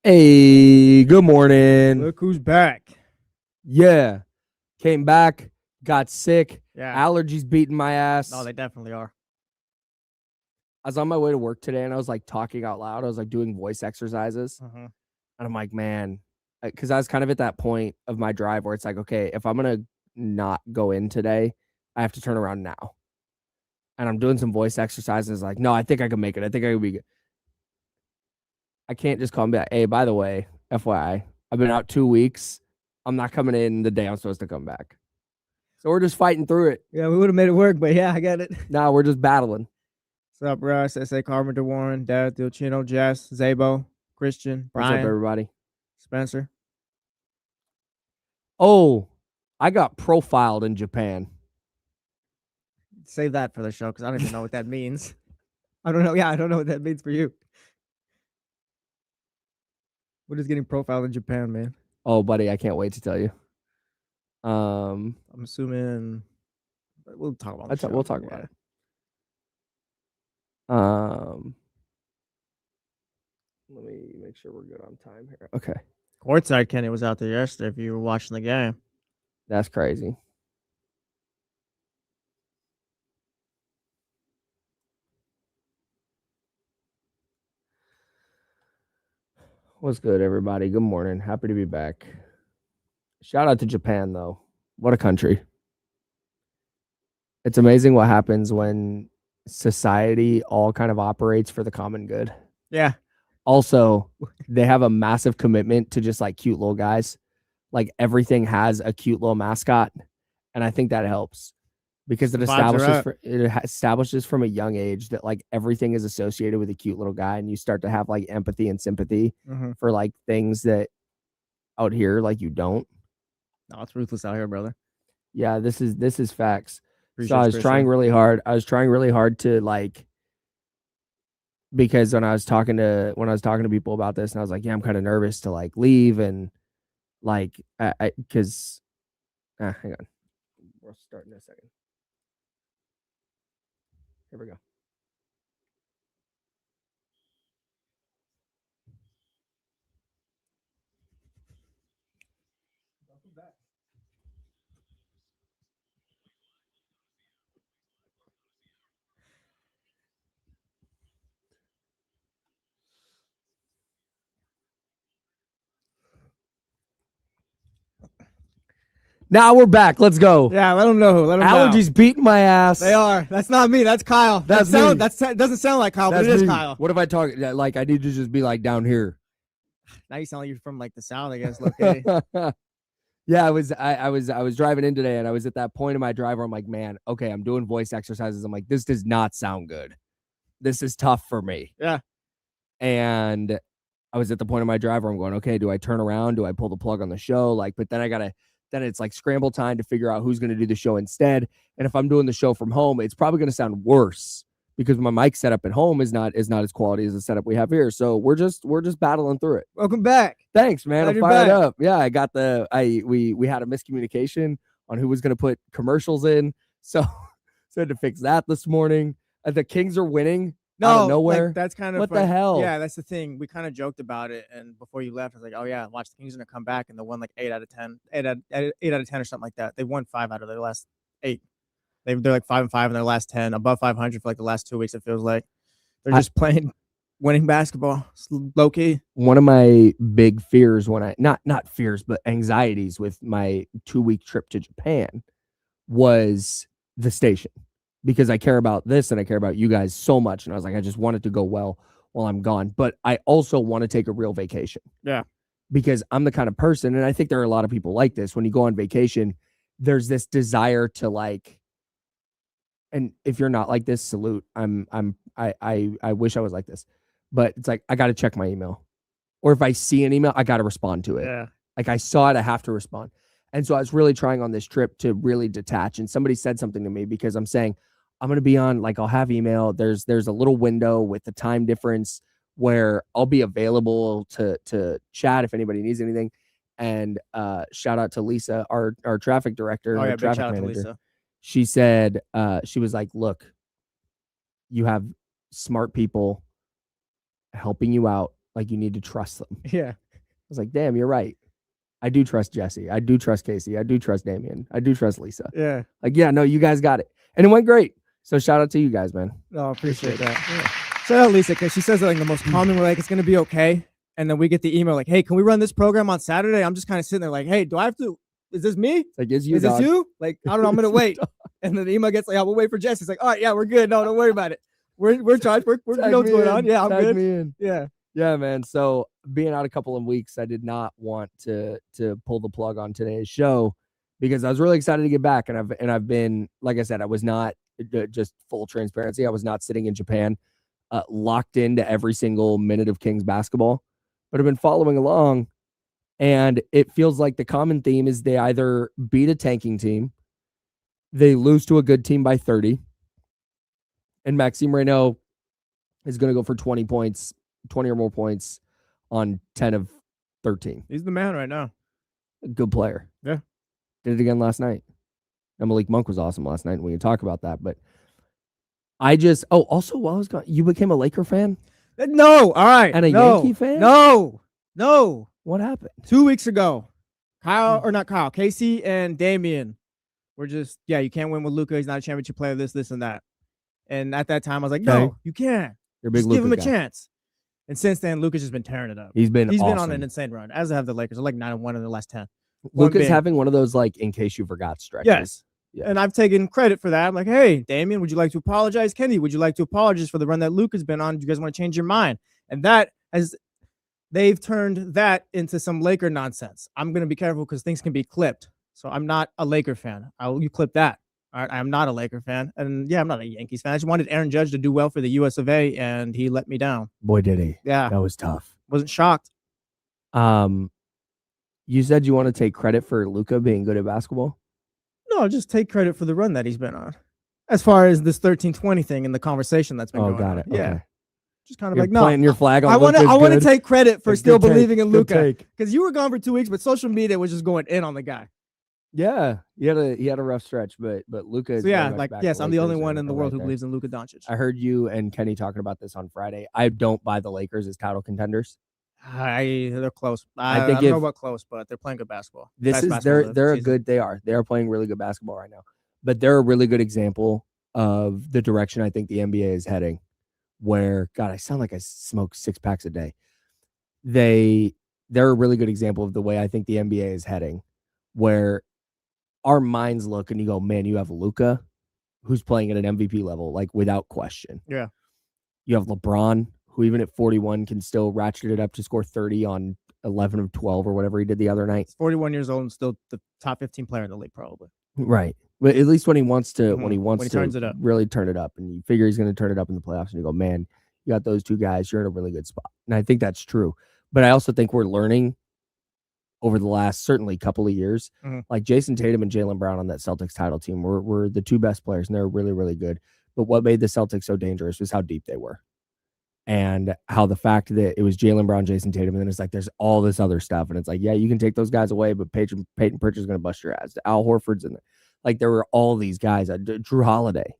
Hey, good morning. Look who's back. Yeah, came back, got sick, Yeah. allergies beating my ass. No, they definitely are. I was on my way to work today and I was like talking out loud. I was like doing voice exercises. Mm-hmm. And I'm like, man, because I was kind of at that point of my drive where it's like, okay, if I'm going to not go in today, I have to turn around now. And I'm doing some voice exercises like, no, I think I can make it. I think I can be good. I can't just call and be like, hey, by the way, FYI, I've been out 2 weeks. I'm not coming in the day I'm supposed to come back. So we're just fighting through it. Yeah, we would have made it work, but yeah, I get it. Now we're just battling. What's up, Russ? S.A. Carpenter, Warren, Dad, Dilcino, Jess, Zabo, Christian, Brian. What's up, everybody? Spencer. Oh, I got profiled in Japan. Save that for the show because I don't even know what that means. I don't know. Yeah, I don't know what that means for you. What is getting profiled in Japan, man? Oh, buddy, I can't wait to tell you. I'm assuming we'll talk about it. We'll talk about it. Let me make sure we're good on time here. Okay. Courtside Kenny was out there yesterday if you were watching the game. That's crazy. What's good, everybody? Good morning. Happy to be back. Shout out to Japan, though. What a country. It's amazing what happens when society all kind of operates for the common good. Yeah. Also, they have a massive commitment to just like cute little guys. Like everything has a cute little mascot. And I think that helps because it establishes from a young age that like everything is associated with a cute little guy, and you start to have like empathy and sympathy for like things that out here like you don't. No, it's ruthless out here, brother. Yeah, this is facts. So I was trying really hard. I was trying really hard to like, because when I was talking to people about this, and I was like, yeah, I'm kind of nervous to like leave, and like because hang on, we'll start in a second. Here we go. Welcome back. Now we're back. Let's go. Yeah, let them know. Let them Allergies beating my ass. They are. That's not me. That's Kyle. That doesn't sound like Kyle, but it is Kyle. What if I talk like I need to just be like down here? Now you sound like you're from like the South, I guess. Okay. Yeah, I was driving in today, and I was at that point in my drive where I'm like, man, okay, I'm doing voice exercises. I'm like, this does not sound good. This is tough for me. Yeah. And I was at the point in my drive where I'm going, okay, do I turn around? Do I pull the plug on the show? Like, but then it's like scramble time to figure out who's going to do the show instead. And if I'm doing the show from home, it's probably going to sound worse because my mic setup at home is not as quality as the setup we have here. So we're just battling through it. Welcome back. Thanks, man. I'm fired up. Yeah, I got we had a miscommunication on who was going to put commercials in. So I had to fix that this morning. The Kings are winning. Out of nowhere. Like, that's kind of what the hell? Yeah, that's the thing. We kind of joked about it, and before you left, I was like, "Oh yeah, watch the Kings are gonna come back," and they won like 8 out of 10 or something like that. They won 5 out of their last 8. They're like 5-5 in their last 10, above 500 for like the last 2 weeks. It feels like they're just playing winning basketball, low key. One of my big fears when I not fears but anxieties with my 2-week trip to Japan was the station. Because I care about this and I care about you guys so much. And I was like, I just want it to go well while I'm gone. But I also want to take a real vacation. Yeah. Because I'm the kind of person, and I think there are a lot of people like this, when you go on vacation, there's this desire to like, and if you're not like this, salute. I wish I was like this. But it's like, I got to check my email. Or if I see an email, I got to respond to it. Yeah. Like I saw it, I have to respond. And so I was really trying on this trip to really detach. And somebody said something to me because I'm saying, I'm going to be on, like, I'll have email. There's a little window with the time difference where I'll be available to chat if anybody needs anything. And shout out to Lisa, our traffic director. Oh, yeah, traffic shout out manager. to Lisa. She said, she was like, look, you have smart people helping you out like you need to trust them. Yeah. I was like, damn, you're right. I do trust Jesse. I do trust Casey. I do trust Damian. I do trust Lisa. Yeah. Like, yeah, no, you guys got it. And it went great. So shout out to you guys, man. No, I appreciate that. Yeah. Shout out Lisa, because she says it like the most calming. We're like, it's gonna be okay. And then we get the email like, hey, can we run this program on Saturday? I'm just kind of sitting there like, hey, do I have to? Is this me? It's like, it's you, Is dog. this you? Like, I don't know. I'm gonna wait. And then the email gets like, we'll wait for Jesse. It's like, all right, yeah, we're good. No, don't worry about it. We're charged. We know what's going on. Yeah, I'm Tag good. me in. Yeah. Yeah, man. So being out a couple of weeks, I did not want to pull the plug on today's show because I was really excited to get back. And I've been, like I said, I was not, just full transparency, I was not sitting in Japan locked into every single minute of Kings basketball, but I've been following along. And it feels like the common theme is they either beat a tanking team, they lose to a good team by 30, and Maxime Reynaud is going to go for 20 points, 20 or more points on 10 of 13. He's the man right now. A good player. Yeah. Did it again last night. And Malik Monk was awesome last night. We can talk about that. But I just, also while I was gone, you became a Laker fan? No. All right. And a Yankee fan? No. What happened? 2 weeks ago, Casey and Damian were just, you can't win with Luka. He's not a championship player, this, and that. And at that time, I was like, no, you can't. You're a big just Luka give him a guy. chance. And since then, Luka's just been tearing it up. He's been awesome. on an insane run, as have the Lakers. They're like 9-1 in the last 10. Luka's having one of those, like, in case you forgot stretches. Yes. Yeah. And I've taken credit for that. I'm like, hey, Damian, would you like to apologize? Kenny, would you like to apologize for the run that Luka's been on? Do you guys want to change your mind? And they've turned that into some Laker nonsense. I'm going to be careful because things can be clipped. So I'm not a Laker fan. You clip that. All right. I'm not a Laker fan. And yeah, I'm not a Yankees fan. I just wanted Aaron Judge to do well for the US of A, and he let me down. Boy, did he. Yeah. That was tough. Wasn't shocked. You said you want to take credit for Luka being good at basketball? No, just take credit for the run that he's been on. As far as this 13-20 thing and the conversation that's been going on. Got it. Yeah. Okay. Just kind of You're like, no. planting your flag on I want to good. take credit for still believing in Good Luka. take. Because you were gone for 2 weeks, but social media was just going in on the guy. Yeah, he had a rough stretch, but Luka. So yeah, like, yes, I'm the only one in the world who believes in Luka Doncic. I heard you and Kenny talking about this on Friday. I don't buy the Lakers as title contenders. They're close. I don't know about close, but they're playing good basketball. They are playing really good basketball right now. But they're a really good example of the direction I think the NBA is heading. Where, God, I sound like I smoke 6 packs a day. They're a really good example of the way I think the NBA is heading, where our minds look and you go, man, you have Luka, who's playing at an MVP level, like without question. Yeah. You have LeBron, who even at 41 can still ratchet it up to score 30 on 11 of 12 or whatever he did the other night. He's 41 years old and still the top 15 player in the league, probably. Right. But at least when he wants to, turns it up. really turn it up, and you figure he's going to turn it up in the playoffs, and you go, man, you got those two guys, you're in a really good spot. And I think that's true. But I also think we're learning over the last certainly couple of years, like Jason Tatum and Jaylen Brown on that Celtics title team were the two best players, and they're really, really good. But what made the Celtics so dangerous was how deep they were. And how the fact that it was Jaylen Brown, Jason Tatum, and then it's like there's all this other stuff. And it's like, yeah, you can take those guys away, but Peyton Pritchard's is going to bust your ass. Al Horford's in there. Like there were all these guys. Drew Holiday,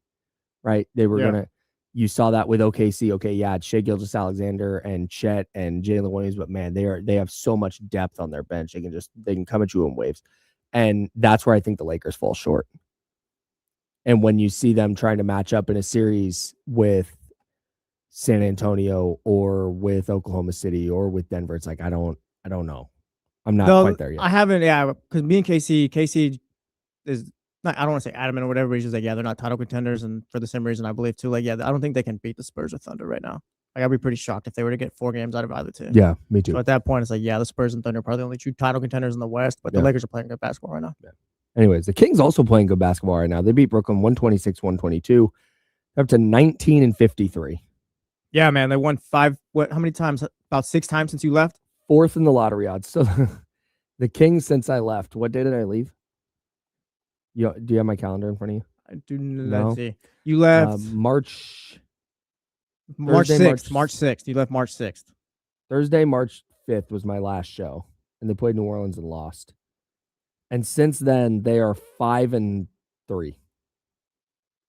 right? They were going to, you saw that with OKC. Okay, yeah, it's Shai Gilgeous-Alexander and Chet and Jalen Williams, but man, they have so much depth on their bench. They can come at you in waves. And that's where I think the Lakers fall short. And when you see them trying to match up in a series with San Antonio or with Oklahoma City or with Denver, it's like I don't know. I'm not quite there yet. I haven't, because me and Casey is not, I don't want to say adamant or whatever, but he's just like, they're not title contenders, and for the same reason I believe too. Like, I don't think they can beat the Spurs or Thunder right now. Like, I'd be pretty shocked if they were to get 4 games out of either team. Yeah, me too. So at that point, it's like, the Spurs and Thunder are probably the only 2 title contenders in the West, but the Lakers are playing good basketball right now. Yeah. Anyways, the Kings also playing good basketball right now. They beat Brooklyn 126-122, up to 19-53. Yeah, man, they won 5. How many times? About 6 times since you left. 4th in the lottery odds. So the Kings since I left. What day did I leave? Do you have my calendar in front of you? I do not. Let's see. You left March 6th. March 6th. You left March 6th. Thursday, March 5th was my last show, and they played New Orleans and lost. And since then, they are 5-3.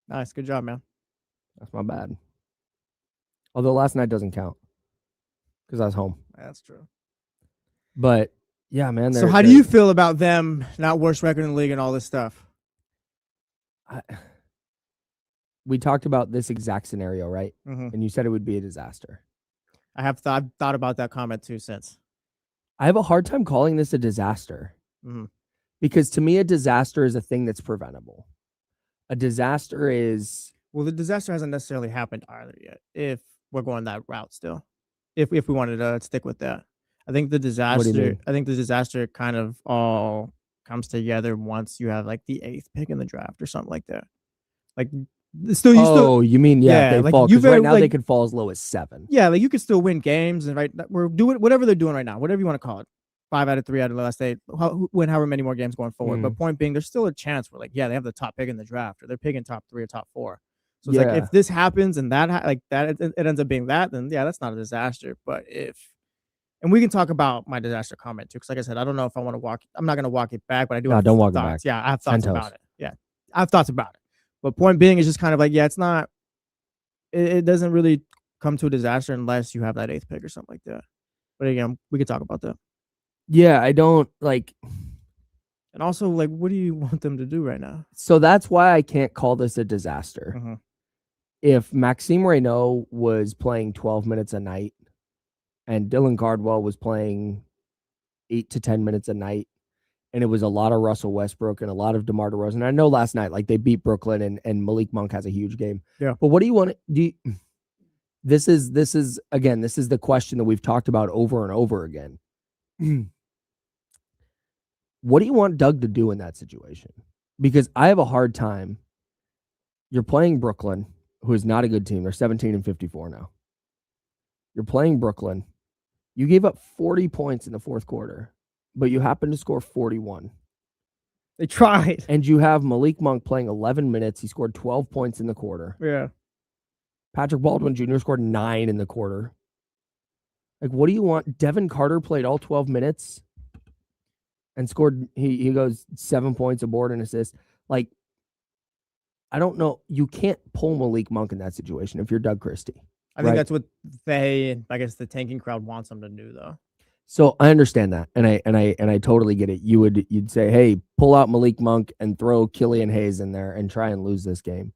Nice, good job, man. That's not bad. Although last night doesn't count because I was home. That's true. But yeah, man. So how do you feel about them not worst record in the league and all this stuff? We talked about this exact scenario, right? Mm-hmm. And you said it would be a disaster. I have thought about that comment too since. I have a hard time calling this a disaster because to me, a disaster is a thing that's preventable. A disaster is the disaster hasn't necessarily happened either yet. If we're going that route still, if we wanted to stick with that, I think the disaster kind of all comes together once you have like the 8th pick in the draft or something like that. Like you mean they like fall, because right now they could fall as low as 7. Yeah, like you could still win games, and we're doing whatever they're doing right now, whatever you want to call it. 5 out of 3 out of the last 8, win however many more games going forward. But point being, there's still a chance where they have the top pick in the draft, or they're picking top 3 or top 4. So it's like if this happens and it ends up being that, then that's not a disaster. But and we can talk about my disaster comment too, because like I said, I don't know if I want to I'm not going to walk it back, but I do have don't walk thoughts. It back. Yeah, I have thoughts about it. Yeah, I have thoughts about it. But point being is just kind of like, it's not. It doesn't really come to a disaster unless you have that 8th pick or something like that. But again, we could talk about that. Yeah, I don't like. And also, like, what do you want them to do right now? So that's why I can't call this a disaster. If Maxime Reynaud was playing 12 minutes a night and Dylan Cardwell was playing 8 to 10 minutes a night, and it was a lot of Russell Westbrook and a lot of DeMar DeRozan. I know last night, like, they beat Brooklyn and Malik Monk has a huge game. Yeah. But what do you want to do? This is the question that we've talked about over and over again. What do you want Doug to do in that situation? Because I have a hard time. You're playing Brooklyn, who is not a good team. They're 17-54 now. You're playing Brooklyn. You gave up 40 points in the fourth quarter, but you happen to score 41. They tried. And you have Malik Monk playing 11 minutes. He scored 12 points in the quarter. Yeah. Patrick Baldwin Jr. scored 9 in the quarter. Like, what do you want? Devin Carter played all 12 minutes and scored, he goes 7 points, a board, and assist. Like, I don't know. You can't pull Malik Monk in that situation if you're Doug Christie. I think that's what I guess the tanking crowd wants them to do, though. So I understand that, and I totally get it. You'd say, hey, pull out Malik Monk and throw Killian Hayes in there and try and lose this game.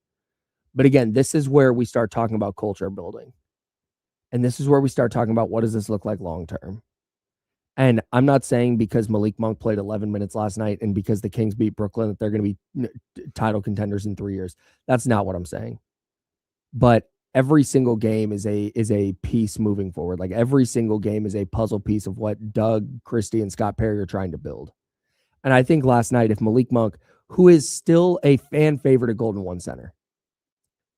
But again, this is where we start talking about culture building. And this is where we start talking about what does this look like long term. And I'm not saying because Malik Monk played 11 minutes last night and because the Kings beat Brooklyn that they're going to be title contenders in 3 years. That's not what I'm saying. But every single game is a piece moving forward. Like, every single game is a puzzle piece of what Doug Christie and Scott Perry are trying to build. And I think last night, if Malik Monk, who is still a fan favorite at Golden One Center,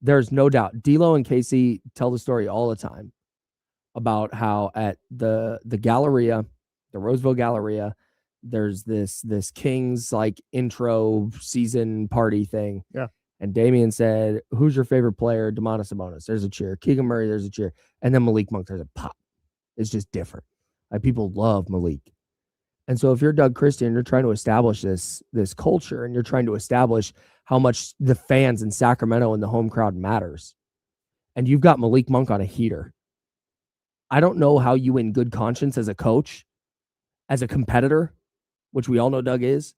there's no doubt. D'Lo and Casey tell the story all the time about how at the Galleria, the Roseville Galleria, there's this Kings like intro season party thing. Yeah. And Damian said, who's your favorite player? Domantas Sabonis. There's a cheer. Keegan Murray, there's a cheer. And then Malik Monk, there's a pop. It's just different. Like, people love Malik. And so if you're Doug Christie and you're trying to establish this culture and you're trying to establish how much the fans in Sacramento and the home crowd matters, and you've got Malik Monk on a heater, I don't know how you, in good conscience as a coach, as a competitor, which we all know Doug is,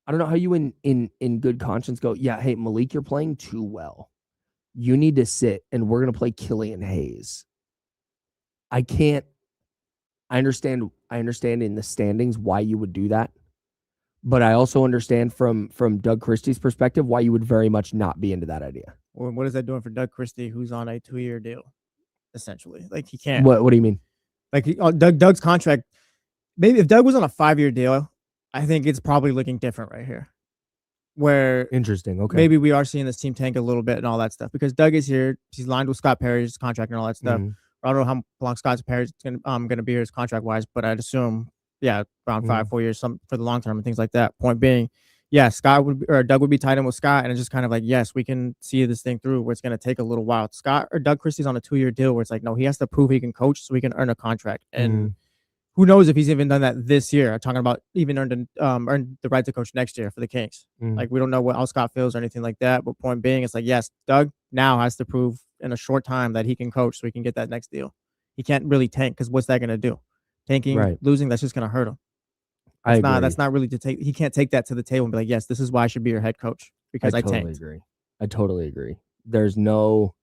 I don't know how you in good conscience go, yeah, hey, Malik, you're playing too well. You need to sit, and we're going to play Killian Hayes. I understand in the standings why you would do that. But I also understand from Doug Christie's perspective why you would very much not be into that idea. Well, what is that doing for Doug Christie, who's on a 2-year deal, essentially? Like, he can't. What do you mean? Like, Doug's contract, maybe if Doug was on a 5-year deal, I think it's probably looking different right here. Where interesting, okay. Maybe we are seeing this team tank a little bit and all that stuff because Doug is here. He's lined with Scott Perry's contract and all that stuff. I don't know how long Scott Perry's gonna be here contract wise, but I'd assume around 5-4 years, some for the long term and things like that. Point being, Doug would be tied in with Scott, and it's just kind of like, yes, we can see this thing through where it's gonna take a little while. Scott or Doug Christie's on a 2-year deal where it's like, no, he has to prove he can coach so he can earn a contract. And who knows if he's even done that this year? I'm talking about even earned the right to coach next year for the Kings. Like, we don't know how Scott feels or anything like that. But point being, it's like, yes, Doug now has to prove in a short time that he can coach so he can get that next deal. he can't really tank because what's that going to do? Tanking, Right. losing, that's just going to hurt him. I agree. That's not really to take. He can't take that to the table and be like, yes, this is why I should be your head coach because I totally tanked. agree. I totally agree. There's no.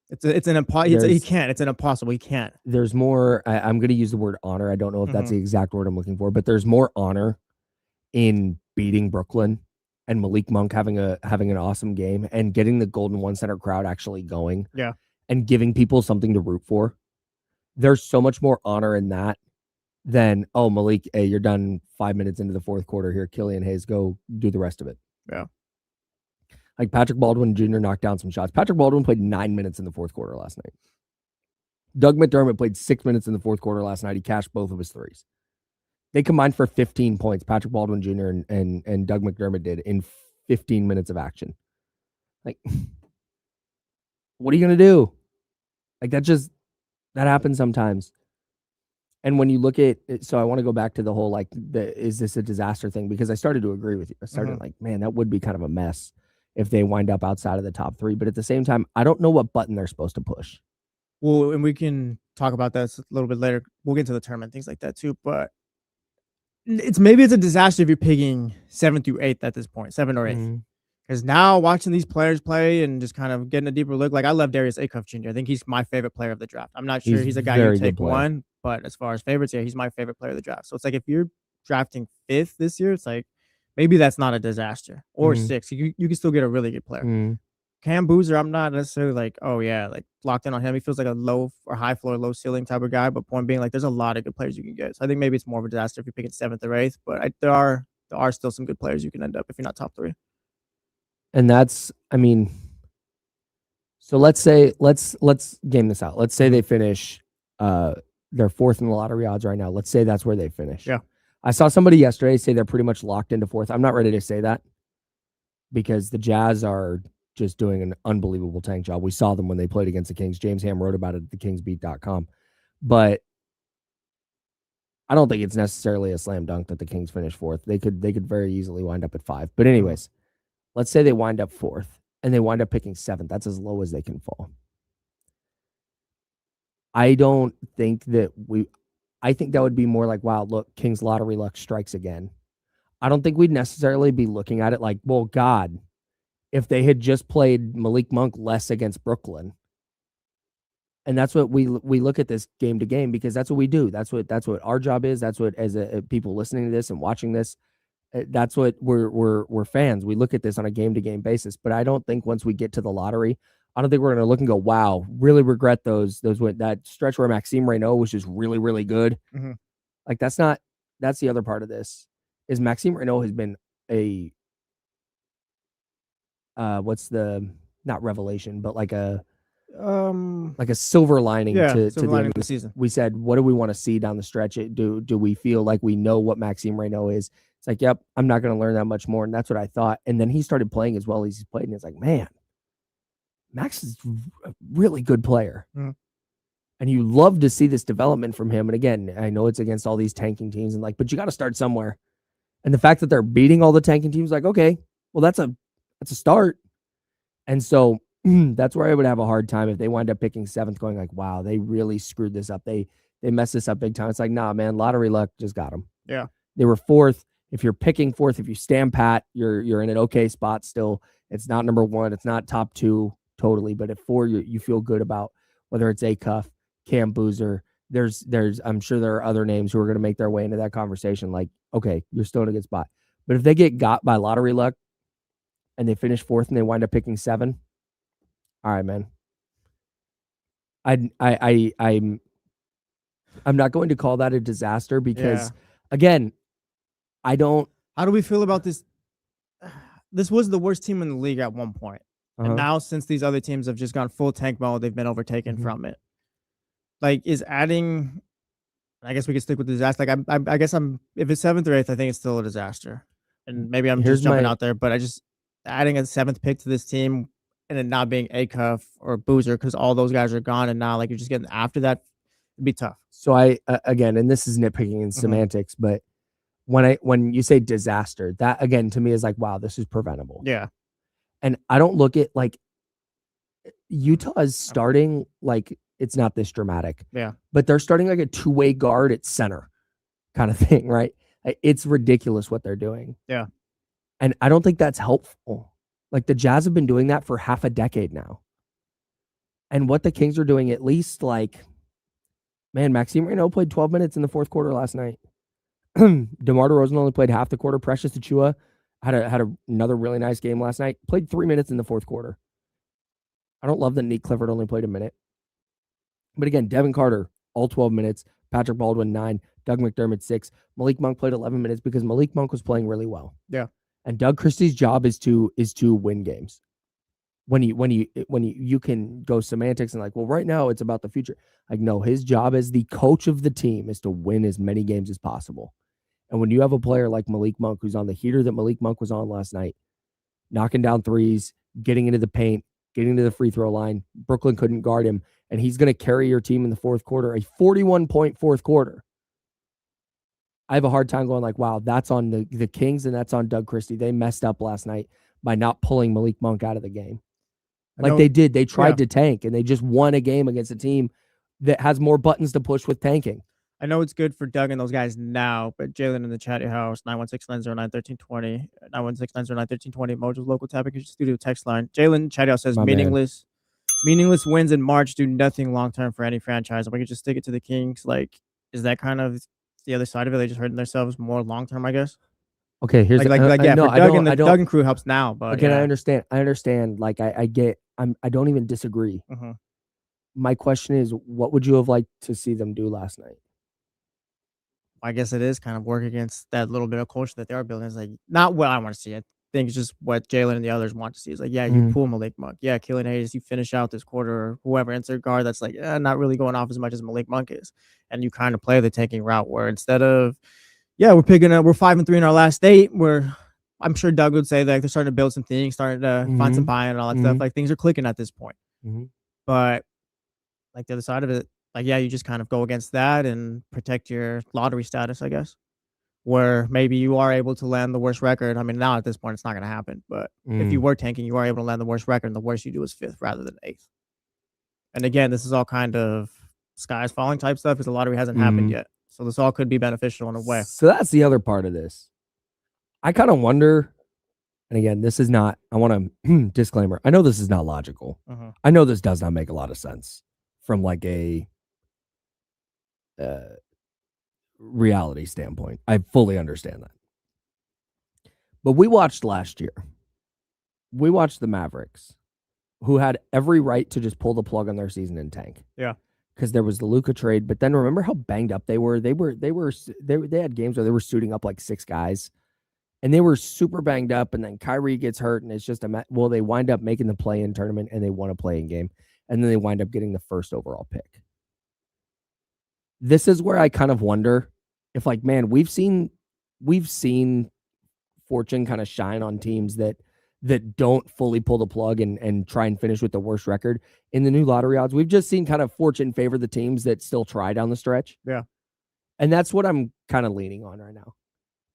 It's an impossible. He can't. It's an impossible. He can't. There's more. I'm going to use the word honor. I don't know if that's the exact word I'm looking for, but there's more honor in beating Brooklyn and Malik Monk having an awesome game and getting the Golden One Center crowd actually going. Yeah. And giving people something to root for. There's so much more honor in that than, oh, Malik, hey, you're done 5 minutes into the fourth quarter here. Killian Hayes, go do the rest of it. Yeah. Like Patrick Baldwin Jr. knocked down some shots. Patrick Baldwin played 9 minutes in the fourth quarter last night. Doug McDermott played 6 minutes in the fourth quarter last night. He cashed both of his threes. They combined for 15 points. Patrick Baldwin Jr. and Doug McDermott did in 15 minutes of action. Like, what are you going to do? Like, that happens sometimes. And when you look at it, so I want to go back to the whole, like, is this a disaster thing? Because I started to agree with you. I started like, man, that would be kind of a mess if they wind up outside of the top 3. But at the same time, I don't know what button they're supposed to push. Well, and we can talk about that a little bit later. We'll get into the tournament, things like that too. But maybe it's a disaster if you're picking 7th through 8th at this point, 7th or 8th. Because now watching these players play and just kind of getting a deeper look, like I love Darius Acuff Jr. I think he's my favorite player of the draft. I'm not sure he's a guy who take one, but as far as favorites, yeah, he's my favorite player of the draft. So it's like if you're drafting 5th this year, it's like maybe that's not a disaster. Or 6th, you can still get a really good player. Cam Boozer, I'm not necessarily like, oh yeah, like locked in on him. He feels like a low or high floor, low ceiling type of guy. But point being, like, there's a lot of good players you can get. So I think maybe it's more of a disaster if you're picking 7th or 8th. But there are still some good players you can end up if you're not top 3. And that's, I mean, so let's say let's game this out. Let's say they finish they're 4th in the lottery odds right now. Let's say that's where they finish. Yeah. I saw somebody yesterday say they're pretty much locked into 4th. I'm not ready to say that because the Jazz are just doing an unbelievable tank job. We saw them when they played against the Kings. James Ham wrote about it at thekingsbeat.com. But I don't think it's necessarily a slam dunk that the Kings finish 4th. They could very easily wind up at 5. But anyways, let's say they wind up 4th and they wind up picking 7th. That's as low as they can fall. I don't think that I think that would be more like, wow, look, Kings lottery luck strikes again. I don't think we'd necessarily be looking at it like, well, God, if they had just played Malik Monk less against Brooklyn. And that's what we look at this game to game because that's what we do. That's what our job is. That's what, as people listening to this and watching this, that's what we're fans. We look at this on a game to game basis. But I don't think once we get to the lottery, I don't think we're going to look and go, wow, really regret that stretch where Maxime Reynaud was just really, really good. Like that's the other part of this is Maxime Reynaud has been a what's the not revelation, but like a silver lining to the season. We said, what do we want to see down the stretch? Do we feel like we know what Maxime Reynaud is? It's like, yep, I'm not going to learn that much more. And that's what I thought. And then he started playing as well as he's played. And it's like, man, Max is a really good player. And you love to see this development from him. And again, I know it's against all these tanking teams and but you got to start somewhere. And the fact that they're beating all the tanking teams, like, okay, well, that's a start. And so that's where I would have a hard time if they wind up picking 7th, going like, wow, they really screwed this up. They messed this up big time. It's like, nah, man, lottery luck just got them. Yeah. They were 4th. If you're picking 4th, if you stand pat, you're in an okay spot still. It's not number 1. It's not top 2 totally. But at 4, you feel good about whether it's Acuff, Cam Boozer. I'm sure there are other names who are going to make their way into that conversation. Like, okay, you're still in a good spot. But if they get got by lottery luck and they finish 4th and they wind up picking 7, all right, man. I'm not going to call that a disaster because, again, I don't. How do we feel about this? This was the worst team in the league at one point. And now, since these other teams have just gone full tank mode, they've been overtaken from it. Like, is adding, I guess we could stick with the disaster. Like, I guess if it's 7th or 8th, I think it's still a disaster. And maybe I'm just jumping out there, but adding a 7th pick to this team and it not being Acuff or Boozer because all those guys are gone and now, like, you're just getting after that, it'd be tough. So again, and this is nitpicking in semantics, but when you say disaster, that again to me is like, wow, this is preventable. Yeah. And I don't look at like Utah is starting like this dramatic. Yeah. But they're starting like a two-way guard at center kind of thing, right? It's ridiculous what they're doing. Yeah. And I don't think that's helpful. Like the Jazz have been doing that for half a decade now. And what the Kings are doing, at least like, man, Maxime Reynaud played 12 minutes in the fourth quarter last night. DeMar DeRozan only played half the quarter. Precious Achiuwa had another really nice game last night. Played 3 minutes in the fourth quarter. I don't love that Nate Clifford only played a minute. But again, Devin Carter, all 12 minutes. Patrick Baldwin, 9. Doug McDermott, 6. Malik Monk played 11 minutes because Malik Monk was playing really well. Yeah. And Doug Christie's job is to win games. When you can go semantics and like, well, right now it's about the future. Like, no, his job as the coach of the team is to win as many games as possible. And when you have a player like Malik Monk, who's on the heater that Malik Monk was on last night, knocking down threes, getting into the paint, getting to the free throw line, Brooklyn couldn't guard him, and he's going to carry your team in the fourth quarter, a 41-point fourth quarter. I have a hard time going like, wow, that's on the Kings and that's on Doug Christie. They messed up last night by not pulling Malik Monk out of the game. Like they did. They tried to tank, and they just won a game against a team that has more buttons to push with tanking. I know it's good for Doug and those guys now, but Jalen in the chat house, 916-909-1320, 916-909-1320, Mojo's local topic studio text line. Jalen chat house says meaningless wins in March do nothing long term for any franchise. If we could just stick it to the Kings, like, is that kind of the other side of it? They just hurting themselves more long term, I guess. Okay, here's for Doug and crew helps now, but again, I understand. Like I don't even disagree. Mm-hmm. My question is, what would you have liked to see them do last night? I guess it is kind of work against that little bit of culture that they are building. It's like not what I want to see. I think it's just what Jalen and the others want to see. It's like, yeah, you pull Malik Monk. Yeah, Killian Hayes, you finish out this quarter, or whoever insert guard that's like not really going off as much as Malik Monk is. And you kind of play the tanking route where instead of, yeah, we're 5-3 in our last 8. I'm sure Doug would say that they're starting to build some things, starting to find some buy-in and all that stuff. Like things are clicking at this point. But like the other side of it, like, yeah, you just kind of go against that and protect your lottery status, I guess, where maybe you are able to land the worst record. I mean, now at this point, it's not going to happen. But if you were tanking, you are able to land the worst record, and the worst you do is 5th rather than 8th. And again, this is all kind of skies falling type stuff because the lottery hasn't happened yet. So this all could be beneficial in a way. So that's the other part of this. I kind of wonder, and again, this is not, I want to disclaimer. I know this is not logical. I know this does not make a lot of sense from like a reality standpoint. I fully understand that. But we watched last year. We watched the Mavericks, who had every right to just pull the plug on their season and tank. Yeah. Because there was the Luka trade, but then remember how banged up they were. They had games where they were suiting up like 6 guys, and they were super banged up. And then Kyrie gets hurt, and it's just they wind up making the play-in tournament, and they won a play-in game, and then they wind up getting the first overall pick. This is where I kind of wonder if, like, man, we've seen fortune kind of shine on teams that don't fully pull the plug and try and finish with the worst record in the new lottery odds. We've just seen kind of fortune favor the teams that still try down the stretch. Yeah. And that's what I'm kind of leaning on right now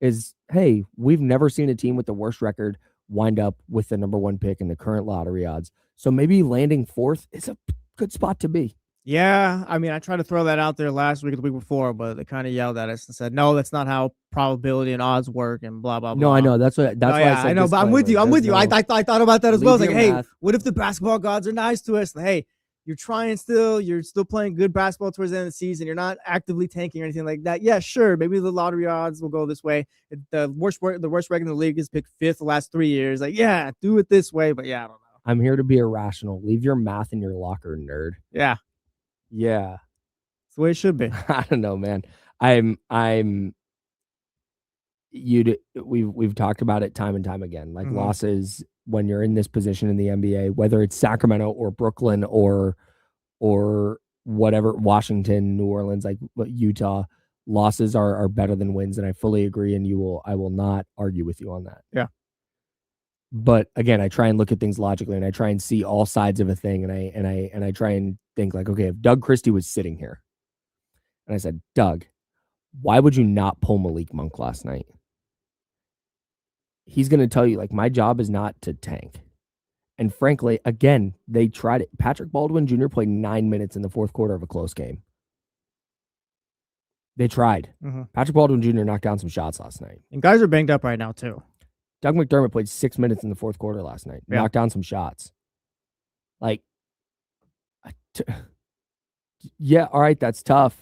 is, hey, we've never seen a team with the worst record wind up with the number 1 pick in the current lottery odds. So maybe landing 4th is a good spot to be. Yeah, I mean, I tried to throw that out there last week or the week before, but they kind of yelled at us and said, "No, that's not how probability and odds work," and blah blah blah. No, I know that's why I said. I know, but I'm with you. I thought about that as well. It's like, hey, what if the basketball gods are nice to us? Like, hey, you're trying still. You're still playing good basketball towards the end of the season. You're not actively tanking or anything like that. Yeah, sure. Maybe the lottery odds will go this way. The worst record in the league is picked 5th the last 3 years. Like, yeah, do it this way. But yeah, I don't know. I'm here to be irrational. Leave your math in your locker, nerd. Yeah. Yeah. It's the way it should be. I don't know, man. We've talked about it time and time again. Like losses when you're in this position in the NBA, whether it's Sacramento or Brooklyn or whatever, Washington, New Orleans, like Utah, losses are better than wins, and I fully agree, and I will not argue with you on that. Yeah. But again, I try and look at things logically, and I try and see all sides of a thing, and I try and think like, okay, if Doug Christie was sitting here, and I said, Doug, why would you not pull Malik Monk last night? He's going to tell you, like, my job is not to tank. And frankly, again, they tried it. Patrick Baldwin Jr. played 9 minutes in the fourth quarter of a close game. They tried. Mm-hmm. Patrick Baldwin Jr. knocked down some shots last night. And guys are banged up right now too. Doug McDermott played 6 minutes in the fourth quarter last night. Yeah. Knocked down some shots. Like, yeah, all right, that's tough.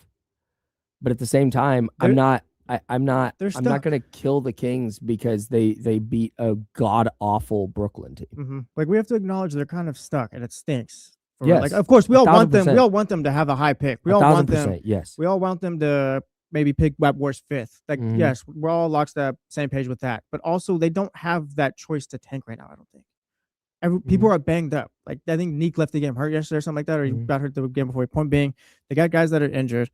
But at the same time, I'm not going to kill the Kings because they beat a god awful Brooklyn team. Mm-hmm. Like, we have to acknowledge they're kind of stuck, and it stinks. Yes, like, of course, we all want them. 1,000%. We all want them to have a high pick. We all want them. Yes, we all want them to maybe pick at worst fifth. Like, yes, we're all lockstep, same page with that. But also, they don't have that choice to tank right now. I don't think. People are banged up. Like, I think Neek left the game hurt yesterday or something like that, or he got hurt the game before. Point being, they got guys that are injured.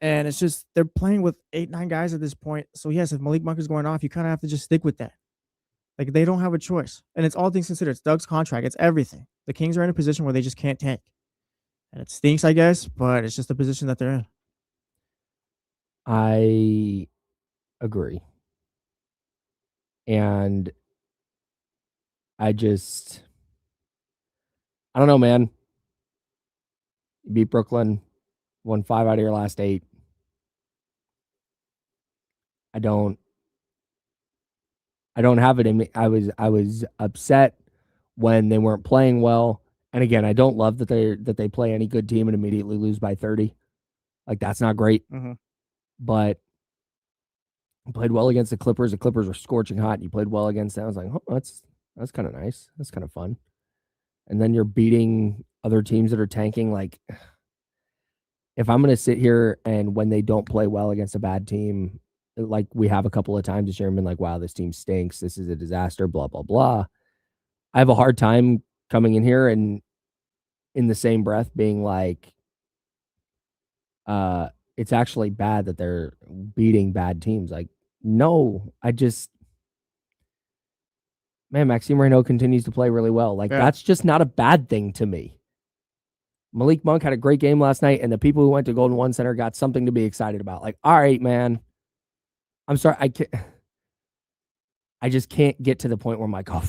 And it's just they're playing with 8-9 guys at this point. So yes, if Malik Monk is going off, you kind of have to just stick with that. Like, they don't have a choice. And it's all things considered. It's Doug's contract. It's everything. The Kings are in a position where they just can't tank. And it stinks, I guess, but it's just the position that they're in. I agree. And I don't know, man. You beat Brooklyn, won 5 out of your last 8. I don't have it in me. I was upset when they weren't playing well. And again, I don't love that they play any good team and immediately lose by 30. Like, that's not great. Mm-hmm. But you played well against the Clippers. The Clippers were scorching hot. And you played well against them. I was like, oh, that's kind of nice. That's kind of fun. And then you're beating other teams that are tanking. Like, if I'm going to sit here and when they don't play well against a bad team, like we have a couple of times this year, and been like, wow, this team stinks. This is a disaster, blah, blah, blah. I have a hard time coming in here and in the same breath being like, it's actually bad that they're beating bad teams. Like, no, man, Maxime Reynaud continues to play really well. Like, that's just not a bad thing to me. Malik Monk had a great game last night, and the people who went to Golden One Center got something to be excited about. Like, all right, man. I'm sorry, I just can't get to the point where I'm like, oh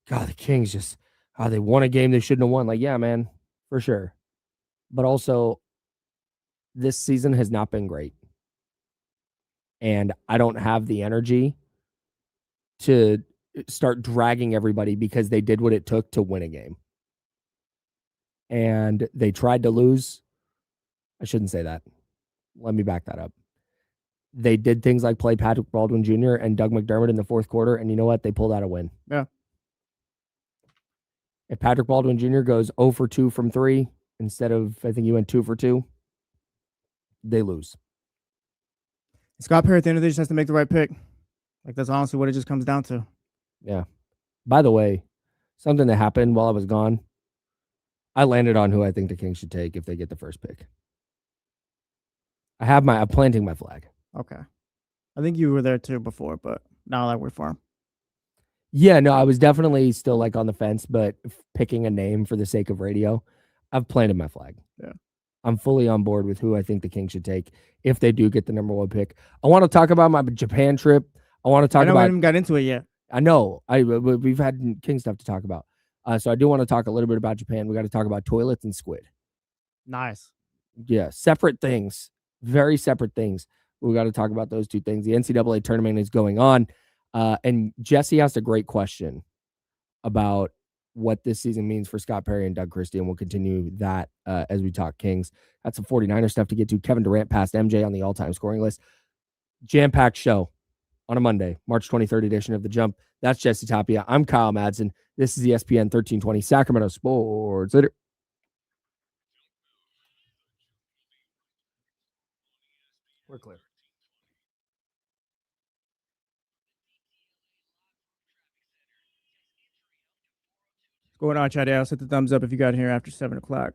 God, the Kings just, they won a game they shouldn't have won. Like, yeah, man, for sure. But also, this season has not been great. And I don't have the energy to start dragging everybody because they did what it took to win a game. And they tried to lose. I shouldn't say that. Let me back that up. They did things like play Patrick Baldwin Jr. and Doug McDermott in the fourth quarter, and you know what? They pulled out a win. Yeah. If Patrick Baldwin Jr. goes 0 for 2 from 3 instead of, I think you went 2 for 2, they lose. Scott Perry at the end of the day just has to make the right pick. Like, that's honestly what it just comes down to. Yeah. By the way, something that happened while I was gone, I landed on who I think the Kings should take if they get the first pick. I'm planting my flag. Okay. I think you were there too before, but now that we're for him. Yeah, no, I was definitely still like on the fence, but picking a name for the sake of radio, I've planted my flag. Yeah. I'm fully on board with who I think the Kings should take if they do get the number 1 pick. I want to talk about my Japan trip. I want to talk about. I haven't got into it yet. I know. We've had King stuff to talk about. So I do want to talk a little bit about Japan. We got to talk about toilets and squid. Nice. Yeah, separate things. Very separate things. We got to talk about those two things. The NCAA tournament is going on. And Jesse asked a great question about what this season means for Scott Perry and Doug Christie, and we'll continue that as we talk Kings. That's some 49er stuff to get to. Kevin Durant passed MJ on the all-time scoring list. Jam-packed show on a Monday, March 23rd edition of The Jump. That's Jesse Tapia. I'm Kyle Madsen. This is ESPN 1320 Sacramento Sports. Later. We're clear. What's going on, Chad? Hit the thumbs up if you got here after 7 o'clock.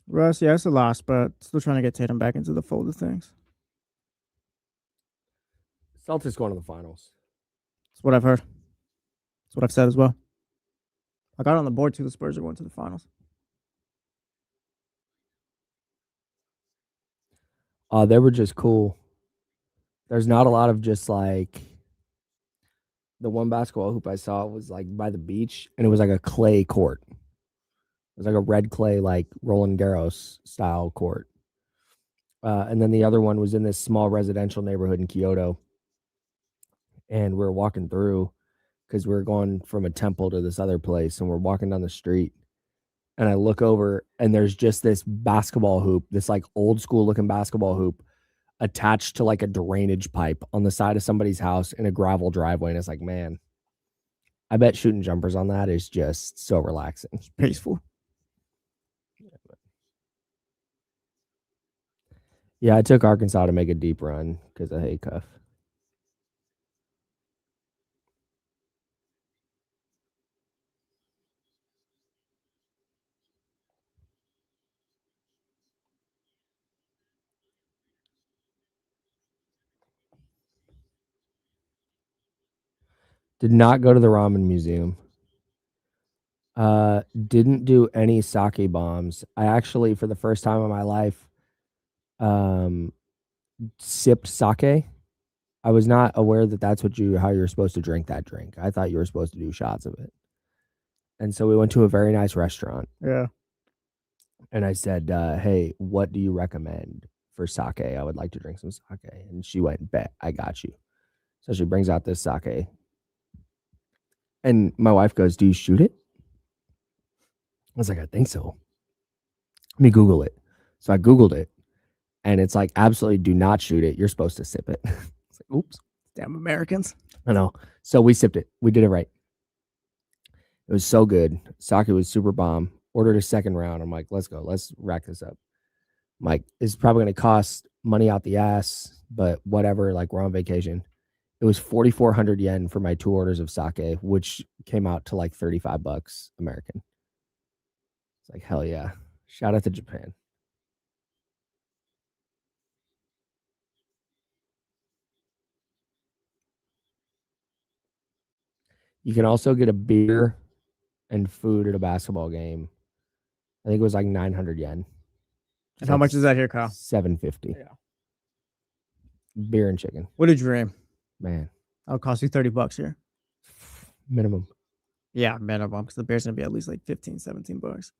Russ, yeah, it's a loss, but still trying to get Tatum back into the fold of things. Celtics going to the finals. That's what I've heard. That's what I've said as well. I got on the board too. The Spurs are going to the finals. They were just cool. There's not a lot of just like the one basketball hoop I saw was like by the beach, and it was like a clay court. It was like a red clay, like Roland Garros style court. And then the other one was in this small residential neighborhood in Kyoto. And we were walking through because we were going from a temple to this other place, and we're walking down the street. And I look over, and there's just this basketball hoop, this like old school looking basketball hoop attached to like a drainage pipe on the side of somebody's house in a gravel driveway. And it's like, man, I bet shooting jumpers on that is just so relaxing. It's peaceful. Yeah, I took Arkansas to make a deep run because of Haycuff. Did not go to the ramen museum. Didn't do any sake bombs. I actually, for the first time in my life, um, sipped sake. I was not aware that that's how you're supposed to drink that drink. I thought you were supposed to do shots of it. And so we went to a very nice restaurant. Yeah. And I said, hey, what do you recommend for sake? I would like to drink some sake. And she went, bet, I got you. So she brings out this sake. And my wife goes, do you shoot it? I was like, I think so. Let me Google it. So I Googled it. And it's like, absolutely do not shoot it. You're supposed to sip it. It's like, oops. Damn Americans. I know. So we sipped it. We did it right. It was so good. Sake was super bomb. Ordered a second round. I'm like, let's go. Let's rack this up. I'm like, it's probably going to cost money out the ass, but whatever. Like, we're on vacation. It was 4,400 yen for my 2 orders of sake, which came out to like $35 American. It's like, hell yeah. Shout out to Japan. You can also get a beer and food at a basketball game. I think it was like 900 yen. And how much is that here, Kyle? 750. Yeah. Beer and chicken. What a dream. Man. That'll cost you $30 here. Minimum. Yeah, minimum. Because the beer's going to be at least like $15-17.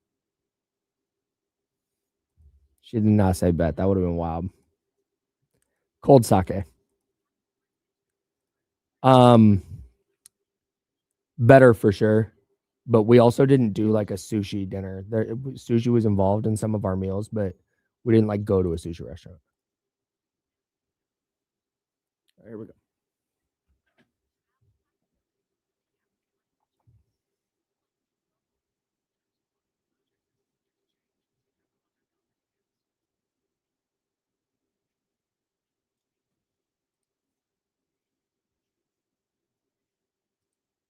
She did not say bet. That would have been wild. Cold sake. Better for sure. But we also didn't do like a sushi dinner. Sushi was involved in some of our meals, but we didn't like go to a sushi restaurant. Here we go.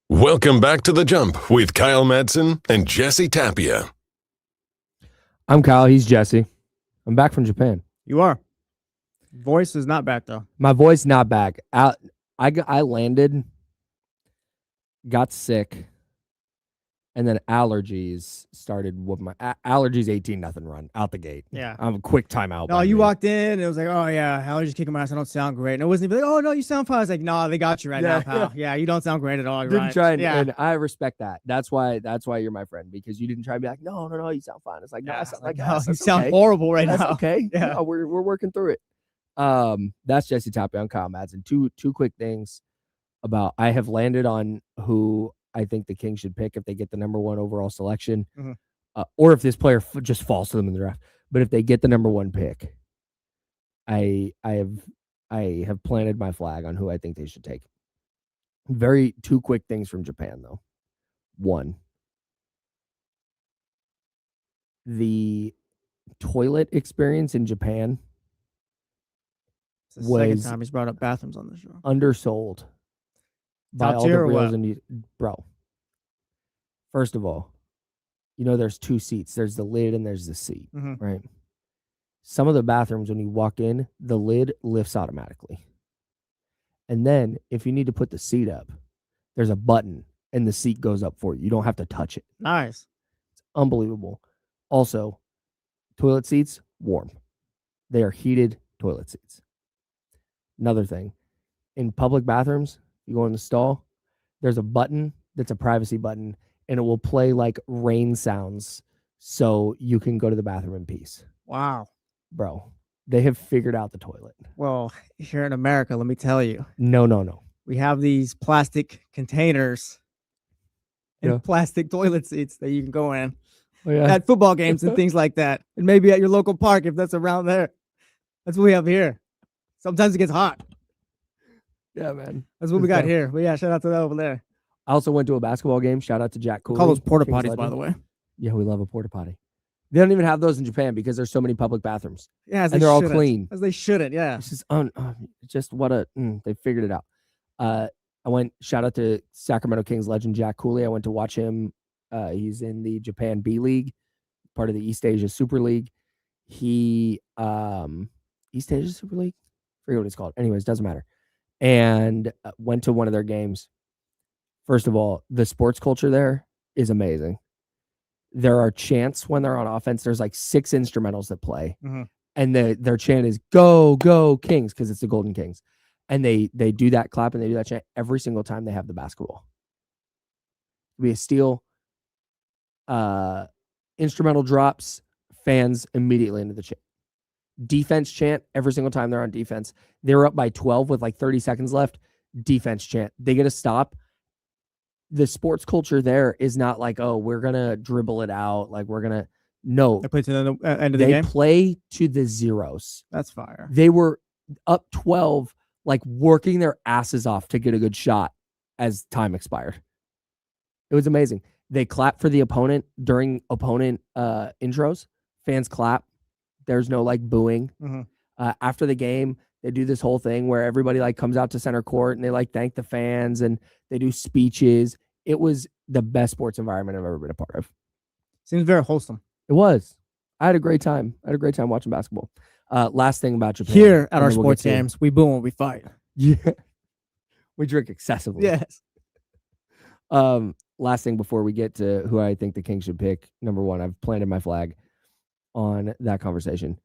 Welcome back to The Jump with Kyle Madsen and Jesse Tapia. I'm Kyle. He's Jesse. I'm back from Japan. You are. Voice is not back, though. My voice not back. I landed, got sick, and then allergies started with my allergies 18-0 run out the gate. Yeah. I'm a quick timeout. No, you walked in and it was like, oh yeah, allergies kicking my ass. I don't sound great. And it wasn't even like, oh no, you sound fine. I was like, no, they got you right now, pal. Yeah, you don't sound great at all. Didn't right. try and I respect that. That's why you're my friend, because you didn't try to be like, no, you sound fine. It's like, no, I sound like no, you sound horrible right that's now. okay. Yeah. No, we're working through it. That's Jesse Tapia. I'm Kyle Madsen. Two quick things about I have landed on who I think the Kings should pick if they get the number 1 overall selection, or if this player just falls to them in the draft. But if they get the number 1 pick, I have planted my flag on who I think they should take. Two quick things from Japan, though. 1, the toilet experience in Japan It's the second time he's brought up bathrooms on the show. Undersold by Top all the tier or reels what? and bro. First of all, there's two seats. There's the lid and there's the seat, Mhm. right? Some of the bathrooms, when you walk in, the lid lifts automatically. And then if you need to put the seat up, there's a button and the seat goes up for you. You don't have to touch it. Nice. It's unbelievable. Also, toilet seats, warm. They are heated toilet seats. Another thing, in public bathrooms, you go in the stall, there's a button that's a privacy button, and it will play like rain sounds so you can go to the bathroom in peace. Wow. Bro, they have figured out the toilet. Well, here in America, let me tell you, No. we have these plastic containers and Yeah. plastic toilet seats that you can go in Oh, yeah. at football games and things like that. And maybe at your local park if that's around there. That's what we have here. Sometimes it gets hot. Yeah, man. That's what we got here. But yeah, shout out to that over there. I also went to a basketball game. Shout out to Jack Cooley. Call those porta Kings potties, by legend. the way. Yeah, we love a porta potty. They don't even have those in Japan because there's so many public bathrooms. Yeah, and they're all clean. As they shouldn't, yeah. It's just they figured it out. I went, shout out to Sacramento Kings legend Jack Cooley. I went to watch him. He's in the Japan B League, part of the East Asia Super League. East Asia Super League? I forget what it's called. Anyways, doesn't matter. And went to one of their games. First of all, the sports culture there is amazing. There are chants when they're on offense. There's like 6 instrumentals that play. Mm-hmm. And their chant is "Go, go Kings" because it's the Golden Kings. And they do that clap and they do that chant every single time they have the basketball. It'll be a steal. Instrumental drops, fans immediately into the chant. Defense chant every single time they're on defense. They were up by 12 with like 30 seconds left. Defense chant. They get a stop. The sports culture there is not like, oh, we're going to dribble it out. Like we're going to, no. They play to the end of the game? They play to the zeros. That's fire. They were up 12, like working their asses off to get a good shot as time expired. It was amazing. They clap for the opponent during opponent intros. Fans clap. There's no like booing. Mm-hmm. After the game, they do this whole thing where everybody like comes out to center court and they like thank the fans and they do speeches. It was the best sports environment I've ever been a part of. Seems very wholesome. It was. I had a great time. Watching basketball. Last thing about Japan. Here at our sports games, we boo when we fight. Yeah. We drink excessively. Yes. Last thing before we get to who I think the Kings should pick. Number 1, I've planted my flag on that conversation.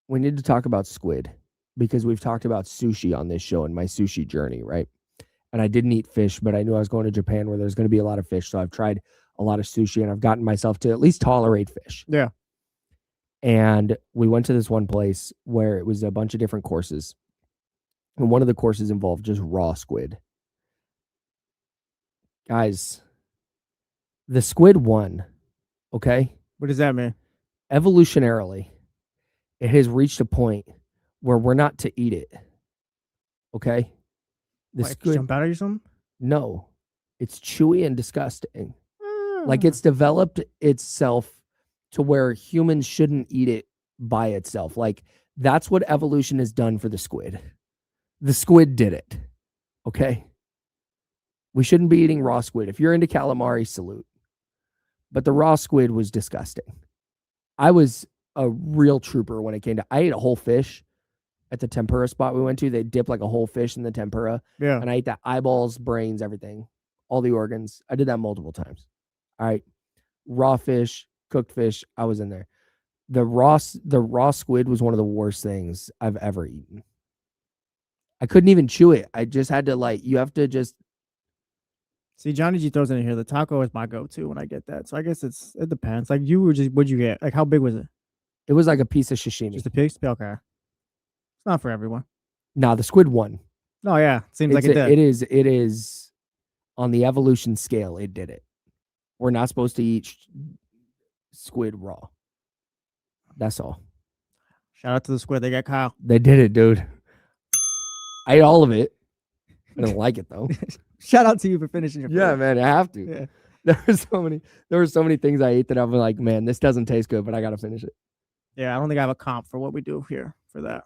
We need to talk about squid because we've talked about sushi on this show and my sushi journey, right? And I didn't eat fish, but I knew I was going to Japan where there's going to be a lot of fish. So I've tried a lot of sushi and I've gotten myself to at least tolerate fish. Yeah. And we went to this one place where it was a bunch of different courses. And one of the courses involved just raw squid. Guys, the squid won, okay? What does that mean? Evolutionarily, it has reached a point where we're not to eat it, okay? The Like squid, jump out at you or something? no, it's chewy and disgusting. Like it's developed itself to where humans shouldn't eat it by itself. Like that's what evolution has done for the squid. The squid did it, okay? We shouldn't be eating raw squid. If you're into calamari, salute. But the raw squid was disgusting. I was a real trooper when it came to, I ate a whole fish at the tempura spot we went to. They dip like a whole fish in the tempura. Yeah. And I ate that eyeballs, brains, everything, all the organs. I did that multiple times. All right. Raw fish, cooked fish, I was in there. The raw squid was one of the worst things I've ever eaten. I couldn't even chew it. I just had to you have to just. See, Johnny G throws in here. The taco is my go-to when I get that. So I guess it depends. Like what'd you get? Like how big was it? It was like a piece of sashimi. Just a piece? Okay. It's not for everyone. Nah, the squid won. No, yeah. Seems like it did. It is on the evolution scale, it did it. We're not supposed to eat squid raw. That's all. Shout out to the squid. They got Kyle. They did it, dude. I ate all of it. I didn't like it though. Shout out to you for finishing your Yeah, food. man, I have to. Yeah. There were so many things I ate that I'm like, man, this doesn't taste good, but I gotta finish it. Yeah, I don't think I have a comp for what we do here for that.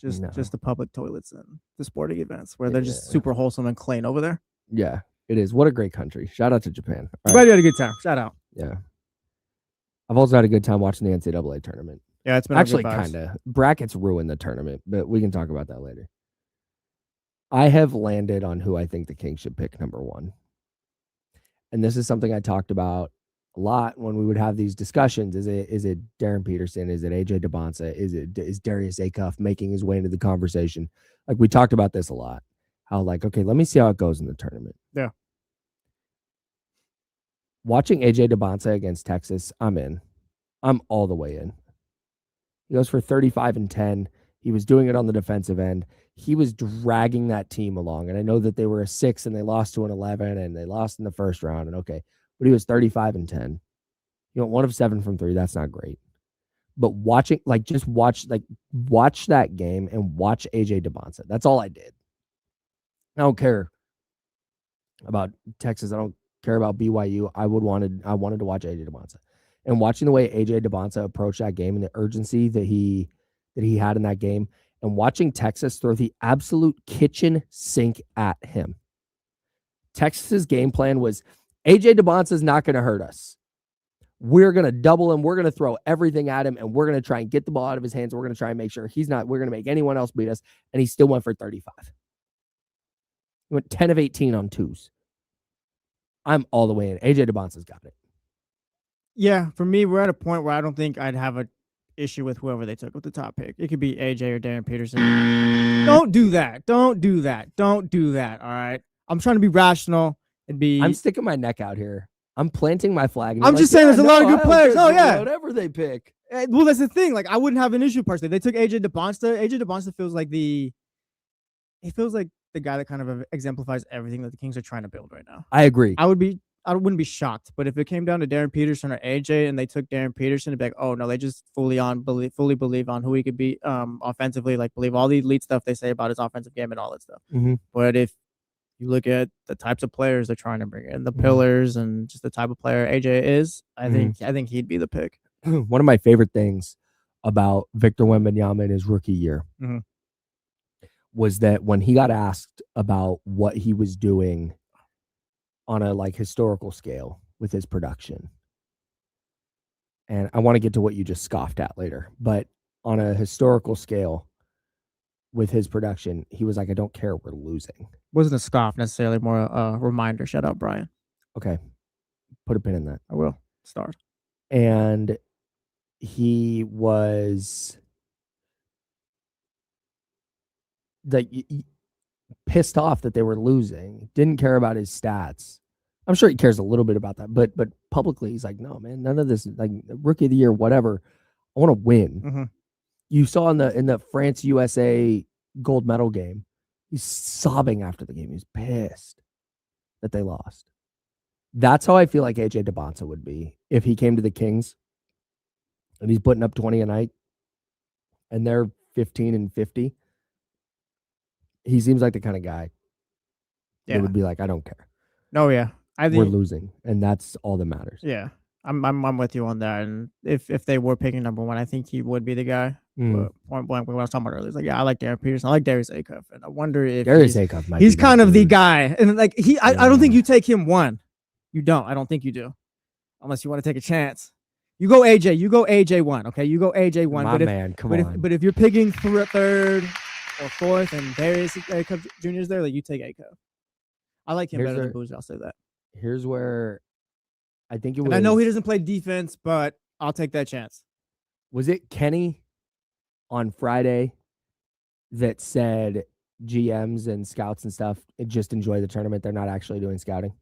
Just the public toilets and the sporting events where they're just super wholesome and clean over there. Yeah, it is. What a great country. Shout out to Japan. All Glad you had a good time. Shout out. Yeah. I've also had a good time watching the NCAA tournament. Yeah, it's been Actually, a good vibes. kind of. Brackets ruin the tournament, but we can talk about that later. I have landed on who I think the Kings should pick number 1. And this is something I talked about a lot when we would have these discussions. Is it Darren Peterson? Is it AJ Dybansta? Is Darius Acuff making his way into the conversation? Like, we talked about this a lot. How, like, okay, let me see how it goes in the tournament. Yeah. Watching AJ Dybansta against Texas, I'm in. I'm all the way in. He goes for 35 and 10. He was doing it on the defensive end. He was dragging that team along. And I know that they were a 6 and they lost to an 11 and they lost in the first round. And okay, but he was 35 and 10. You know, 1 of 7 from 3. That's not great. But watching, like, just watch that game and watch AJ Dybansta. That's all I did. I don't care about Texas. I don't care about BYU. I wanted to watch AJ Dybansta. And watching the way AJ Dybansta approached that game and the urgency that he had in that game, and watching Texas throw the absolute kitchen sink at him. Texas's game plan was AJ Dybansta is not going to hurt us. We're going to double him. We're going to throw everything at him, and we're going to try and get the ball out of his hands. We're going to try and make sure we're going to make anyone else beat us. And he still went for 35. He went 10 of 18 on 2s. I'm all the way in. AJ Dybansta's got it. Yeah, for me, we're at a point where I don't think I'd have an issue with whoever they took with the top pick. It could be AJ or Darren Peterson. Don't do that. Don't do that. Don't do that. All right. I'm trying to be rational and be. I'm sticking my neck out here. I'm planting my flag. I'm just saying there's a lot of good players. Oh, yeah. Whatever they pick. Well, that's the thing. Like, I wouldn't have an issue personally. They took AJ Dybansta. AJ Dybansta feels like the guy that kind of exemplifies everything that the Kings are trying to build right now. I agree. I wouldn't be shocked, but if it came down to Darren Peterson or AJ and they took Darren Peterson, it'd be like, oh no, they just fully believe on who he could be offensively, like believe all the elite stuff they say about his offensive game and all that stuff. Mm-hmm. But if you look at the types of players they're trying to bring in, the pillars and just the type of player AJ is, I think he'd be the pick. One of my favorite things about Victor Wembanyama in his rookie year was that when he got asked about what he was doing on a like historical scale with his production. And I want to get to what you just scoffed at later, but on a historical scale with his production, he was like, I don't care, we're losing. Wasn't a scoff necessarily, more a reminder. Shout out Brian. Okay. Put a pin in that. I will. Start. And he was like pissed off that they were losing, didn't care about his stats. I'm sure he cares a little bit about that, but publicly he's like, no, man, none of this, like rookie of the year, whatever. I want to win. Mm-hmm. You saw in the France USA gold medal game, he's sobbing after the game. He's pissed that they lost. That's how I feel like AJ Dybansta would be if he came to the Kings and he's putting up 20 a night and they're 15 and 50. He seems like the kind of guy that would be like, I don't care. No, yeah. I think we're losing, and that's all that matters. Yeah. I'm with you on that. And if they were picking number 1, I think he would be the guy. But point blank, what I was talking about earlier, it's like, yeah, I like Darren Peterson. I like Darius Acuff. And I wonder if Darius Acuff might he's be kind of the dude. guy. And like I don't think you take him 1. You don't. I don't think you do. Unless you want to take a chance. You go AJ. You go AJ 1. Okay. You go AJ 1. My man, come on. But if you're picking 3rd or 4th and Darius Acuff Jr. is there, like you take Acuff. I like him better than Boozer. I'll say that. Here's where I think it was. And I know he doesn't play defense, but I'll take that chance. Was it Kenny on Friday that said GMs and scouts and stuff just enjoy the tournament? They're not actually doing scouting.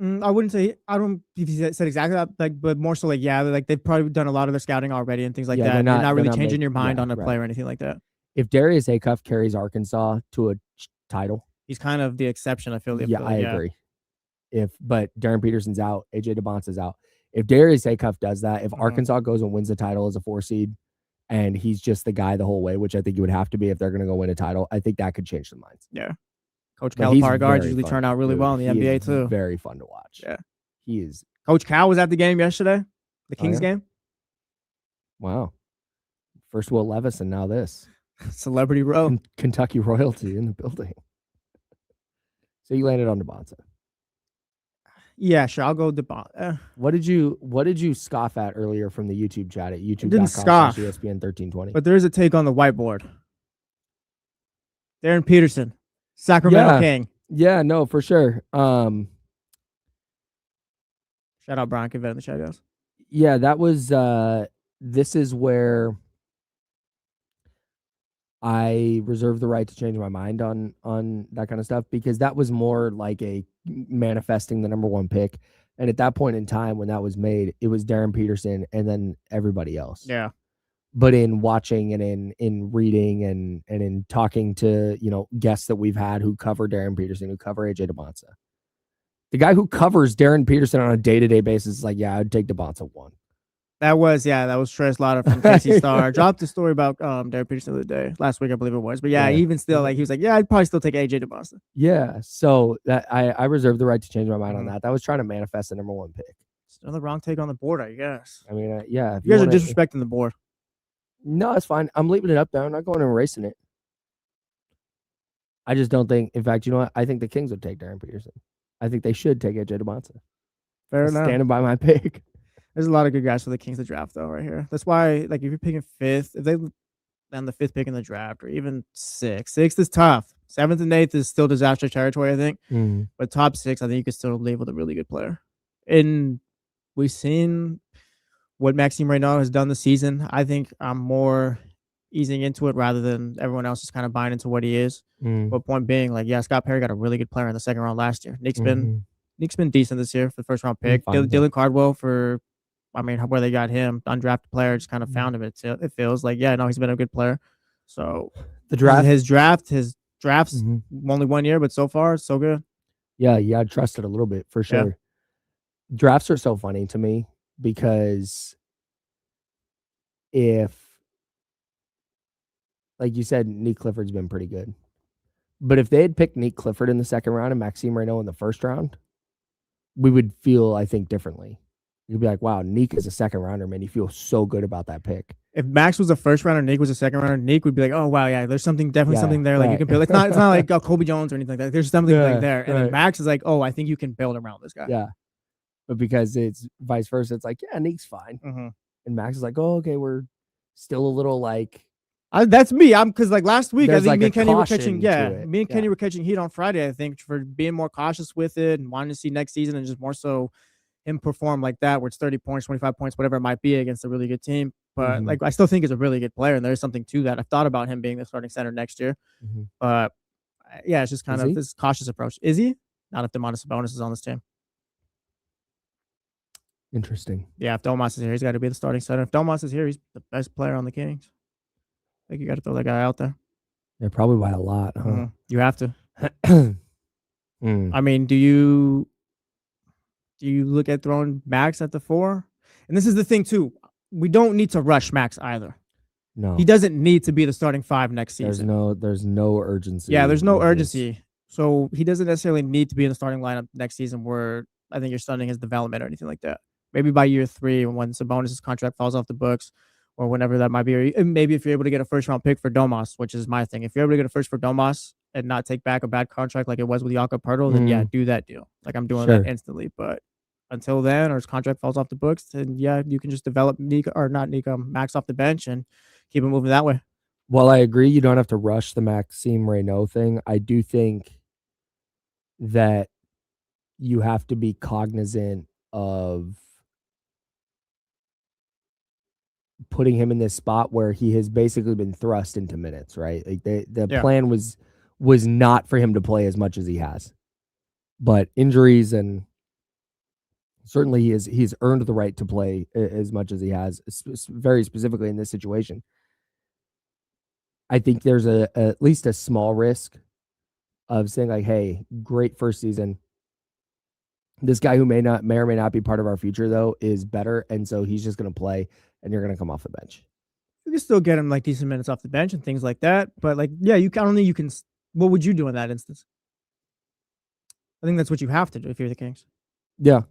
I wouldn't say. I don't. If he said exactly that, like, but more so like, yeah, like they've probably done a lot of their scouting already and things like that. You're not really changing your mind on a player or anything like that. If Darius Acuff carries Arkansas to a title, he's kind of the exception. I feel. I agree. But Darren Peterson's out, AJ Dybansta's out. If Darius Acuff does that, if Arkansas goes and wins the title as a 4 seed, and he's just the guy the whole way, which I think you would have to be if they're going to go win a title, I think that could change the minds. Yeah. Coach Calipari guards usually turn out really well in the NBA too. Very fun to watch. Yeah. He is. Coach Cal was at the game yesterday, the Kings game. Wow. First Will Levis and now this. Celebrity row. Kentucky royalty in the building. So you landed on Dybansta. Yeah, sure. I'll go Dybansta. What did you scoff at earlier from the YouTube chat at didn't scoff. YouTube.com/ESPN 1320? But there is a take on the whiteboard. Darren Peterson, Sacramento King. Yeah, no, for sure. Shout out Brian Kivett in the chat, guys. Yeah, that was this is where I reserve the right to change my mind on that kind of stuff, because that was more like a manifesting the number one pick. And at that point in time when that was made, it was Darren Peterson and then everybody else. Yeah. But in watching and in reading and in talking to, guests that we've had who cover Darren Peterson, who cover AJ Dybansta, the guy who covers Darren Peterson on a day-to-day basis is like, yeah, I'd take Dybansta 1. That was Trey Slaughter from KC Star. Dropped the story about Darren Peterson the other day, last week I believe it was. But yeah, even still, like he was like, yeah, I'd probably still take AJ Dybansta. Yeah, so that I reserve the right to change my mind on that. That was trying to manifest the number one pick. Still the wrong take on the board, I guess. I mean, yeah. You guys are disrespecting the board. No, it's fine. I'm leaving it up there. I'm not going and erasing it. I just don't think. In fact, you know what? I think the Kings would take Darren Peterson. I think they should take AJ Dybansta. Fair enough. Standing by my pick. There's a lot of good guys for the Kings to draft, though, right here. That's why, like, if you're picking fifth, if they land the fifth pick in the draft, or even sixth is tough. Seventh and eighth is still disaster territory, I think. But top six, I think you could still leave with a really good player. And we've seen what Maxime Reynaud has done this season. I think I'm more easing into it rather than everyone else just kind of buying into what he is. But point being, like, yeah, Scott Perry got a really good player in the second round last year. Nick's been decent this year for the first round pick. Dylan Cardwell where they got him, undrafted player, just kind of found him. It feels like, yeah, no, he's been a good player. So the draft, his drafts only 1 year, but so far so good. Yeah, I trust it a little bit for sure. Yeah. Drafts are so funny to me because if, like you said, Nick Clifford's been pretty good. But if they had picked Nick Clifford in the second round and Maxime Reynaud in the first round, we would feel, I think, differently. You'd be like, wow, Nick is a second rounder, man. You feel so good about that pick. If Max was a first rounder, Nick was a second rounder, Nick would be like, oh, wow, yeah, there's something there. Like you can build. It's not like Kobe Jones or anything like that. There's something like there. And then Max is like, oh, I think you can build around this guy. Yeah. But because it's vice versa, it's like, yeah, Nick's fine. And Max is like, oh, okay, we're still a little like. That's me. Because like last week, I think me and Kenny were catching heat on Friday, I think, for being more cautious with it and wanting to see next season and just more so him perform like that, where it's 30 points, 25 points, whatever it might be against a really good team. But like, I still think he's a really good player, and there's something to that. I've thought about him being the starting center next year. But yeah, it's just kind of this cautious approach. Is he? Not if Domantas Sabonis is on this team. Interesting. Yeah, if Domas is here, he's got to be the starting center. If Domas is here, he's the best player on the Kings. I think you got to throw that guy out there. Yeah, probably by a lot, huh? You have to. I mean, do you look at throwing Max at the 4? And this is the thing, too. We don't need to rush Max either. No. He doesn't need to be the starting 5 next season. There's no urgency. Yeah, there's no urgency. So he doesn't necessarily need to be in the starting lineup next season where I think you're studying his development or anything like that. Maybe by year 3 when Sabonis' contract falls off the books or whenever that might be. Or maybe if you're able to get a first-round pick for Domas, which is my thing. If you're able to get a first for Domas and not take back a bad contract like it was with Jakob Poeltl, then yeah, do that deal. Like I'm doing that instantly. But until then, or his contract falls off the books, then yeah, you can just develop Max off the bench and keep it moving that way. Well, I agree. You don't have to rush the Maxime Reynaud thing. I do think that you have to be cognizant of putting him in this spot where he has basically been thrust into minutes, right? Like the plan was not for him to play as much as he has, but injuries and certainly he's earned the right to play as much as he has, very specifically in this situation. I think there's at least a small risk of saying like, hey, great first season. This guy who may or may not be part of our future though is better, and so he's just going to play, and you're going to come off the bench. You can still get him like decent minutes off the bench and things like that, but like, yeah, you can only What would you do in that instance? I think that's what you have to do if you're the Kings. Yeah,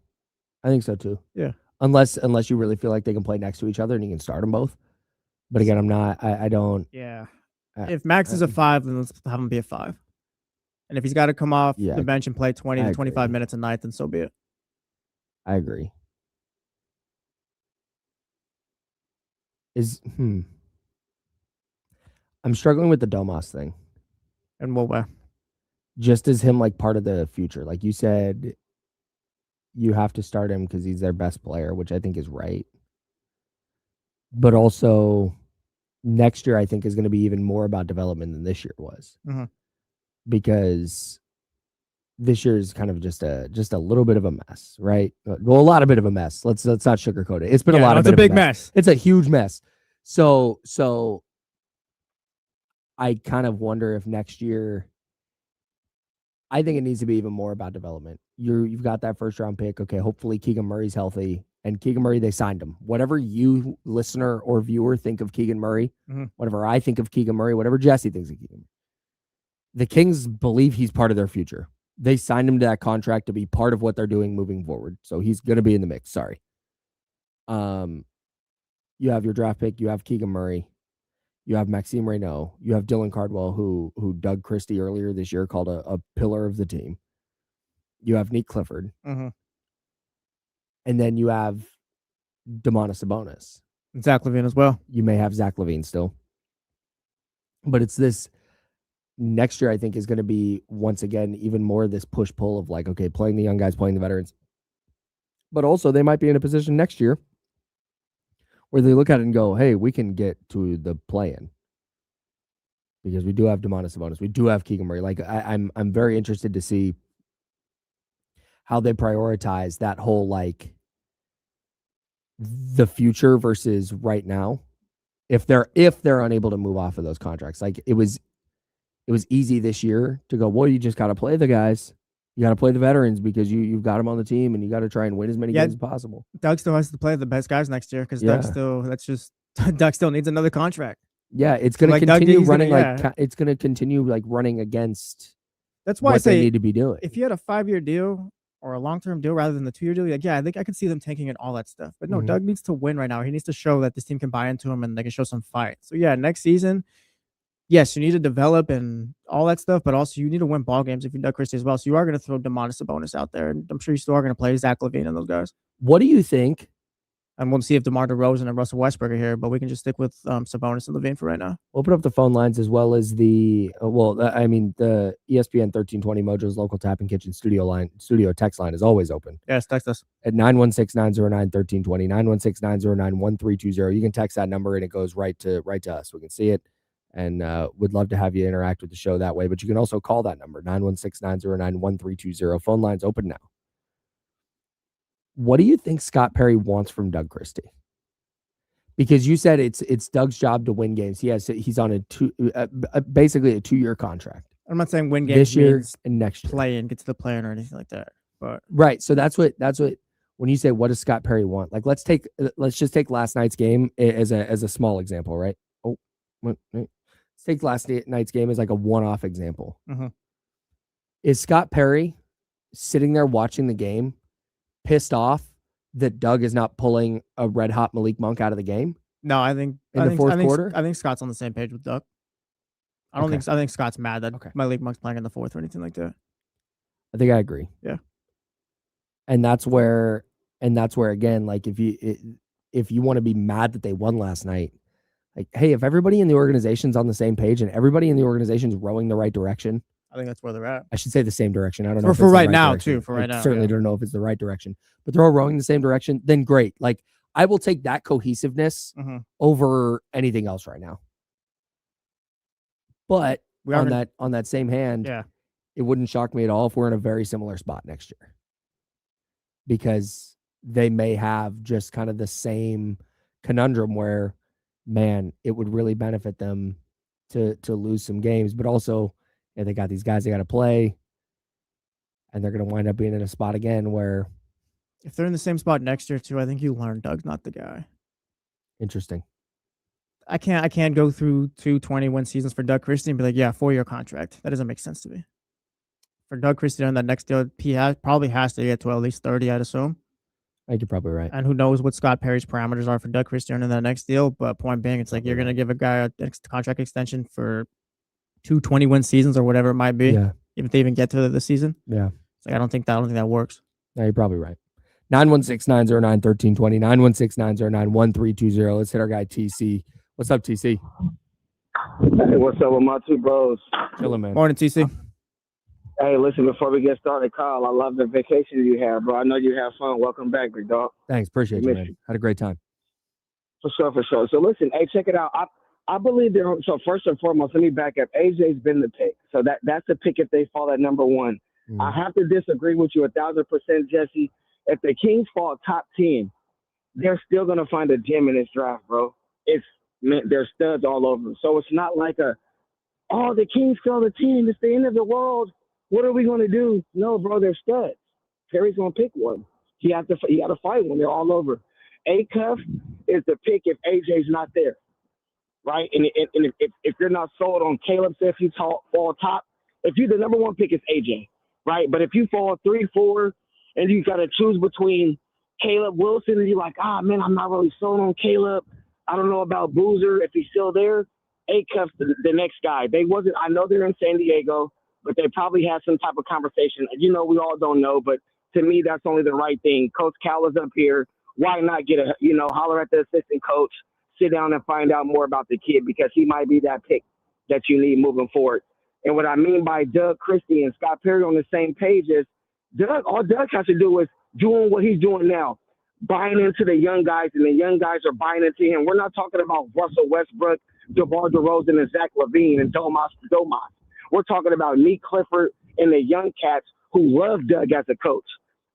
I think so too. Yeah, unless you really feel like they can play next to each other and you can start them both. But again, I'm not. I don't. Yeah. If Max is a 5, then let's have him be a 5. And if he's got to come off the bench and play 20 to 25 minutes a night, then so be it. I agree. I'm struggling with the Domas thing. And what way? Just as him like part of the future. Like you said, you have to start him because he's their best player, which I think is right. But also next year I think is going to be even more about development than this year was. Mhm. Because this year is kind of just a little bit of a mess, right? Well, a lot of bit of a mess. Let's not sugarcoat it. It's been a lot of it's a big mess. It's a huge mess. So I kind of wonder if next year, I think it needs to be even more about development. You've got that first round pick. Okay, hopefully Keegan Murray's healthy. And Keegan Murray, they signed him. Whatever you, listener or viewer, think of Keegan Murray, whatever I think of Keegan Murray, whatever Jesse thinks of Keegan, the Kings believe he's part of their future. They signed him to that contract to be part of what they're doing moving forward. So he's going to be in the mix. Sorry. You have your draft pick. You have Keegan Murray. You have Maxime Reynaud. You have Dylan Cardwell, who Doug Christie earlier this year called a pillar of the team. You have Nick Clifford. And then you have Domantas Sabonis. Zach LaVine as well. You may have Zach LaVine still. But it's this next year, I think, is going to be, once again, even more this push-pull of like, okay, playing the young guys, playing the veterans. But also they might be in a position next year where they look at it and go, hey, we can get to the play-in. Because we do have Domantas Sabonis. We do have Keegan Murray. Like, I'm very interested to see how they prioritize that whole, like, the future versus right now. If they're unable to move off of those contracts. Like, it was easy this year to go, well, you just got to play the guys. You got to play the veterans because you've got them on the team and you got to try and win as many games as possible. Doug still has to play the best guys next year because Doug still needs another contract. Yeah, it's going to continue running it's going to continue like running against. That's why what I say they need to be doing. If you had a 5-year deal or a long-term deal rather than the 2-year deal, like, yeah, I think I could see them tanking and all that stuff. But no, Doug needs to win right now. He needs to show that this team can buy into him and they can show some fight. So yeah, next season, yes, you need to develop and all that stuff, but also you need to win ball games if you're Doug Christie as well. So you are going to throw Domantas Sabonis out there, and I'm sure you still are going to play Zach LaVine and those guys. What do you think? And we'll see if DeMar DeRozan and Russell Westbrook are here, but we can just stick with Sabonis and LaVine for right now. Open up the phone lines as well as the the ESPN 1320 Mojo's local tap and kitchen studio text line is always open. Yes, text us at 916-909-1320, 916-909-1320. You can text that number and it goes right to us. We can see it. And would love to have you interact with the show that way. But you can also call that number, 916-909-1320. Phone lines open now. What do you think Scott Perry wants from Doug Christie? Because you said it's Doug's job to win games. He's on basically a 2-year contract. I'm not saying win games this year and next year. Play and get to the play-in or anything like that. But right. So that's what when you say what does Scott Perry want? Like let's just take last night's game as a small example, right? Let's take last night's game as like a one-off example. Is Scott Perry sitting there watching the game pissed off that Doug is not pulling a red-hot Malik Monk out of the game? No, I think in the fourth quarter? I think Scott's on the same page with Doug. I think Scott's mad that Malik Monk's playing in the fourth or anything like that. I think I agree. Yeah. And that's where again, like if you want to be mad that they won last night, like, hey, if everybody in the organization's on the same page and everybody in the organization's rowing the right direction, I think that's where they're at. I should say the same direction. I don't know for right now too. For right now, I certainly don't know if it's the right direction, but they're all rowing the same direction. Then great. Like I will take that cohesiveness over anything else right now. But on that same hand, it wouldn't shock me at all if we're in a very similar spot next year, because they may have just kind of the same conundrum where, man, it would really benefit them to lose some games, but also they got these guys they got to play, and they're going to wind up being in a spot again where if they're in the same spot next year too, I think you learn Doug's not the guy. Interesting. I can't go through 2 20-win seasons for Doug Christie and be like, yeah, 4-year contract. That doesn't make sense to me. For Doug Christie on that next deal, he probably has to get to at least 30, I'd assume. I think you're probably right. And who knows what Scott Perry's parameters are for Doug Christie in that next deal. But point being, it's like you're going to give a guy a contract extension for 2 20-win seasons or whatever it might be. Yeah. If they even get to the season. Yeah. It's like I don't think that works. No, you're probably right. 916-909-1320, 916-909-1320. Let's hit our guy TC. What's up, TC? Hey, what's up with my two bros? Chillin', man. Morning, TC. Hey, listen, before we get started, Kyle, I love the vacation you had, bro. I know you had fun. Welcome back, big dog. Thanks. Appreciate you, man. Had a great time. For sure. So listen, hey, check it out. I believe there. So first and foremost, let me back up. AJ's been the pick. So that's the pick if they fall at number one. I have to disagree with you 1,000%, Jesse. If the Kings fall top 10, they're still gonna find a gem in this draft, bro. There's studs all over. So it's not like the Kings fell to 10. It's the end of the world. What are we gonna do? No, bro, they're studs. Perry's gonna pick one. He got to fight one. They're all over. A-Cuff is the pick if AJ's not there, right? And if you're not sold on Caleb, say if you fall top, if you the number one pick is AJ, right? But if you fall 3, 4, and you got to choose between Caleb Wilson and you're like, man, I'm not really sold on Caleb. I don't know about Boozer if he's still there. A-Cuff's the next guy. I know they're in San Diego, but they probably had some type of conversation. You know, we all don't know, but to me, that's only the right thing. Coach Cal is up here. Why not holler at the assistant coach, sit down and find out more about the kid because he might be that pick that you need moving forward. And what I mean by Doug Christie and Scott Perry on the same page is all Doug has to do is doing what he's doing now, buying into the young guys, and the young guys are buying into him. We're not talking about Russell Westbrook, DeMar DeRozan, and Zach LaVine and Domas. We're talking about Nick Clifford and the young cats who love Doug as a coach.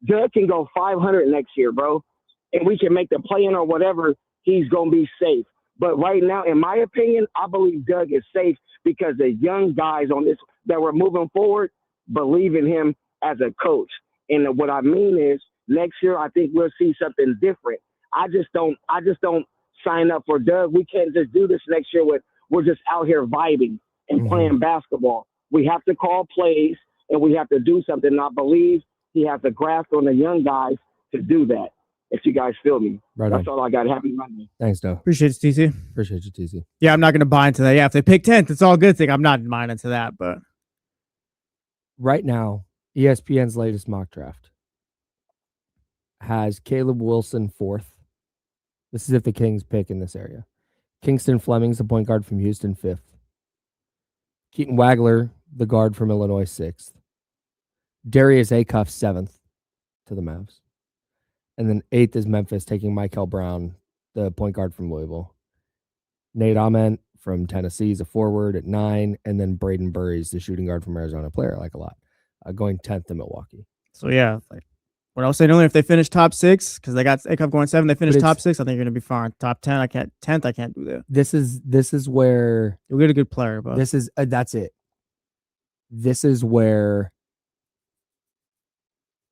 Doug can go 500 next year, bro, and we can make the play-in or whatever. He's going to be safe. But right now, in my opinion, I believe Doug is safe because the young guys on this that were moving forward believe in him as a coach. And what I mean is next year, I think we'll see something different. I just don't sign up for Doug. We can't just do this next year we're just out here vibing and playing basketball. We have to call plays and we have to do something. And I believe he has a grasp on the young guys to do that. If you guys feel me. Right That's on. all I got. Happy Monday. Thanks, Doe. Appreciate it, TC. Appreciate you, TC. Yeah, I'm not going to buy into that. Yeah, if they pick 10th, it's all a good thing. I'm not buying into that, but Right now, ESPN's latest mock draft has Caleb Wilson 4th. This is if the Kings pick in this area. Kingston Fleming's the point guard from Houston 5th. Keaton Wagler, the guard from Illinois 6th. Darius Acuff 7th to the Mavs. And then 8th is Memphis, taking Michael Brown, the point guard from Louisville. Nate Ament from Tennessee is a forward at 9. And then Braden Burries, the shooting guard from Arizona, player I like a lot, going 10th to Milwaukee. so yeah. Like what I was saying earlier, if they finish top 6, because they got A-Cup going 7, they finish top 6, I think you're going to be fine. Top 10, I can't. 10th, I can't do that. This is where You'll get a good player, but this is that's it. This is where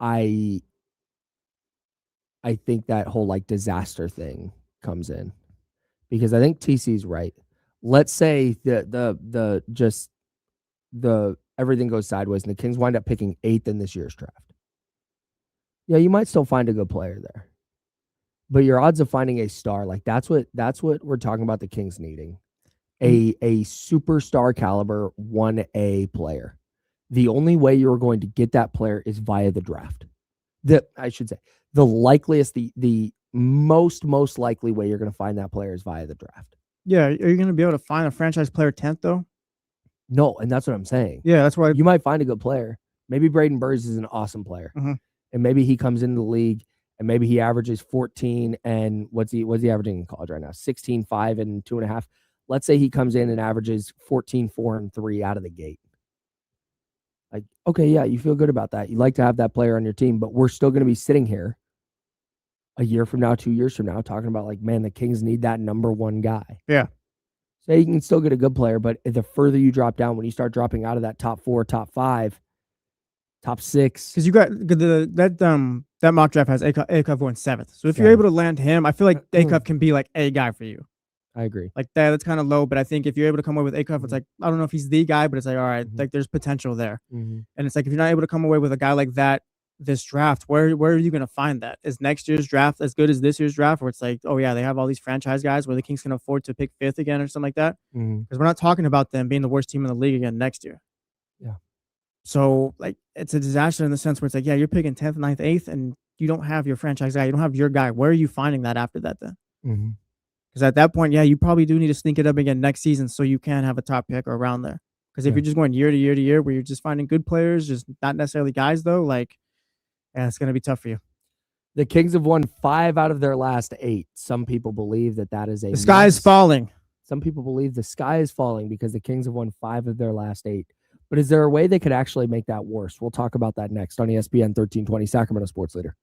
I think that whole like disaster thing comes in, because I think TC's right. Let's say the everything goes sideways and the Kings wind up picking 8th in this year's draft. Yeah, you might still find a good player there, but your odds of finding a star, like that's what we're talking about the Kings needing, a superstar caliber 1A player. The only way you're going to get that player is via the draft. The likeliest, the most likely way you're going to find that player is via the draft. yeah, are you going to be able to find a franchise player 10th though? No, and that's what I'm saying. Yeah, that's why You might find a good player. Maybe Braden Burries is an awesome player, and maybe he comes into the league and maybe he averages 14 and what's he averaging in college right now? 16, 5, and 2.5. Let's say he comes in and averages 14, 4, and 3 out of the gate. Like, okay, yeah, you feel good about that. You like to have that player on your team, but we're still going to be sitting here a year from now, 2 years from now, talking about like, man, the Kings need that number one guy. Yeah. So you can still get a good player, but the further you drop down, when you start dropping out of that top 4, top 5, top 6, because you got that mock draft has A-Cup going 7th. So if you're able to land him, I feel like A-Cup can be like a guy for you. I agree. Like that's kind of low, but I think if you're able to come away with A-Cup, it's like, I don't know if he's the guy, but it's like, all right, like there's potential there. And it's like, if you're not able to come away with a guy like that this draft, where are you going to find that? Is next year's draft as good as this year's draft, where it's like, oh yeah, they have all these franchise guys where the Kings can afford to pick 5th again or something like that? Because we're not talking about them being the worst team in the league again next year. Yeah. So like it's a disaster in the sense where it's like, yeah, you're picking 10th, 9th, 8th, and you don't have your franchise guy. You don't have your guy. Where are you finding that after that then? Mm-hmm. Because at that point, yeah, you probably do need to sneak it up again next season so you can have a top pick or around there. Because if Yeah. you're just going year to year to year where you're just finding good players, just not necessarily guys though, like, yeah, it's going to be tough for you. The Kings have won 5 out of their last 8. Some people believe that is a The sky is mess. falling. Some people believe the sky is falling because the Kings have won 5 of their last 8. But is there a way they could actually make that worse? We'll talk about that next on ESPN 1320, Sacramento Sports Leader.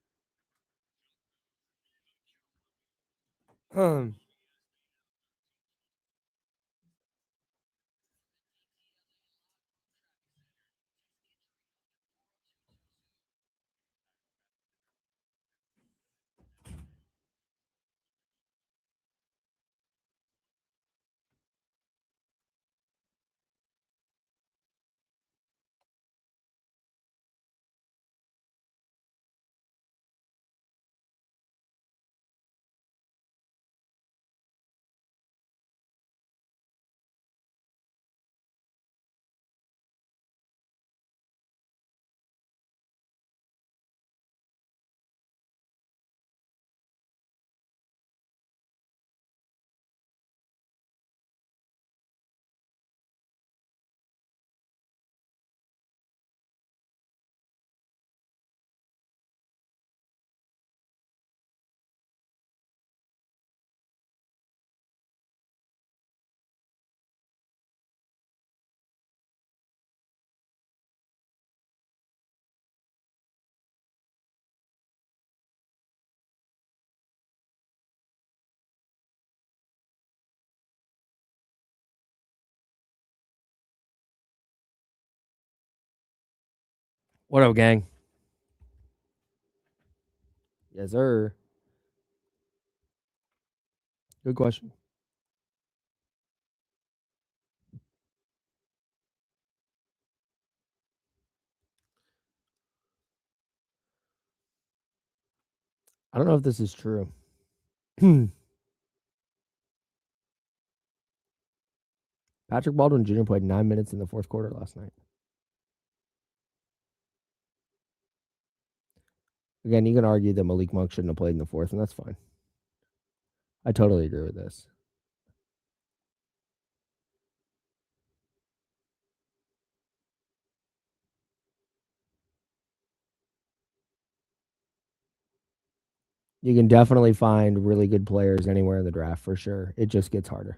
What up, gang? Yes, sir. Good question. I don't know if this is true. Patrick Baldwin Jr. played 9 minutes in the fourth quarter last night. Again, you can argue that Malik Monk shouldn't have played in the fourth, and that's fine. I totally agree with this. You can definitely find really good players anywhere in the draft for sure. It just gets harder.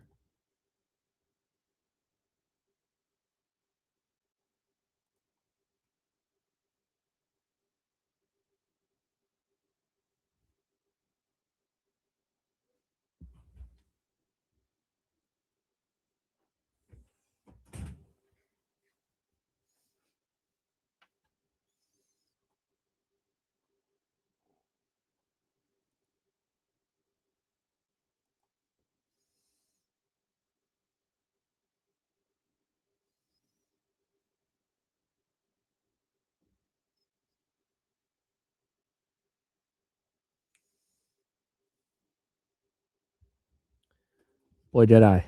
Boy, did I.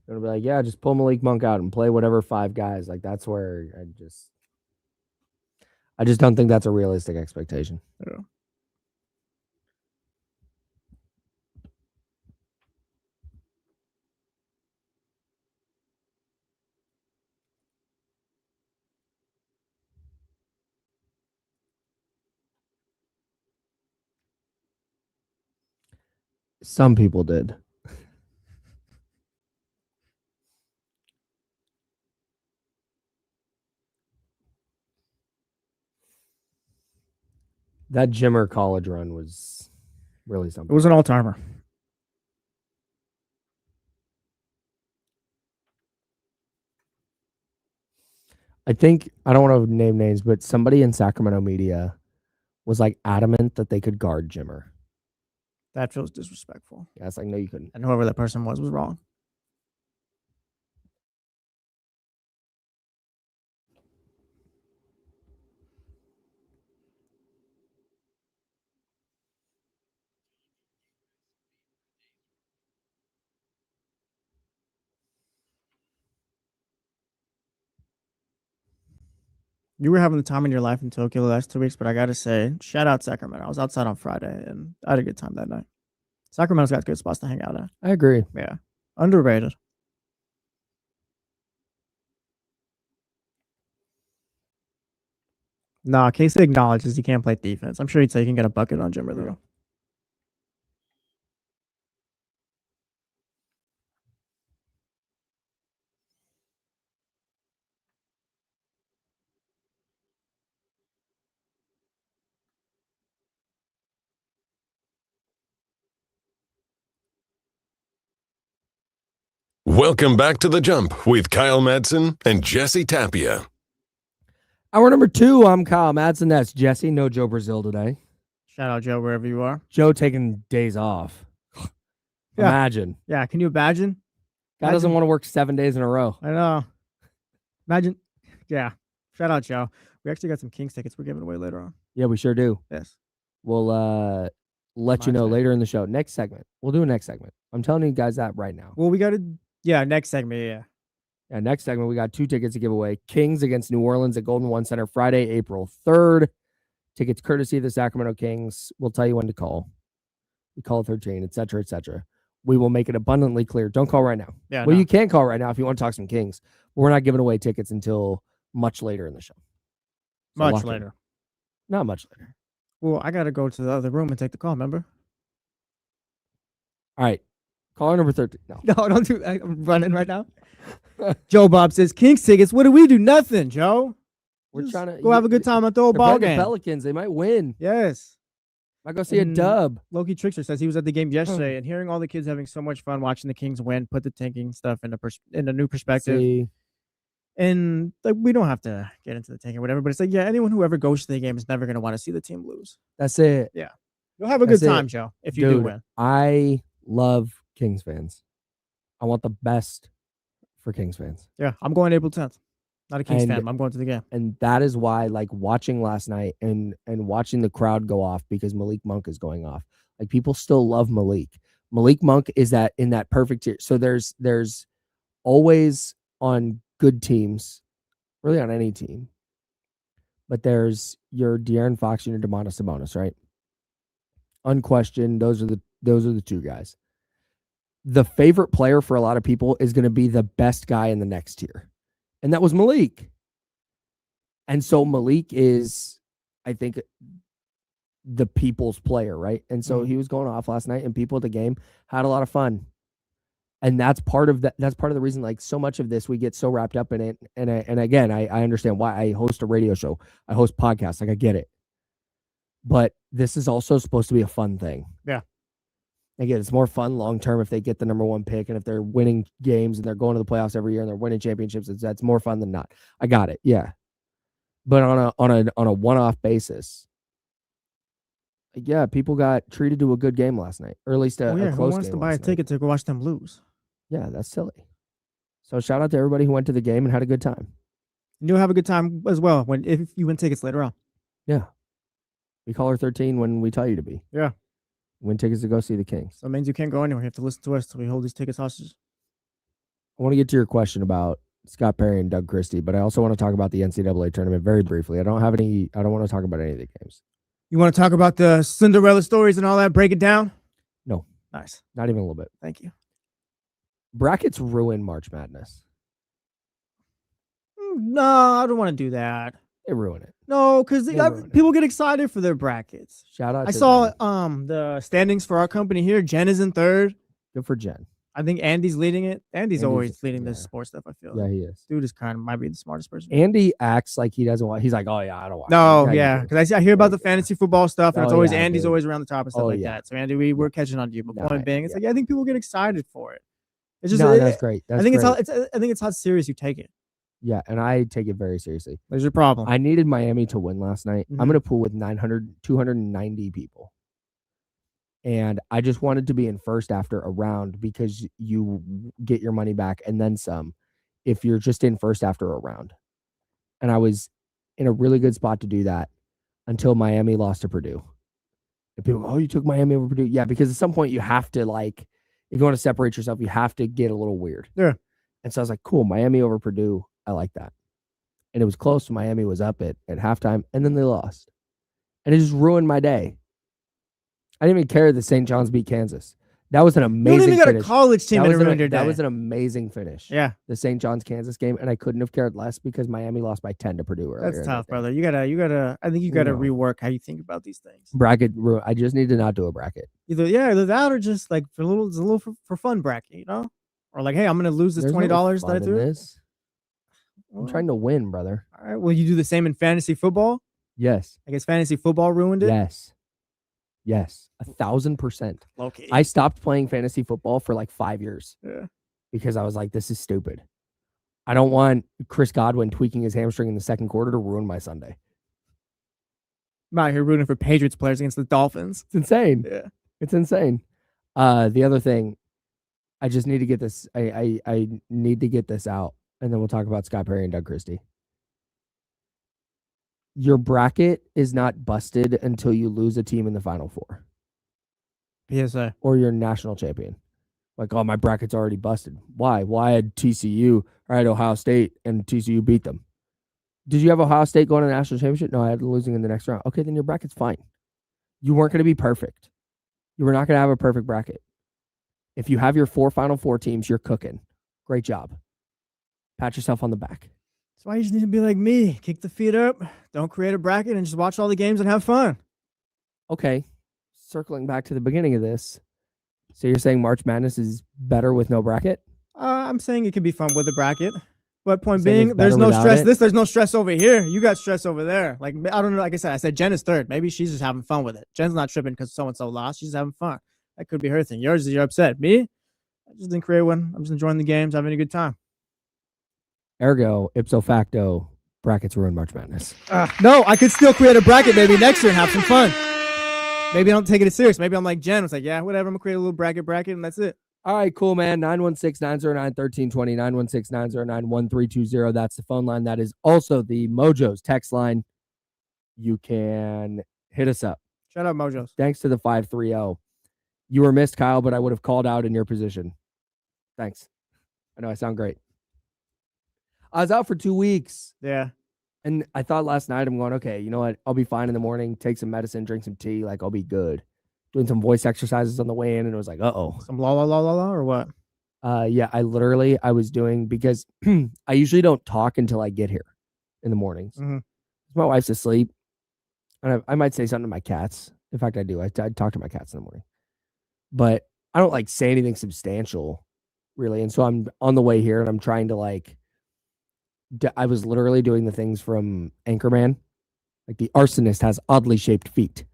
Gonna be like, yeah, just pull Malik Monk out and play whatever 5 guys. Like that's where I just don't think that's a realistic expectation. Yeah. Some people did. That Jimmer college run was really something. It was an all-timer. I think I don't want to name names, but somebody in Sacramento media was like adamant that they could guard Jimmer. That feels disrespectful. Yeah, it's like no, you couldn't. And whoever that person was wrong. You were having the time in your life in Tokyo the last 2 weeks, but I gotta say, shout out Sacramento. I was outside on Friday and I had a good time that night. Sacramento's got good spots to hang out at. I agree. Yeah. Underrated. Nah, Casey acknowledges he can't play defense. I'm sure he'd say he can get a bucket on Jimmer, though. Welcome back to The Jump with Kyle Madsen and Jesse Tapia. Hour number 2, I'm Kyle Madsen. That's Jesse. No Joe Brazil today. Shout out Joe wherever you are. Joe taking days off. Yeah. Imagine. Yeah, can you imagine? Guy doesn't want to work 7 days in a row. I know. Imagine. Yeah. Shout out Joe. We actually got some Kings tickets we're giving away later on. Yeah, we sure do. Yes. We'll let you know later in the show. Next segment. We'll do a next segment. I'm telling you guys that right now. Well, we got to, next segment, yeah. Yeah, next segment, we got 2 tickets to give away. Kings against New Orleans at Golden One Center, Friday, April 3rd. Tickets courtesy of the Sacramento Kings. We'll tell you when to call. We call 13, et cetera, et cetera. We will make it abundantly clear. Don't call right now. Yeah. Well, you can call right now if you want to talk some Kings. But we're not giving away tickets until much later in the show. So much later. Not much later. Well, I got to go to the other room and take the call, remember? All right. Caller number 13. No. No, don't do that. I'm running right now. Joe Bob says, Kings tickets. What do we do? Nothing, Joe. We're Just trying to go have a good time at the old ball game. The Pelicans, they might win. Yes. Might go see a dub. Loki Trickster says he was at the game yesterday and hearing all the kids having so much fun watching the Kings win, put the tanking stuff in a new perspective. See. And like, we don't have to get into the tanking or whatever, but it's like, yeah, anyone who ever goes to the game is never going to want to see the team lose. That's it. Yeah. You'll have a good time, Joe, if you do win. I love Kings fans. I want the best for Kings fans. Yeah, I'm going April 10th. Not a Kings fan, but I'm going to the game. And that is why, like, watching last night and watching the crowd go off because Malik Monk is going off. Like, people still love Malik. Malik Monk is that in that perfect tier. So there's always on good teams, really on any team, but there's your De'Aaron Fox and your Domantas Sabonis, right? Unquestioned, those are the 2 guys. The favorite player for a lot of people is going to be the best guy in the next tier. And that was Malik. And so Malik is, I think, the people's player, right? And so he was going off last night and people at the game had a lot of fun. And that's part of the reason, like, so much of this, we get so wrapped up in it. And again, I understand why. I host a radio show. I host podcasts. Like, I get it. But this is also supposed to be a fun thing. Yeah. Again, it's more fun long-term if they get the number 1 pick and if they're winning games and they're going to the playoffs every year and they're winning championships. That's more fun than not. I got it. Yeah. But on a one-off basis, yeah, people got treated to a good game last night, or at least a close game. Who wants to buy a ticket to go watch them lose? Yeah, that's silly. So shout out to everybody who went to the game and had a good time. You'll have a good time as well if you win tickets later on. Yeah. We call her 13 when we tell you to be. Yeah. Win tickets to go see the Kings. So it means you can't go anywhere. You have to listen to us till we hold these tickets hostage. I want to get to your question about Scott Perry and Doug Christie, but I also want to talk about the NCAA tournament very briefly. I don't want to talk about any of the games. You want to talk about the Cinderella stories and all that? Break it down? No. Nice. Not even a little bit. Thank you. Brackets ruin March Madness. No, I don't want to do that. They ruin it. No, because people get excited for their brackets. Shout out. I saw the standings for our company here. Jen is in 3rd. Good for Jen. I think Andy's leading it. Andy's always leading this sports stuff, I feel. Yeah, he is. Dude is might be the smartest person. Andy acts like he doesn't want. He's like, oh, yeah, I don't want. No, yeah. Because I hear about the fantasy football stuff, and it's always Andy's always around the top and stuff like yeah. that. So, Andy, we're catching on to you. But point being, it's like, I think people get excited for it. It's just, that's great. I think it's how serious you take it. Yeah, and I take it very seriously. There's your problem. I needed Miami to win last night. I'm going to pool with 290 people. And I just wanted to be in first after a round because you get your money back and then some if you're just in first after a round. And I was in a really good spot to do that until Miami lost to Purdue. And people go, oh, you took Miami over Purdue? Yeah, because at some point you have to, like, if you want to separate yourself, you have to get a little weird. Yeah. And so I was like, cool, Miami over Purdue. I like that. and it was close. Miami was up at halftime, and then they lost. And it just ruined my day. I didn't even care that St. John's beat Kansas. That was an You amazing don't even got finish. a college team that ruined your day. That was an amazing finish. Yeah. The St. John's Kansas game, and I couldn't have cared less because Miami lost by 10 to Purdue earlier. That's tough, brother. You gotta. I think you gotta rework how you think about these things. Bracket. I just need to not do a bracket. Either that or just like for a little for fun bracket, you know, or like, hey, I'm gonna lose this $20 that I threw. I'm trying to win, brother. All right. Will you do the same in fantasy football? Yes. I guess fantasy football ruined it. Yes. 1,000%. Okay. I stopped playing fantasy football for like 5 years. Yeah. Because I was like, this is stupid. I don't want Chris Godwin tweaking his hamstring in the second quarter to ruin my Sunday. I'm out here rooting for Patriots players against the Dolphins. It's insane. Yeah. It's insane. The other thing, I just need to get this. I need to get this out, and then we'll talk about Scott Perry and Doug Christie. Your bracket is not busted until you lose a team in the Final Four. PSA. Or you're national champion. Like, oh, my bracket's already busted. Why? Well, I had TCU, or I had Ohio State, and TCU beat them. Did you have Ohio State going to the national championship? No, I had them losing in the next round. Okay, then your bracket's fine. You weren't going to be perfect. You were not going to have a perfect bracket. If you have your 4 Final Four teams, you're cooking. Great job. Pat yourself on the back. That's why you just need to be like me. Kick the feet up. Don't create a bracket and just watch all the games and have fun. Okay. Circling back to the beginning of this. So you're saying March Madness is better with no bracket? I'm saying it can be fun with a bracket. But point being, there's no stress. There's no stress over here. You got stress over there. Like, I don't know. Like I said Jen is third. Maybe she's just having fun with it. Jen's not tripping because so-and-so lost. She's having fun. That could be her thing. Yours is you're upset. Me? I just didn't create one. I'm just enjoying the games, having a good time. Ergo, ipso facto, brackets ruin March Madness. No, I could still create a bracket maybe next year and have some fun. Maybe I don't take it as serious. Maybe I'm like Jen. It's like, yeah, whatever. I'm going to create a little bracket, and that's it. All right, cool, man. 916-909-1320, 916-909-1320. That's the phone line. That is also the Mojo's text line. You can hit us up. Shout out, Mojo's. Thanks to the 530. You were missed, Kyle, but I would have called out in your position. Thanks. I know I sound great. I was out for 2 weeks. Yeah. And I thought last night, I'm going, okay, you know what? I'll be fine in the morning, take some medicine, drink some tea. Like, I'll be good. Doing some voice exercises on the way in, and it was like, uh-oh. Some la la la la la or what? Yeah, I was doing, because I usually don't talk until I get here in the mornings. Mm-hmm. My wife's asleep, and I might say something to my cats. In fact, I do. I talk to my cats in the morning. But I don't, like, say anything substantial, really. And so I'm on the way here, and I'm trying to, I was literally doing the things from Anchorman. Like, the arsonist has oddly shaped feet.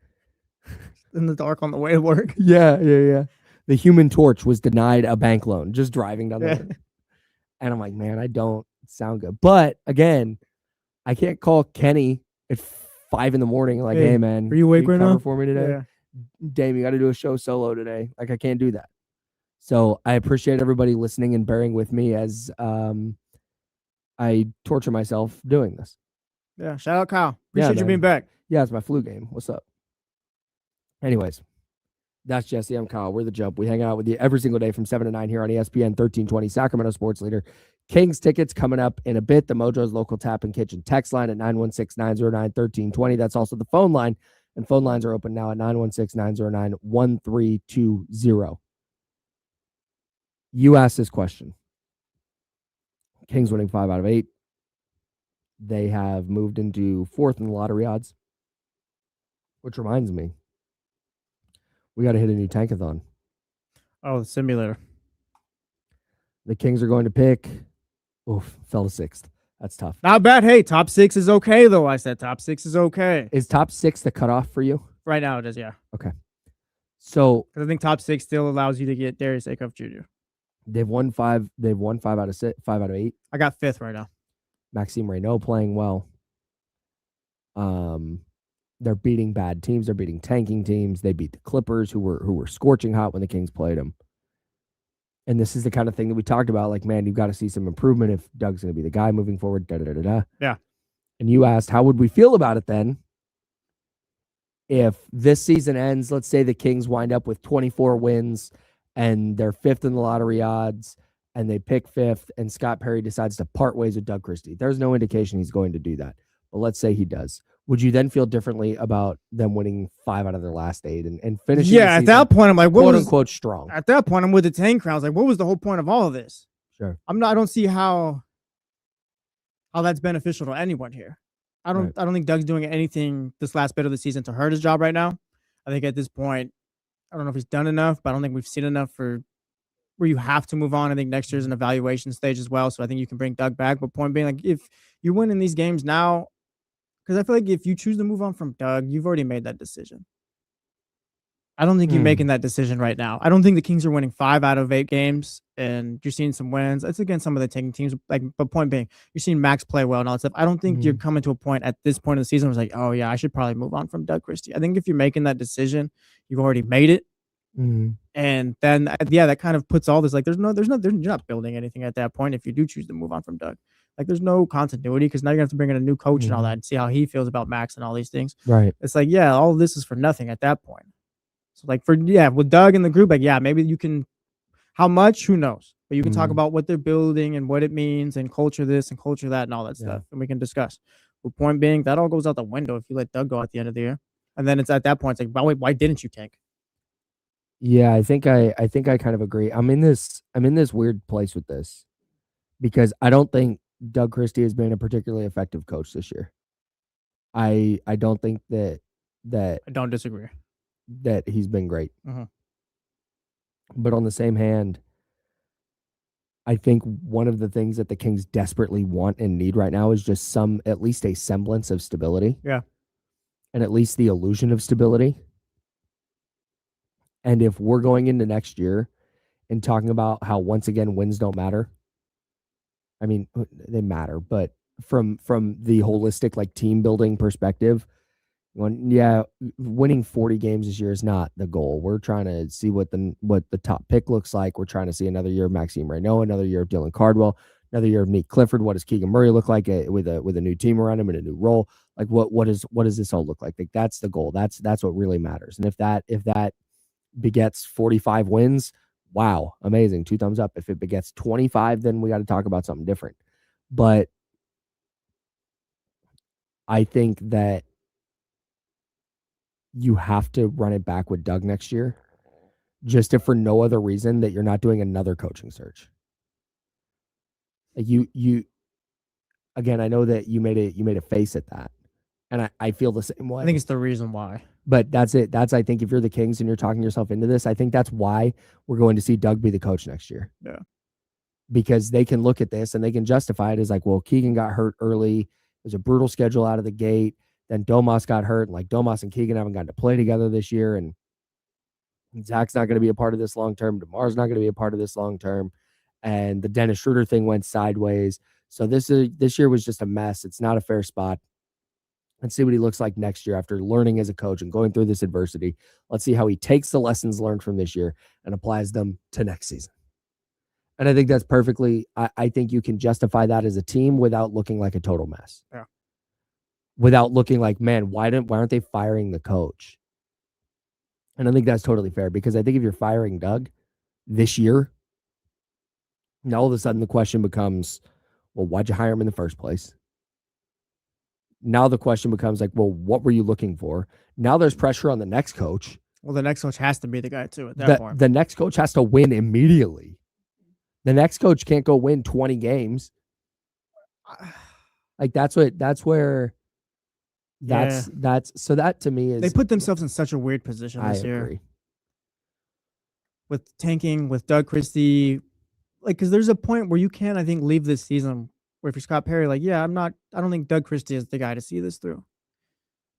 In the dark on the way to work. Yeah. The Human Torch was denied a bank loan just driving down the road. And I'm like, man, I don't sound good. But again, I can't call Kenny at 5 a.m. like, hey man, are you awake right now for me today? Yeah. Dame, you got to do a show solo today. Like, I can't do that. So I appreciate everybody listening and bearing with me as I torture myself doing this. Yeah. Shout out, Kyle. Appreciate you being back. Yeah, it's my flu game. What's up? Anyways, that's Jesse. I'm Kyle. We're The Jump. We hang out with you every single day from 7 to 9 here on ESPN 1320, Sacramento Sports Leader. Kings tickets coming up in a bit. The Mojo's local tap and kitchen text line at 916-909-1320. That's also the phone line, and phone lines are open now at 916-909-1320. You asked this question. Kings winning 5 out of 8. They have moved into 4th in the lottery odds, which reminds me, we got to hit a new tankathon. Oh, the simulator. The Kings are going to pick. Oof, fell to 6th. That's tough. Not bad. Hey, top 6 is okay, though. I said top 6 is okay. Is top 6 the cutoff for you? Right now it is, yeah. Okay. So, because I think top 6 still allows you to get Darius Acuff Jr. They've won 5 out of 6, 5 out of 8. I got 5th right now. Maxime Reynaud playing well. They're beating bad teams. They're beating tanking teams. They beat the Clippers, who were scorching hot when the Kings played them. And this is the kind of thing that we talked about. Like, man, you've got to see some improvement if Doug's going to be the guy moving forward. Yeah. And you asked, how would we feel about it then if this season ends? Let's say the Kings wind up with 24 wins and they're 5th in the lottery odds, and they pick 5th, and Scott Perry decides to part ways with Doug Christie. There's no indication he's going to do that. But let's say he does. Would you then feel differently about them winning 5 out of their last 8 and finishing? Yeah, at that point, I'm like, quote unquote strong. At that point, I'm with the tank crowd. I was like, what was the whole point of all of this? Sure. I don't see how that's beneficial to anyone here. I don't think Doug's doing anything this last bit of the season to hurt his job right now. I think at this point, I don't know if he's done enough, but I don't think we've seen enough for where you have to move on. I think next year's an evaluation stage as well. So I think you can bring Doug back. But point being, like, if you're winning these games now, because I feel like if you choose to move on from Doug, you've already made that decision. I don't think you're making that decision right now. I don't think the Kings are winning 5 out of 8 games, and you're seeing some wins. It's against some of the tanking teams. Like, but point being, you're seeing Max play well and all that stuff. I don't think you're coming to a point at this point of the season where it's like, oh yeah, I should probably move on from Doug Christie. I think if you're making that decision, you've already made it. And then, that kind of puts all this, like, you're not building anything at that point if you do choose to move on from Doug. Like, there's no continuity because now you're going to have to bring in a new coach and all that and see how he feels about Max and all these things. Right. It's like, yeah, all of this is for nothing at that point. So, like, with Doug in the group, like, yeah, maybe you can, how much, who knows? But you can talk about what they're building and what it means and culture this and culture that and all that stuff. And we can discuss. But point being, that all goes out the window if you let Doug go at the end of the year. And then it's at that point, it's like, why didn't you tank? Yeah, I think I kind of agree. I'm in this weird place with this because I don't think Doug Christie has been a particularly effective coach this year. I don't think that I don't disagree that he's been great. But on the same hand, I think one of the things that the Kings desperately want and need right now is just at least a semblance of stability. Yeah. And at least the illusion of stability. And if we're going into next year and talking about how, once again, wins don't matter, I mean, they matter, but from the holistic, like, team building perspective, winning 40 games this year is not the goal. We're trying to see what the top pick looks like. We're trying to see another year of Maxime Reynaud, another year of Dylan Cardwell, another year of Nick Clifford. What does Keegan Murray look like with a new team around him and a new role? Like, what does this all look like? Like, that's the goal. That's what really matters. And if that begets 45 wins, wow, amazing, 2 thumbs up. If it begets 25, then we got to talk about something different. But I think that you have to run it back with Doug next year, just if for no other reason that you're not doing another coaching search. Like, you again, I know that you made a face at that, and I feel the same way. I think it's the reason why. But that's it. I think if you're the Kings and you're talking yourself into this, I think that's why we're going to see Doug be the coach next year. Yeah. Because they can look at this and they can justify it as like, well, Keegan got hurt early. There's a brutal schedule out of the gate. Then Domas got hurt. And like, Domas and Keegan haven't gotten to play together this year. And Zach's not going to be a part of this long term. DeMar's not going to be a part of this long term. And the Dennis Schroeder thing went sideways. So this year was just a mess. It's not a fair spot. And see what he looks like next year after learning as a coach and going through this adversity. Let's see how he takes the lessons learned from this year and applies them to next season. And I think that's perfectly, I think you can justify that as a team without looking like a total mess. Yeah. Without looking like, man, why aren't they firing the coach? And I think that's totally fair, because I think if you're firing Doug this year, now all of a sudden the question becomes, well, why'd you hire him in the first place? Now the question becomes like, well, what were you looking for? Now there's pressure on the next coach. Well, the next coach has to be the guy too at that point. The next coach has to win immediately. The next coach can't go win 20 games. Like so that to me is, they put themselves in such a weird position this year. Agree. With tanking, with Doug Christie, like, because there's a point where you can't, I think, leave this season where if you're Scott Perry, like, yeah, I don't think Doug Christie is the guy to see this through.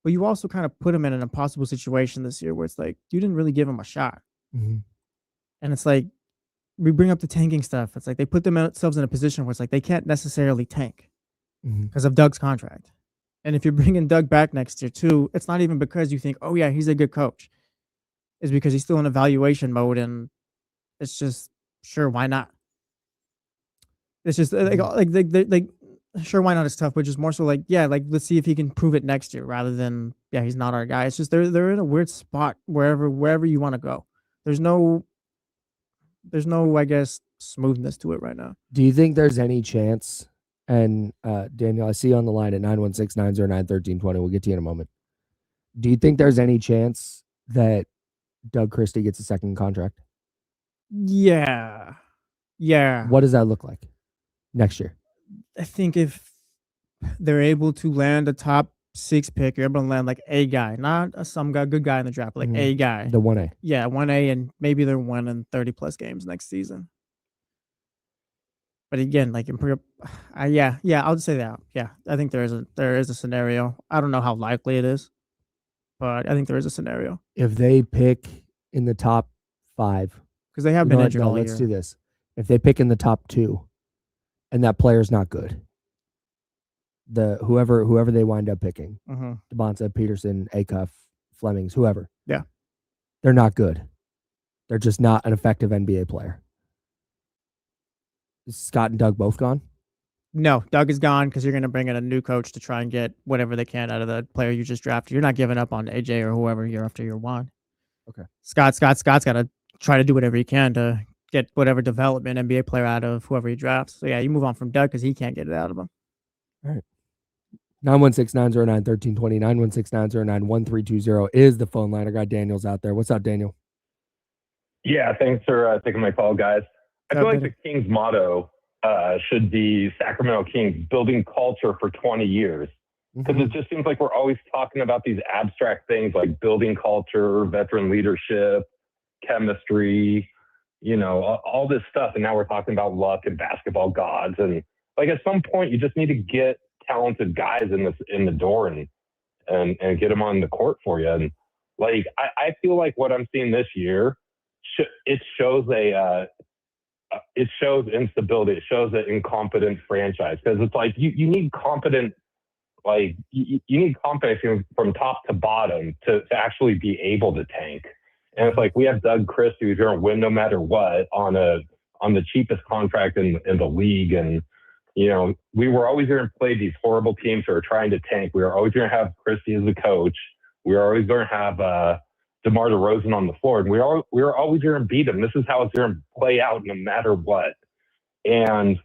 But you also kind of put him in an impossible situation this year where it's like, you didn't really give him a shot. Mm-hmm. And it's like, we bring up the tanking stuff. It's like they put themselves in a position where it's like they can't necessarily tank because of Doug's contract. And if you're bringing Doug back next year too, it's not even because you think, oh yeah, he's a good coach. It's because he's still in evaluation mode, and it's just, sure, why not? It's just like sure, why not is tough, but just more so like, yeah, like, let's see if he can prove it next year rather than, yeah, he's not our guy. It's just they're in a weird spot wherever you want to go. There's no, I guess, smoothness to it right now. Do you think there's any chance? And Daniel, I see you on the line at 916-909-1320. We'll get to you in a moment. Do you think there's any chance that Doug Christie gets a second contract? Yeah. What does that look like next year? I think if they're able to land a top 6 pick, you're able to land like a guy, not some guy, good guy in the draft, but like a guy. The 1A. Yeah, 1A, and maybe they're winning 30 plus games next season. But again, like yeah, I'll just say that. Yeah, I think there is a scenario. I don't know how likely it is, but I think there is a scenario. If they pick in the top 5, because they have been injured all year. Let's do this. If they pick in the top 2, and that player's not good, whoever they wind up picking, Dybansta, Peterson, Acuff, Flemings, whoever, they're not good. They're just not an effective NBA player. Is Scott and Doug both gone? No, Doug is gone because you're going to bring in a new coach to try and get whatever they can out of the player you just drafted. You're not giving up on AJ or whoever year after year 1. Okay. Scott's got to try to do whatever he can to get whatever development NBA player out of whoever he drafts. So yeah, you move on from Doug because he can't get it out of him. All right. 916-909-1320, 916-909-1320 is the phone line. I got Daniel's out there. What's up, Daniel? Yeah, thanks for taking my call, guys. I feel like the Kings motto should be Sacramento Kings, building culture for 20 years. Because it just seems like we're always talking about these abstract things like building culture, veteran leadership, chemistry, all this stuff. And now we're talking about luck and basketball gods. And like at some point, you just need to get talented guys in the door and get them on the court for you. And like I feel like what I'm seeing this year, it shows instability. It shows an incompetent franchise because it's like you need competent, like you need competence from top to bottom to actually be able to tank. And it's like we have Doug Christie who's going to win no matter what on the cheapest contract in the league. And we were always going to play these horrible teams who are trying to tank. We were always going to have Christie as a coach. We were always going to have DeMar DeRozan on the floor, and we were always going to beat him. This is how it's going to play out no matter what. And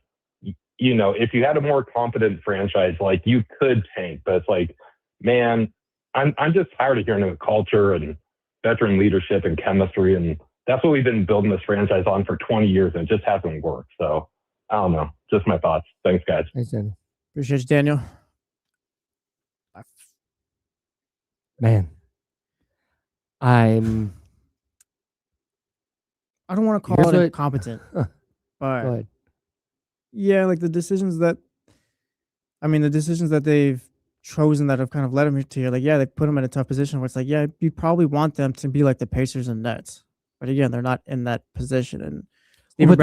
if you had a more competent franchise, like you could tank, but it's like, man, I'm just tired of hearing of culture and veteran leadership and chemistry, and that's what we've been building this franchise on for 20 years, and it just hasn't worked. So I don't know. Just my thoughts. Thanks, guys. Thanks, Daniel. Appreciate you, Daniel. Man. I don't want to call it incompetent, but yeah, like the decisions that they've chosen that have kind of led them to here, like, yeah, they put them in a tough position where it's like, yeah, you probably want them to be like the Pacers and Nets, but again, they're not in that position. And but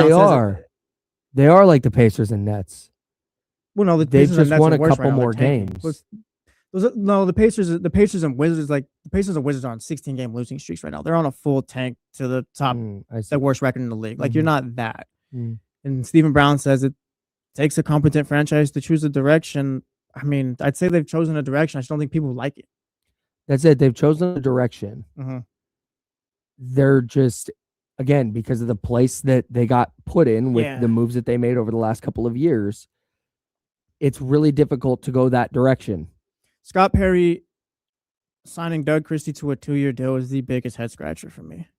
they are like the Pacers and Nets. Well, no, they've just won a couple more games. The Pacers and Wizards, like the Pacers and Wizards are on 16-game losing streaks right now. They're on a full tank to the top, the worst record in the league. Like you're not that. And Stephen Brown says it takes a competent franchise to choose a direction. I mean, I'd say they've chosen a direction. I just don't think people like it. That's it. They've chosen a direction. They're just, again, because of the place that they got put in with the moves that they made over the last couple of years, it's really difficult to go that direction. Scott Perry signing Doug Christie to a 2-year deal is the biggest head scratcher for me.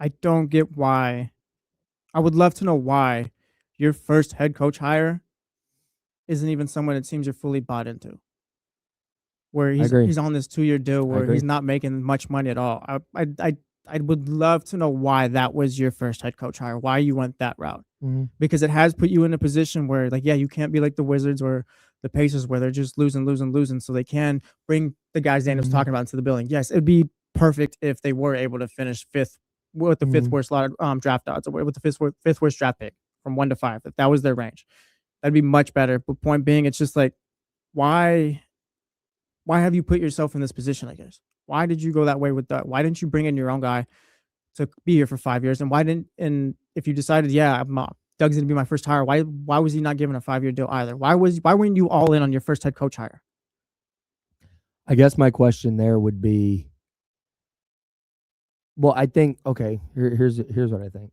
I don't get why. I would love to know why your first head coach hire isn't even someone it seems you're fully bought into. Where he's on this 2-year deal where he's not making much money at all. I would love to know why that was your first head coach hire, why you went that route. Because it has put you in a position where, like, yeah, you can't be like the Wizards or the Pacers where they're just losing, so they can bring the guys Daniel's talking about into the building. Yes, it'd be perfect if they were able to finish fifth with the fifth worst draft odds, or with the fifth worst draft pick from 1 to 5. If that was their range, that'd be much better. But point being, it's just like, why have you put yourself in this position? I guess why did you go that way with that? Why didn't you bring in your own guy to be here for 5 years? And if you decided, Doug's going to be my first hire, why was he not given a 5-year deal either? Why weren't you all in on your first head coach hire? I guess my question there would be, well, I think, okay, here's what I think.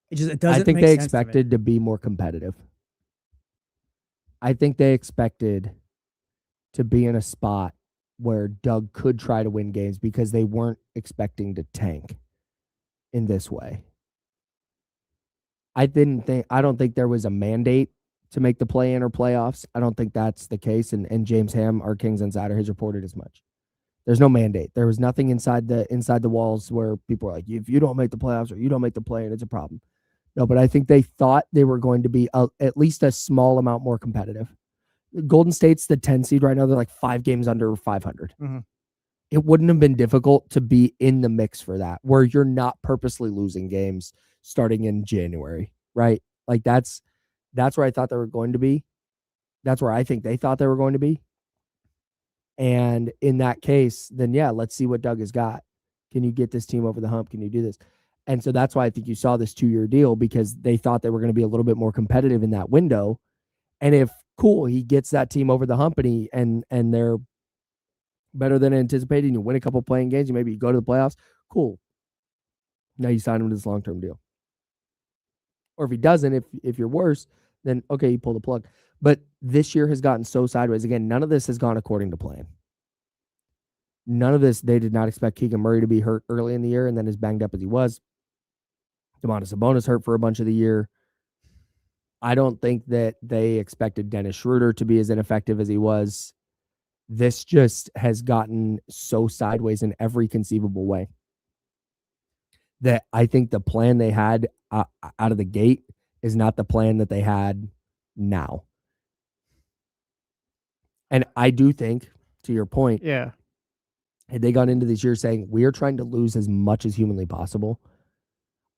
It doesn't. I think make they sense expected to be more competitive. I think they expected to be in a spot where Doug could try to win games because they weren't expecting to tank in this way. I don't think there was a mandate to make the play-in or playoffs. I don't think that's the case. And James Ham, our Kings Insider, has reported as much. There's no mandate. There was nothing inside the walls where people are like, if you don't make the playoffs or you don't make the play-in, it's a problem. No, but I think they thought they were going to be at least a small amount more competitive. Golden State's the 10 seed right now. They're like 5 games under 500. Mm-hmm. It wouldn't have been difficult to be in the mix for that, where you're not purposely losing games starting in January, right? Like that's where I thought they were going to be. That's where I think they thought they were going to be. And in that case, then yeah, let's see what Doug has got. Can you get this team over the hump? Can you do this? And so that's why I think you saw this 2-year deal, because they thought they were going to be a little bit more competitive in that window. And if he gets that team over the hump and they're better than anticipated, and you win a couple playing games, maybe you go to the playoffs, cool. Now you sign him to this long-term deal. Or if he doesn't, if you're worse, then okay, you pull the plug. But this year has gotten so sideways. Again, none of this has gone according to plan. None of this, they did not expect Keegan Murray to be hurt early in the year and then as banged up as he was. Domantas Sabonis hurt for a bunch of the year. I don't think that they expected Dennis Schroeder to be as ineffective as he was. This just has gotten so sideways in every conceivable way that I think the plan they had out of the gate is not the plan that they had now. And I do think, to your point, Yeah. had they gone into this year saying, we are trying to lose as much as humanly possible,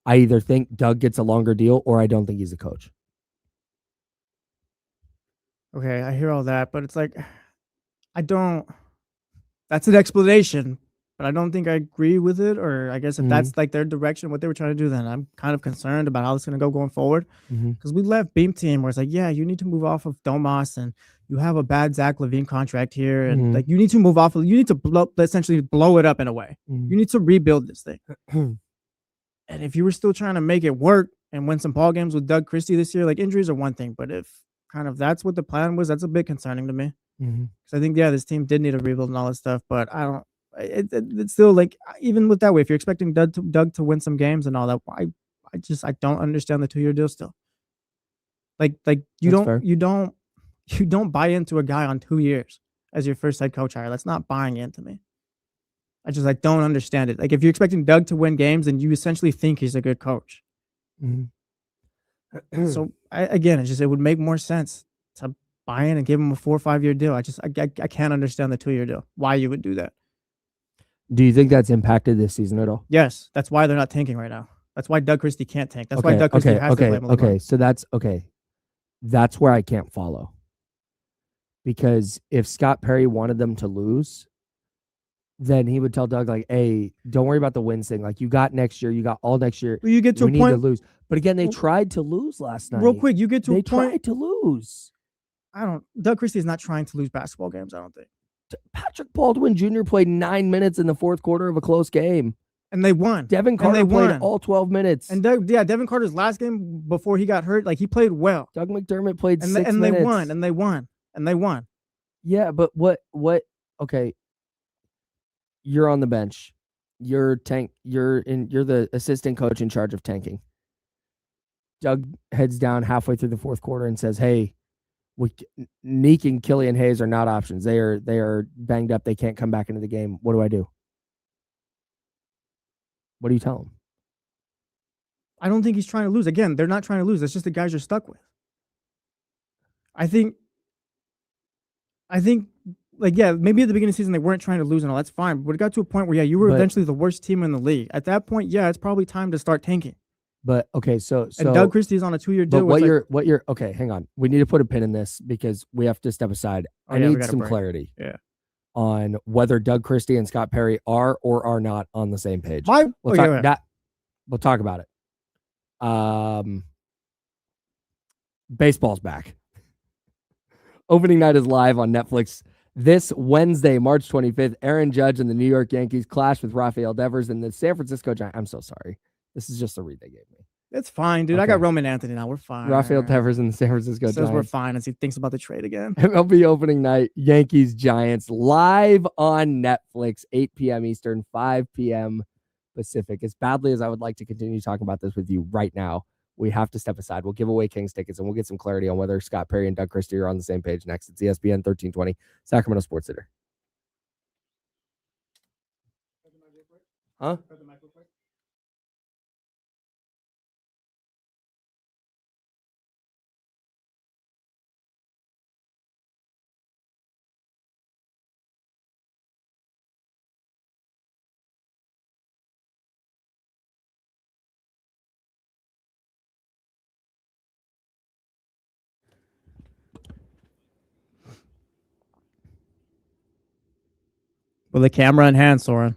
I either think Doug gets a longer deal or I don't think he's a coach. Okay, I hear all that, but it's like, that's an explanation, but I don't think I agree with it. Or I guess if that's like their direction, what they were trying to do, then I'm kind of concerned about how it's going to go going forward. Because we left Beam Team where it's like, yeah, you need to move off of Domas, and you have a bad Zach LaVine contract here. And like, you need to move off of, you need to essentially blow it up in a way. You need to rebuild this thing. And if you were still trying to make it work and win some ball games with Doug Christie this year, like, injuries are one thing, but if kind of that's what the plan was, that's a bit concerning to me. Because I think, yeah, this team did need a rebuild and all that stuff, but I don't. It's still like, even with that way, if you're expecting Doug to win some games and all that, I don't understand the 2-year deal still. Like you don't buy into a guy on 2 years as your first head coach hire. That's not buying into me. I don't understand it. Like, if you're expecting Doug to win games, then you essentially think he's a good coach. So it would make more sense to buy in and give him a 4 or 5 year deal. I can't understand the 2-year deal. Why you would do that? Do you think that's impacted this season at all? Yes, that's why they're not tanking right now. That's why Doug Christie can't tank. That's why Doug Christie has to play. Okay, so that's where I can't follow. Because if Scott Perry wanted them to lose, then he would tell Doug, like, hey, don't worry about the wins thing. Like, you got next year. You got all next year. You get to we a point need to lose. But again, they tried to lose last night. Real quick, you get to a point. They tried to lose. Doug Christie is not trying to lose basketball games, I don't think. Patrick Baldwin Jr. played 9 minutes in the fourth quarter of a close game. And they won. Devin Carter played all 12 minutes. And Devin Carter's last game before he got hurt, like, he played well. Doug McDermott played 6 minutes. And they won. Yeah, but what okay. You're on the bench. You're the assistant coach in charge of tanking. Doug heads down halfway through the fourth quarter and says, hey, Neek and Killian Hayes are not options. They are banged up. They can't come back into the game. What do I do? What do you tell him? I don't think he's trying to lose. Again, they're not trying to lose. That's just the guys you're stuck with. I think, like, yeah, maybe at the beginning of the season they weren't trying to lose and all. That's fine. But it got to a point where, yeah, you were eventually the worst team in the league. At that point, yeah, it's probably time to start tanking. But okay, so and Doug Christie's on a 2-year deal. But what you're okay, hang on. We need to put a pin in this because we have to step aside. I need some clarity. Yeah. On whether Doug Christie and Scott Perry are or are not on the same page. We'll talk about it. Baseball's back. Opening night is live on Netflix this Wednesday, March 25th. Aaron Judge and the New York Yankees clash with Rafael Devers and the San Francisco Giants. I'm so sorry. This is just the read they gave me. It's fine, dude. I got Okay. Roman Anthony now. We're fine. Rafael Devers and the San Francisco says Giants. we're fine as he thinks about the trade again. MLB opening night, Yankees Giants live on Netflix, 8 p.m. Eastern, 5 p.m. Pacific. As badly as I would like to continue talking about this with you right now, we have to step aside. We'll give away Kings tickets and we'll get some clarity on whether Scott Perry and Doug Christie are on the same page next. It's ESPN 1320, Sacramento Sports Center. Huh? With the camera in hand, Soren.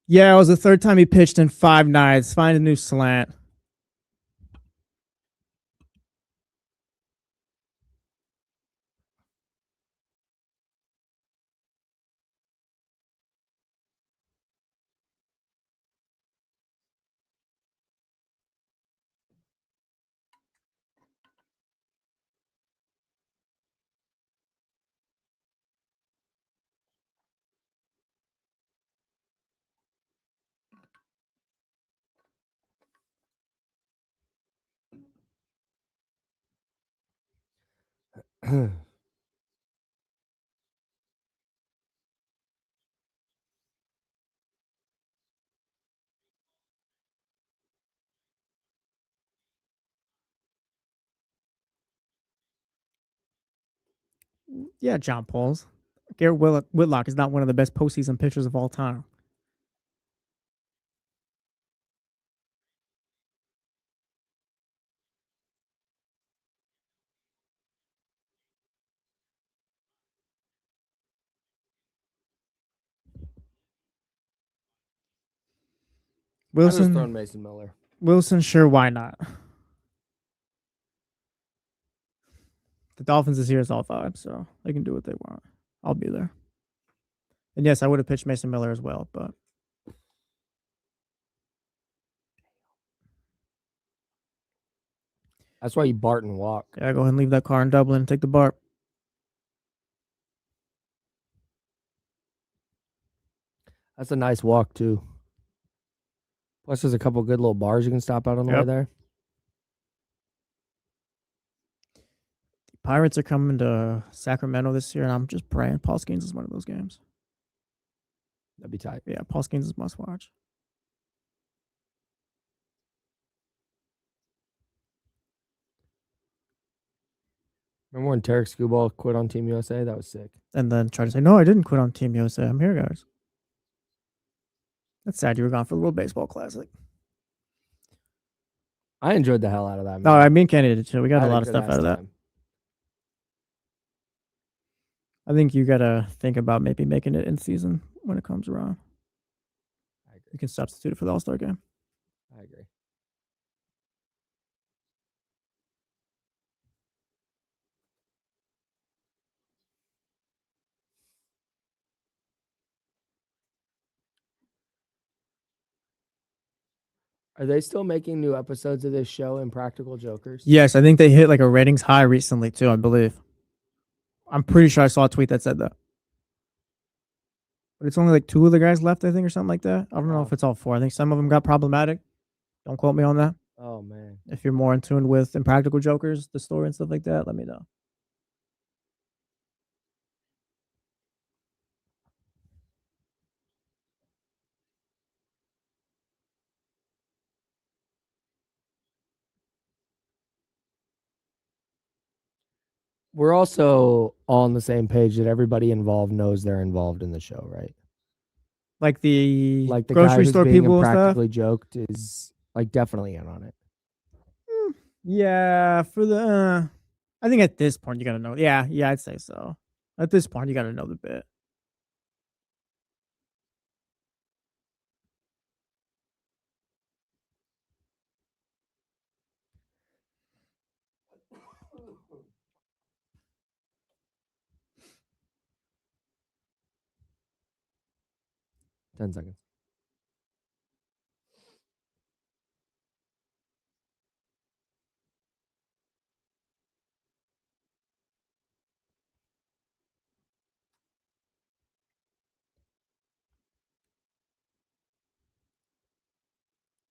Yeah, it was the third time he pitched in 5 nights. Find a new slant. Yeah, John Pauls. Garrett Whitlock is not one of the best postseason pitchers of all time. I was Wilson, throwing Mason Miller. Wilson, sure, why not? The Dolphins is here as all 5, so they can do what they want. I'll be there. And yes, I would have pitched Mason Miller as well, but That's why you Barton walk. yeah, go ahead and leave that car in Dublin and take the BART. That's a nice walk, too. Plus, there's a couple good little bars you can stop out on the way there. The Pirates are coming to Sacramento this year, and I'm just praying Paul Skeens is one of those games. That'd be tight. Yeah, Paul Skeens is must watch. Remember when Tarek Skubal quit on Team USA? That was sick. And then try to say, no, I didn't quit on Team USA. I'm here, guys. That's sad you were gone for the World Baseball Classic. I enjoyed the hell out of that, man. No, I mean Kenny did too. We got I a had lot of good stuff ass out of that. time. I think you got to think about maybe making it in season when it comes around. I agree. You can substitute it for the All-Star game. I agree. Are they still making new episodes of this show, Impractical Jokers? Yes, I think they hit like a ratings high recently too, I believe. I'm pretty sure I saw a tweet that said that. But it's only like 2 of the guys left, I think, or something like that. I don't know Wow. if it's all 4. I think some of them got problematic. Don't quote me on that. Oh, man. If you're more in tune with Impractical Jokers, the story and stuff like that, let me know. We're also all on the same page that everybody involved knows they're involved in the show, right? Like the Like the guy grocery who's store being people and stuff. impractically joked is like definitely in on it. Yeah, for the I think at this point you gotta know. Yeah, I'd say so. At this point, you gotta know the bit. Ten seconds.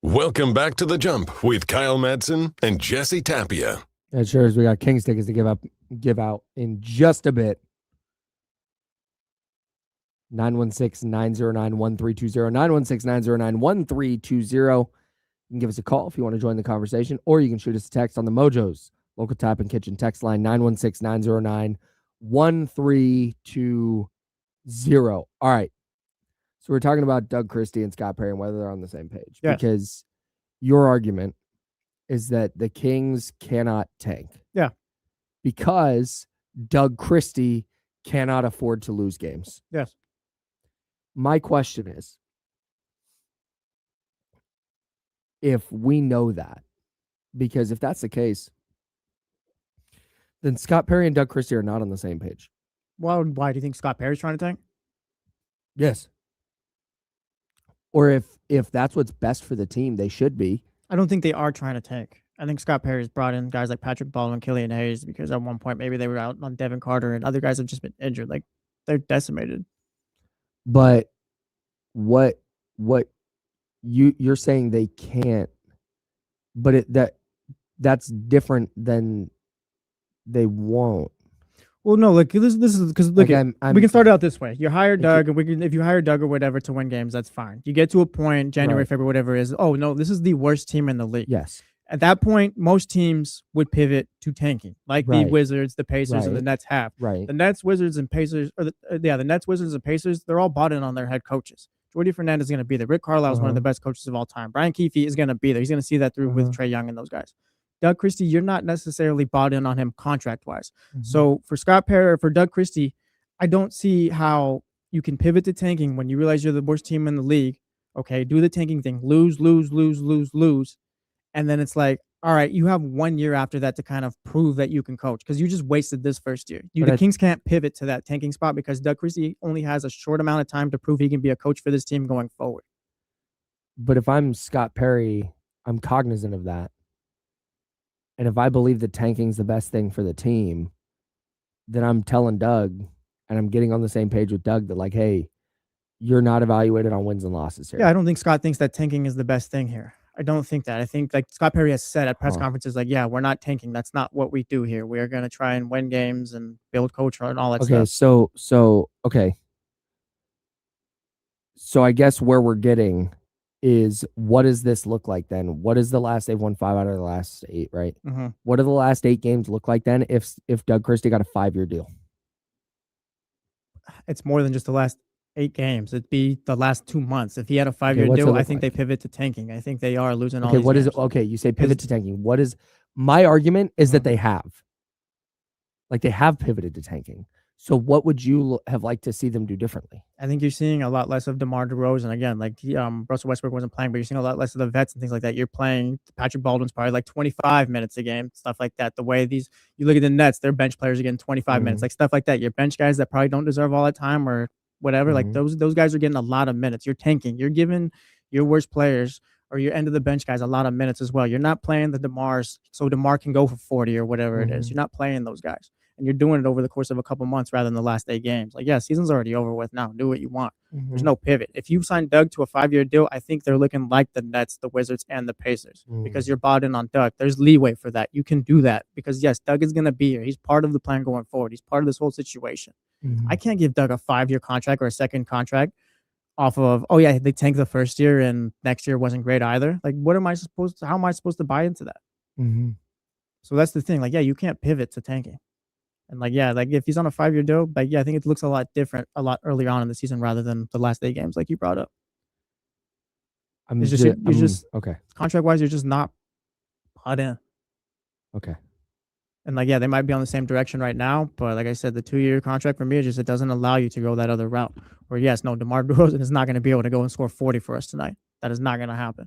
Welcome back to The Jump with Kyle Madsen and Jesse Tapia. It sure is. We got Kings tickets to give out in just a bit. 916-909-1320. 916-909-1320. You can give us a call if you want to join the conversation, or you can shoot us a text on the Mojo's local tap and kitchen text line 916-909-1320. All right. So we're talking about Doug Christie and Scott Perry and whether they're on the same page. Yes. Because your argument is that the Kings cannot tank. Yeah. Because Doug Christie cannot afford to lose games. Yes. My question is, if we know that, because if that's the case, then Scott Perry and Doug Christie are not on the same page. Well, why do you think Scott Perry's trying to tank? Yes. Or if that's what's best for the team, they should be. I don't think they are trying to tank. I think Scott Perry's brought in guys like Patrick Baldwin, Killian Hayes, because at one point maybe they were out on Devin Carter and other guys have just been injured. Like they're decimated. But what you're saying they can't, but that's different than they won't. Well, no, look, this is because look, Like, we can start it out this way. You hire Doug, and if you hire Doug or whatever to win games, that's fine. You get to a point, January, Right. February, whatever it is. Oh no, this is the worst team in the league. Yes. At that point, most teams would pivot to tanking, like the Right. Wizards, the Pacers, and the Right. Nets have. Right. The Nets, Wizards, and Pacers, or the Nets, Wizards, and Pacers, they're all bought in on their head coaches. Jordy Fernandez is going to be there. Rick Carlisle is one of the best coaches of all time. Brian Keefe is going to be there. He's going to see that through with Trae Young and those guys. Doug Christie, you're not necessarily bought in on him contract-wise. So for Scott Perry or for Doug Christie, I don't see how you can pivot to tanking when you realize you're the worst team in the league. Okay, do the tanking thing. Lose. And then it's like, all right, you have 1 year after that to kind of prove that you can coach because you just wasted this first year. The Kings can't pivot to that tanking spot because Doug Christie only has a short amount of time to prove he can be a coach for this team going forward. But if I'm Scott Perry, I'm cognizant of that. And if I believe that tanking's the best thing for the team, then I'm telling Doug and I'm getting on the same page with Doug that, like, hey, you're not evaluated on wins and losses here. Yeah, I don't think Scott thinks that tanking is the best thing here. I don't think that. I think like Scott Perry has said at press conferences, like, yeah, we're not tanking. That's not what we do here. We are going to try and win games and build culture and all that stuff. Okay. So I guess where we're getting is, what does this look like then? What is the last? They've won 5 out of the last 8, right? What do the last 8 games look like then if Doug Christie got a 5-year deal? It's more than just the last 8 games. It'd be the last 2 months. If he had a 5-year deal, I think they pivot to tanking. I think they are losing all these games. Okay, you say pivot to tanking. What is my argument is that they have. Like, they have pivoted to tanking. So what would you have liked to see them do differently? I think you're seeing a lot less of DeMar DeRozan. Again, like Russell Westbrook wasn't playing, but you're seeing a lot less of the vets and things like that. You're playing Patrick Baldwin's probably like 25 minutes a game, stuff like that. The way you look at the Nets, their bench players are getting 25 minutes, like stuff like that. Your bench guys that probably don't deserve all that time or whatever, like those guys are getting a lot of minutes. You're tanking. You're giving your worst players or your end of the bench guys a lot of minutes as well. You're not playing the DeMars so DeMar can go for 40 or whatever it is. You're not playing those guys. And you're doing it over the course of a couple months rather than the last 8 games. Like, yeah, season's already over with now. Do what you want. There's no pivot. If you sign Doug to a 5-year deal, I think they're looking like the Nets, the Wizards, and the Pacers because you're bought in on Doug. There's leeway for that. You can do that because, yes, Doug is going to be here. He's part of the plan going forward. He's part of this whole situation. I can't give Doug a 5-year contract or a second contract off of, oh, yeah, they tanked the first year and next year wasn't great either. Like, how am I supposed to buy into that? So that's the thing. Like, yeah, you can't pivot to tanking. And like, yeah, like if he's on a 5-year deal, like, yeah, I think it looks a lot different, a lot earlier on in the season rather than the last 8 games, like you brought up. It's just you're just okay. contract wise, you're just not put in. Okay. And like, yeah, they might be on the same direction right now, but like I said, the 2-year contract for me is just it doesn't allow you to go that other route. Where yes, no, DeMar DeRozan is not going to be able to go and score 40 for us tonight. That is not going to happen.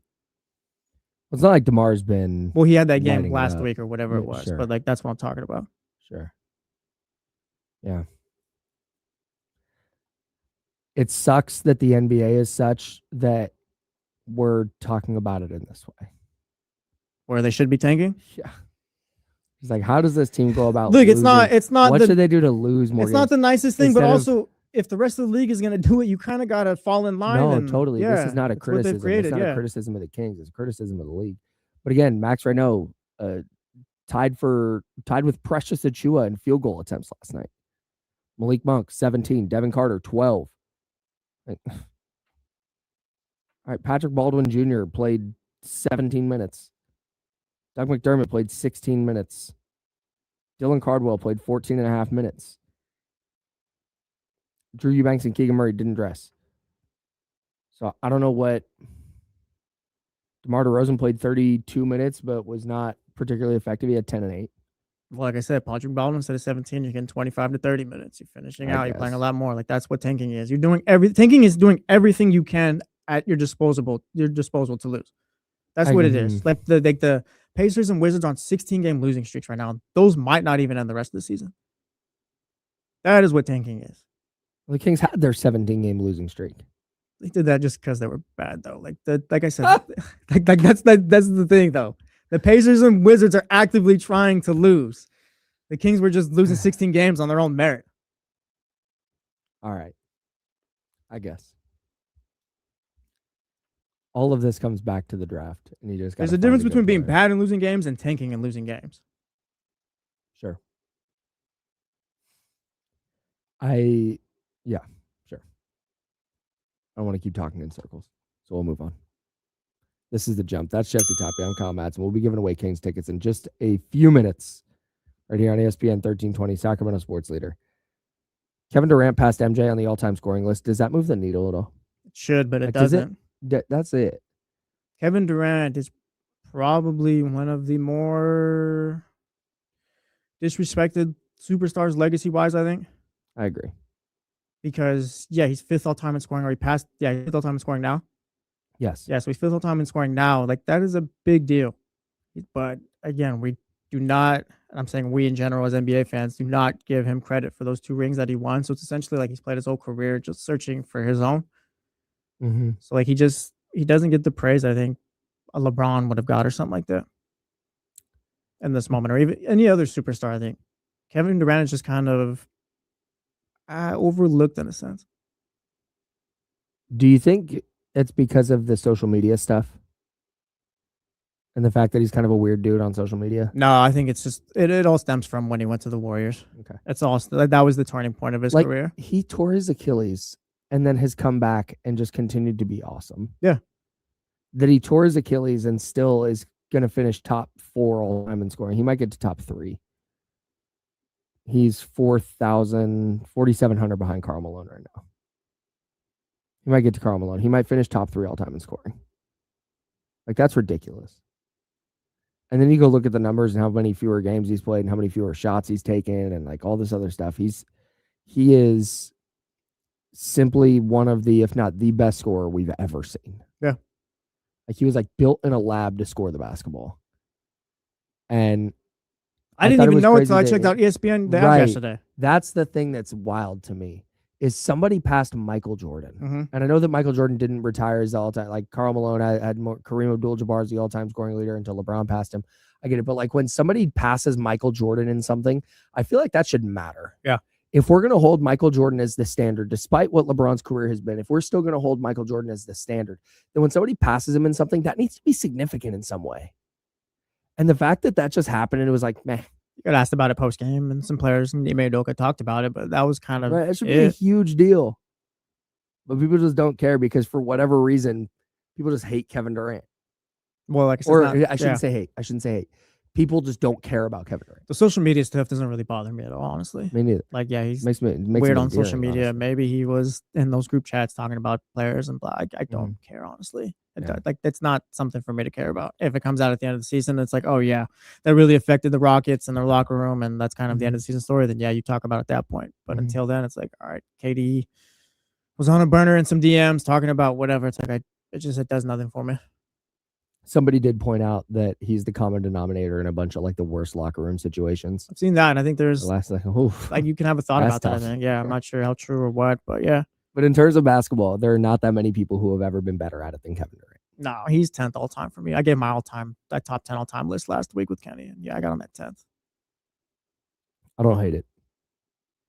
It's not like DeMar's been. Well, he had that game lighting it last up. week or whatever Yeah, it was, sure. but like that's what I'm talking about. Sure. Yeah. It sucks that the NBA is such that we're talking about it in this way. Where they should be tanking. Yeah. It's like, how does this team go about Look, losing? it's not What the, should they do to lose more It's games? not the nicest thing, but Instead of- also if the rest of the league is going to do it, you kind of got to fall in line. No, and, totally. Yeah, this is not a it's what they've criticism. created, It's not yeah. a criticism of the Kings. It's a criticism of the league. But again, Max Reno tied with Precious Achua in field goal attempts last night. Malik Monk, 17. Devin Carter, 12. All right, Patrick Baldwin Jr. played 17 minutes. Doug McDermott played 16 minutes. Dylan Cardwell played 14 and a half minutes. Drew Eubanks and Keegan Murray didn't dress. So I don't know what. DeMar DeRozan played 32 minutes, but was not particularly effective. He had 10 and 8. Well, like I said, Patrick Baldwin instead of 17, you're getting 25 to 30 minutes. You're finishing out. You're playing a lot more. Like that's what tanking is. You're doing tanking is doing everything you can at your disposal to lose. That's what it is. Like the Pacers and Wizards on 16-game losing streaks right now. Those might not even end the rest of the season. That is what tanking is. Well, the Kings had their 17-game losing streak. They did that just because they were bad, though. Like I said, that's the thing, though. The Pacers and Wizards are actively trying to lose. The Kings were just losing 16 games on their own merit. All right. I guess. All of this comes back to the draft, and you just got. There's a difference between being bad and losing games and tanking and losing games. Sure. Sure. I don't want to keep talking in circles, so we'll move on. This is The Jump. That's Jesse Tapia. I'm Kyle Madsen. We'll be giving away Kings tickets in just a few minutes right here on ESPN 1320, Sacramento Sports Leader. Kevin Durant passed MJ on the all-time scoring list. Does that move the needle at all? It should, but it doesn't. That's it. Kevin Durant is probably one of the more disrespected superstars legacy-wise, I think. I agree. Because, yeah, he's 5th all-time in scoring, or he passed, he's 5th all-time in scoring now. Yes. Yeah, so he's 5th all-time in scoring now. Like, that is a big deal. But, again, we do not, and I'm saying we in general as NBA fans, do not give him credit for those 2 rings that he won. So it's essentially like he's played his whole career just searching for his own. Mm-hmm. So, like, he doesn't get the praise I think a LeBron would have got or something like that in this moment, or even any other superstar. I think Kevin Durant is just kind of overlooked in a sense. Do you think it's because of the social media stuff and the fact that he's kind of a weird dude on social media? No, I think it's just it all stems from when he went to the Warriors. Okay, it's all that was the turning point of his career. He tore his Achilles and then has come back and just continued to be awesome. Yeah. That he tore his Achilles and still is going to finish top 4 all time in scoring. He might get to top 3. He's 4,700 behind Karl Malone right now. He might get to Karl Malone. He might finish top 3 all time in scoring. Like, that's ridiculous. And then you go look at the numbers and how many fewer games he's played and how many fewer shots he's taken and like all this other stuff. He is simply one of the, if not the best scorer we've ever seen. Yeah. Like he was like built in a lab to score the basketball. And I didn't even know it until I checked out ESPN the app yesterday. That's the thing that's wild to me is somebody passed Michael Jordan. Mm-hmm. And I know that Michael Jordan didn't retire as the all-time, like Karl Malone had more, Kareem Abdul-Jabbar as the all-time scoring leader until LeBron passed him. I get it. But like when somebody passes Michael Jordan in something, I feel like that should matter. Yeah. If we're going to hold Michael Jordan as the standard, despite what LeBron's career has been, if we're still going to hold Michael Jordan as the standard, then when somebody passes him in something, that needs to be significant in some way. And the fact that that just happened and it was like, meh. You got asked about it post game, and some players, Ime Udoka, talked about it, but that was kind of right. It should be a huge deal. But people just don't care because for whatever reason, people just hate Kevin Durant. Well, like I said, or I shouldn't say hate. I shouldn't say hate. people just don't care about Kevin Durant. The social media stuff doesn't really bother me at all, honestly. Me neither. Like, yeah, he's Makes weird him on social endearing, media. honestly. Maybe he was in those group chats talking about players and blah. I don't care, honestly. Yeah. Like, that's not something for me to care about. If it comes out at the end of the season, it's like, oh yeah, that really affected the Rockets and their locker room, and that's kind of the end of the season story. Then yeah, you talk about it at that point. But until then, it's like, all right, KD was on a burner in some DMs talking about whatever. It's like it does nothing for me. Somebody did point out that he's the common denominator in a bunch of like the worst locker room situations. I've seen that, and I think there's Like, like you can have a thought That's about that. I tough. think, yeah, I'm not sure how true or what, but yeah. But in terms of basketball, there are not that many people who have ever been better at it than Kevin Durant. No, he's 10th all time for me. I gave my that top 10 all time list last week with Kenny, and yeah, I got him at 10th. I don't hate it.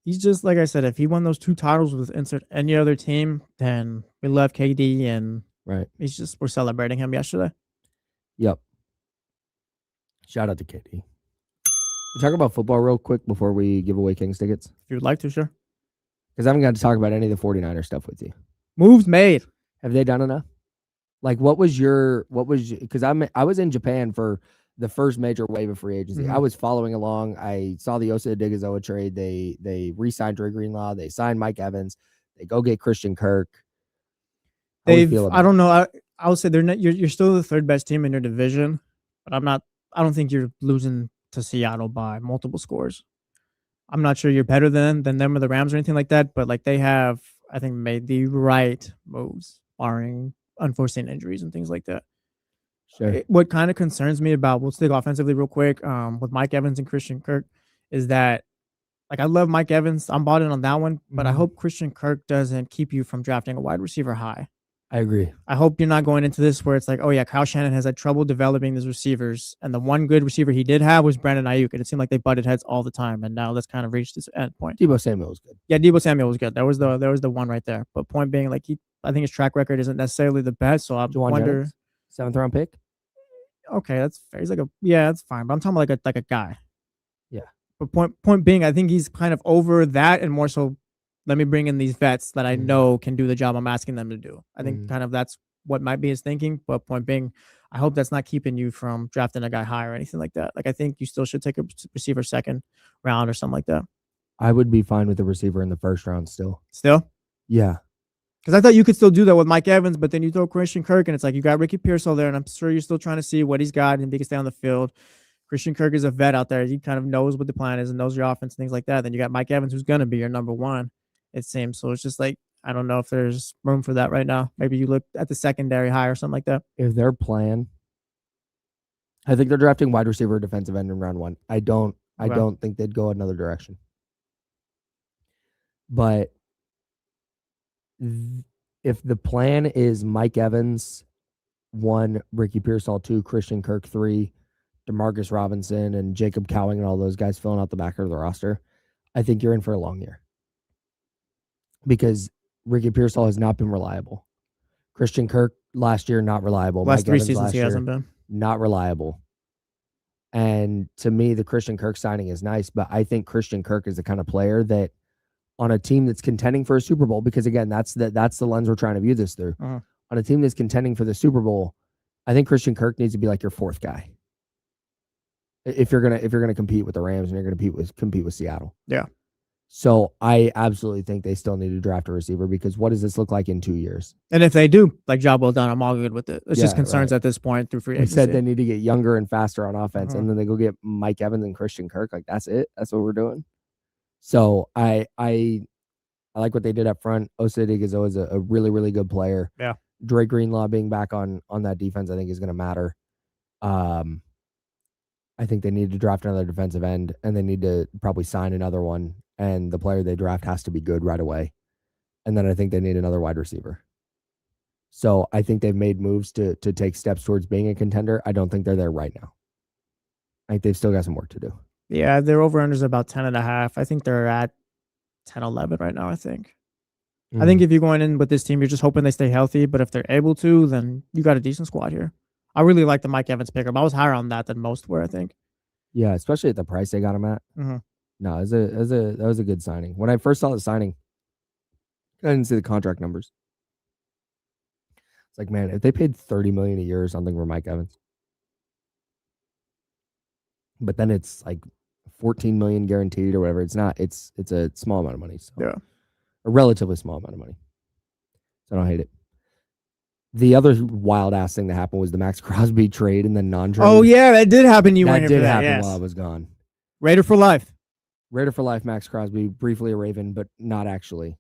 He's just, like I said, if he won those 2 titles with insert any other team, then we love KD, and Right. we're celebrating him yesterday. Yep. Shout out to KD. We talk about football real quick before we give away Kings tickets, If you would like to, sure. because I haven't got to talk about any of the 49er stuff with you. Moves made. Have they done enough? Like, because I was in Japan for the first major wave of free agency. I was following along. I saw the Osa Digazoa trade. They re-signed Dre Greenlaw. They signed Mike Evans. They go get Christian Kirk. I don't know. I would say they're not. You're still the 3rd best team in your division, but I don't think you're losing to Seattle by multiple scores. I'm not sure you're better than them or the Rams or anything like that, but like they have, I think, made the right moves, barring unforeseen injuries and things like that. Sure. What kind of concerns me about, we'll stick offensively real quick, with Mike Evans and Christian Kirk, is that, like, I love Mike Evans. I'm bought in on that one, but I hope Christian Kirk doesn't keep you from drafting a wide receiver high. I agree. I hope you're not going into this where it's like, oh yeah, Kyle Shanahan has had trouble developing these receivers, and the one good receiver he did have was Brandon Ayuk, and it seemed like they butted heads all the time, and now that's kind of reached its end point. Deebo Samuel was good. Yeah, Deebo Samuel was good. There was the one right there. But point being, like, I think his track record isn't necessarily the best, so I wonder. Jennings, 7th round pick. Okay, that's fair. He's that's fine. But I'm talking about like a guy. Yeah. But point being, I think he's kind of over that, and more so, let me bring in these vets that I know can do the job I'm asking them to do. I think kind of that's what might be his thinking. But point being, I hope that's not keeping you from drafting a guy high or anything like that. Like, I think you still should take a receiver 2nd round or something like that. I would be fine with the receiver in the 1st round still. Still? Yeah. Because I thought you could still do that with Mike Evans, but then you throw Christian Kirk, and it's like you got Ricky Pearsall there, and I'm sure you're still trying to see what he's got and if he can stay on the field. Christian Kirk is a vet out there. He kind of knows what the plan is and knows your offense and things like that. Then you got Mike Evans, who's going to be your number 1, it seems. So it's just like, I don't know if there's room for that right now. Maybe you look at the secondary high or something like that. If their plan, I think they're drafting wide receiver, defensive end in round 1. I don't think they'd go another direction. But if the plan is Mike Evans 1, Ricky Pearsall 2, Christian Kirk 3, DeMarcus Robinson and Jacob Cowing and all those guys filling out the back of the roster, I think you're in for a long year. Because Ricky Pearsall has not been reliable. Christian Kirk last year, not reliable. Last Mike 3 Evans seasons he hasn't been. Not reliable. And to me, the Christian Kirk signing is nice, but I think Christian Kirk is the kind of player that on a team that's contending for a Super Bowl, because again, that's the lens we're trying to view this through. On a team that's contending for the Super Bowl, I think Christian Kirk needs to be like your 4th guy. If you're gonna compete with the Rams and you're gonna compete with Seattle. Yeah. So I absolutely think they still need to draft a receiver, because what does this look like in 2 years? And if they do, like, job well done, I'm all good with it. It's just concerns at this point through free agency. They said they need to get younger and faster on offense, and then they go get Mike Evans and Christian Kirk. Like, that's it. That's what we're doing. So I like what they did up front. Osa Digazoa is a really, really good player. Yeah. Dre Greenlaw being back on that defense, I think, is going to matter. I think they need to draft another defensive end, and they need to probably sign another one. And the player they draft has to be good right away. And then I think they need another wide receiver. So I think they've made moves to take steps towards being a contender. I don't think they're there right now. I think they've still got some work to do. Yeah, their over-unders are about 10.5. I think they're at 10-11 right now, I think. I think if you're going in with this team, you're just hoping they stay healthy. But if they're able to, then you got a decent squad here. I really like the Mike Evans pickup. I was higher on that than most were, I think. Yeah, especially at the price they got him at. No, that was a good signing. When I first saw the signing, I didn't see the contract numbers. It's like, man, if they paid $30 million a year or something for Mike Evans, but then it's like 14 million guaranteed or whatever. It's not. It's a small amount of money. So Yeah. a relatively small amount of money. So I don't hate it. The other wild ass thing that happened was the Max Crosby trade and then non-trade. Oh yeah, that did happen. You weren't that here did for that. happen Yes. while I was gone. Raider for life. Raider for life, Max Crosby, briefly a Raven, but not actually.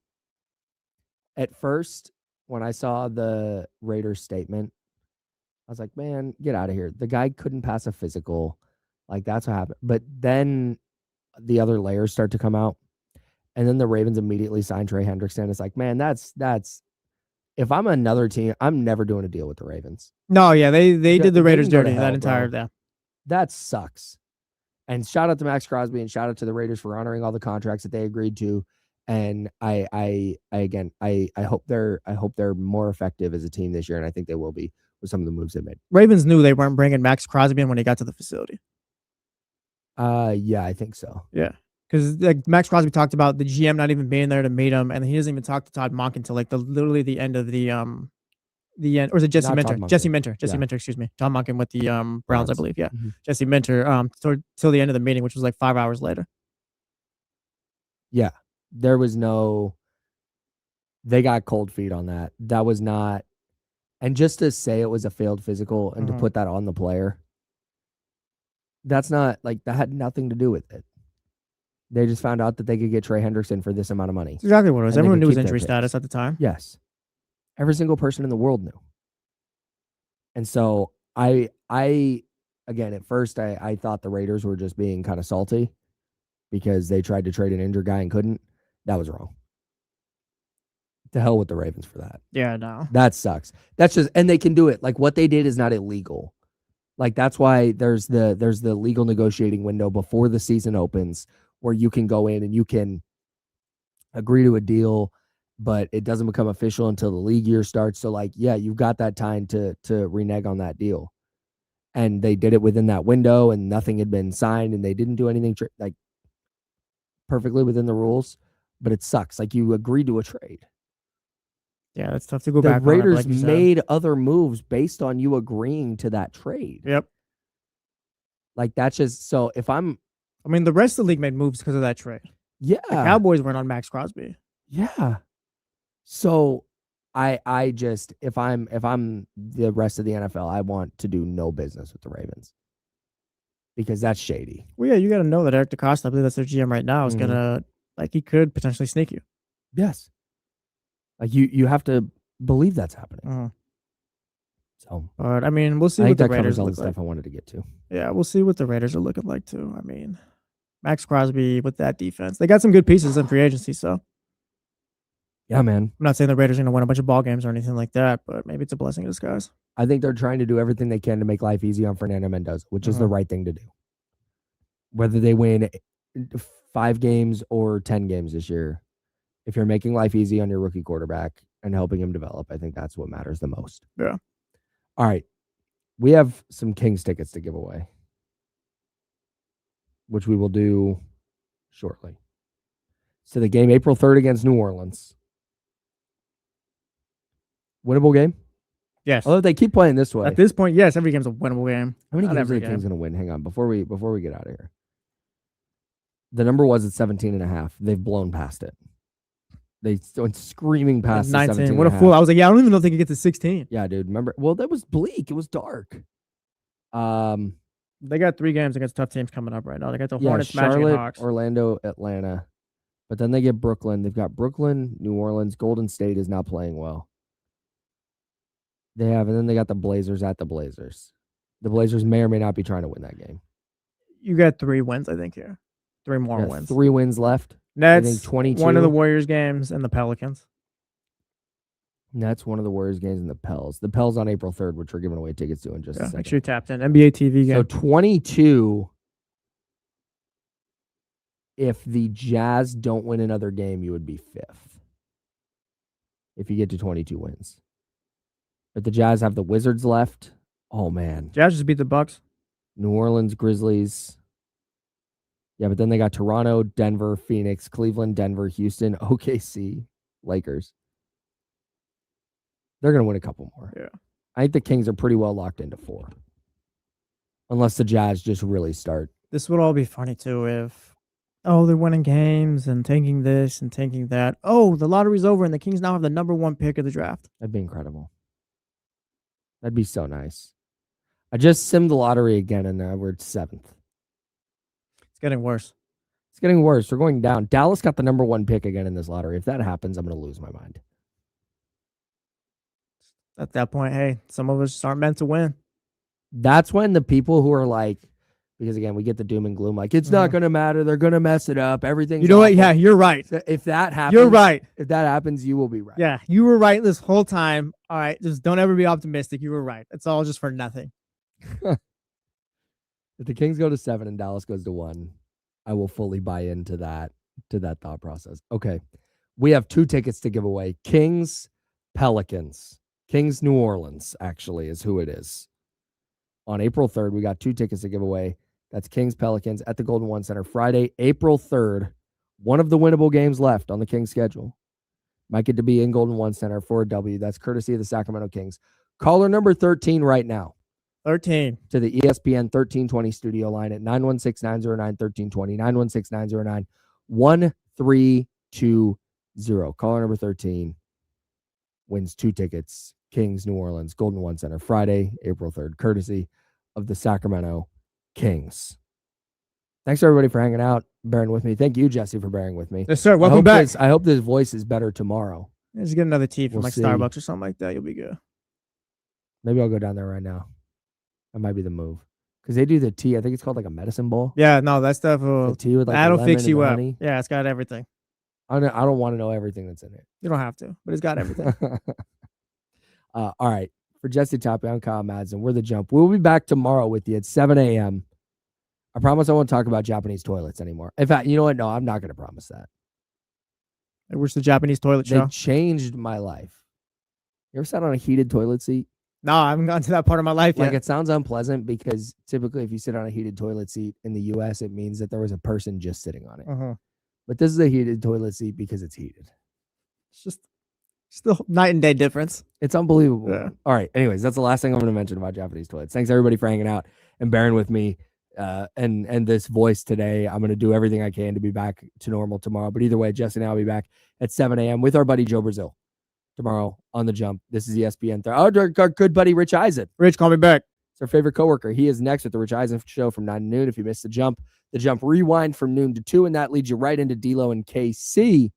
At first, when I saw the Raiders statement, I was like, man, get out of here. The guy couldn't pass a physical. Like, that's what happened. But then the other layers start to come out. And then the Ravens immediately signed Trey Hendrickson. It's like, man, that's if I'm another team, I'm never doing a deal with the Ravens. No, yeah, they did the They Raiders can go to dirty hell, that entire bro. day. That sucks. And shout out to Max Crosby and shout out to the Raiders for honoring all the contracts that they agreed to. And I hope they're more effective as a team this year, and I think they will be with some of the moves they made. Ravens knew they weren't bringing Max Crosby in when they got to the facility. Yeah, I think so. Yeah, because like Max Crosby talked about the GM not even being there to meet him, and he doesn't even talk to Todd Monk until like literally the end of the end, or is it Jesse Not Minter? Todd Monken. Jesse Minter. Jesse Yeah. Minter, excuse me. Todd Monken with the Browns, I Browns. believe. Yeah, Mhm. Jesse Minter. Till the end of the meeting, which was like 5 hours later. Yeah, there was no. They got cold feet on that. That was not. And just to say it was a failed physical and to put that on the player, that's not like that had nothing to do with it. They just found out that they could get Trey Hendrickson for this amount of money. That's exactly what it was. And they Everyone could knew his keep their injury picks. status at the time. Yes. Every single person in the world knew. And so I again, at first I thought the Raiders were just being kind of salty because they tried to trade an injured guy and couldn't. That was wrong. To hell with the Ravens for that. Yeah, no. That sucks. That's just, and they can do it. Like what they did is not illegal. Like that's why there's the legal negotiating window before the season opens where you can go in and you can agree to a deal, but it doesn't become official until the league year starts. So like, yeah, you've got that time to renege on that deal. And they did it within that window and nothing had been signed and they didn't do anything like perfectly within the rules, but it sucks. Like you agreed to a trade. Yeah, that's tough to go The back on it, Raiders like you said. made other moves based on you agreeing to that trade. Yep. Like that's just so if I'm I mean, the rest of the league made moves because of that trade. yeah. The Cowboys weren't on Max Crosby. Yeah. So I just if I'm the rest of the NFL, I want to do no business with the Ravens. Because that's shady. Well, yeah, you got to know that Eric DeCosta, I believe that's their GM right now, is Mhm. gonna like he could potentially sneak you. Yes. Like you have to believe that's happening. So But I mean, we'll see I what think the that Raiders covers all the look like. stuff I wanted to get to. Yeah, we'll see what the Raiders are looking like too. I mean, Max Crosby with that defense, they got some good pieces in free agency. So Yeah, man. I'm not saying the Raiders are gonna win a bunch of ball games or anything like that, but maybe it's a blessing in disguise. I think they're trying to do everything they can to make life easy on Fernando Mendoza, which is the right thing to do. Whether they win 5 games or 10 games this year, if you're making life easy on your rookie quarterback and helping him develop, I think that's what matters the most. Yeah. All right. We have some Kings tickets to give away, which we will do shortly. So the game April 3rd against New Orleans. Winnable game? Yes. Although they keep playing this way. At this point, yes, every game's a winnable game. How many Not games are every the Kings game. going to win? Hang on. Before we get out of here. The number was at 17.5. They've blown past it. They went screaming past the 19. What a 17.5. fool. I was like, yeah, I don't even know if they could get to 16. Yeah, dude. Remember? Well, that was bleak. It was dark. They got 3 games against tough teams coming up right now. They got the Yeah, Hornets, Magic, and Charlotte, Hawks. Orlando, Atlanta. But then they get Brooklyn. They've got Brooklyn, New Orleans. Golden State is not playing well. And then they got the Blazers at the Blazers. The Blazers may or may not be trying to win that game. You got 3 wins, I think, here. 3 more Got wins. 3 wins left. Nets, I think 22. one of the Warriors games, and the Pelicans. That's one of the Warriors games in the Pels. The Pels on April 3rd, which we're giving away tickets to in just a Yeah, second. make sure you tapped in. NBA TV game. So 22, if the Jazz don't win another game, you would be 5th. If you get to 22 wins. But the Jazz have the Wizards left. Oh, man. Jazz just beat the Bucks. New Orleans, Grizzlies. Yeah, but then they got Toronto, Denver, Phoenix, Cleveland, Denver, Houston, OKC, Lakers. They're going to win a couple more. Yeah. I think the Kings are pretty well locked into 4. Unless the Jazz just really start This would all be funny too if, oh, they're winning games and tanking this and tanking that. Oh, the lottery's over and the Kings now have the number 1 pick of the draft. That'd be incredible. That'd be so nice. I just simmed the lottery again, and we're 7th. It's getting worse. It's getting worse. We're going down. Dallas got the number 1 pick again in this lottery. If that happens, I'm going to lose my mind. At that point, hey, some of us aren't meant to win. That's when the people who are like, because again, we get the doom and gloom, like, it's not going to matter. They're going to mess it up. Everything's You know what? awful. Yeah, you're right. So if that happens, You're right. If that happens, you will be right. Yeah, you were right this whole time. All right, just don't ever be optimistic. You were right. It's all just for nothing. If the Kings go to 7 and Dallas goes to 1, I will fully buy into that thought process. Okay. We have 2 tickets to give away. Kings, Pelicans. Kings, New Orleans, actually, is who it is. On April 3rd, we got 2 tickets to give away. That's Kings, Pelicans at the Golden One Center. Friday, April 3rd. One of the winnable games left on the Kings schedule. Might get to be in Golden One Center for a W. That's courtesy of the Sacramento Kings. Caller number 13 right now. 13. To the ESPN 1320 studio line at 916-909-1320, 916-909-1320. Caller number 13 wins 2 tickets. Kings, New Orleans, Golden One Center, Friday, April 3rd, courtesy of the Sacramento Kings. Thanks, everybody, for hanging out, bearing with me. Thank you, Jesse, for bearing with me. Yes, sir. Welcome back. I hope this voice is better tomorrow. Just get another tea from We'll like see. Starbucks or something like that. You'll be good. Maybe I'll go down there right now. That might be the move. Because they do the tea. I think it's called like a medicine bowl. Yeah, no, that stuff The tea with like that'll the fix lemon you and the up. honey. Yeah, it's got everything. I don't want to know everything that's in it. You don't have to, but it's got everything. All right. For Jesse Tapia, I'm Kyle Madsen. We're The Jump. We'll be back tomorrow with you at 7 a.m. I promise I won't talk about Japanese toilets anymore. In fact, you know what? No, I'm not going to promise that. I wish the Japanese toilet They show. changed my life. You ever sat on a heated toilet seat? No, I haven't gotten to that part of my life Like, yet. it sounds unpleasant because typically if you sit on a heated toilet seat in the U.S., it means that there was a person just sitting on it. But this is a heated toilet seat because it's heated. It's just the night and day difference. It's unbelievable. Yeah. All right. Anyways, that's the last thing I'm going to mention about Japanese toilets. Thanks, everybody, for hanging out and bearing with me and this voice today. I'm going to do everything I can to be back to normal tomorrow. But either way, Jesse and I will be back at 7 a.m. with our buddy Joe Brazil tomorrow on The Jump. This is ESPN. Our good buddy Rich Eisen. Rich, call me back. It's our favorite coworker. He is next with the Rich Eisen Show from 9 to noon. If you missed The Jump rewind from noon to 2, and that leads you right into D-Lo and KC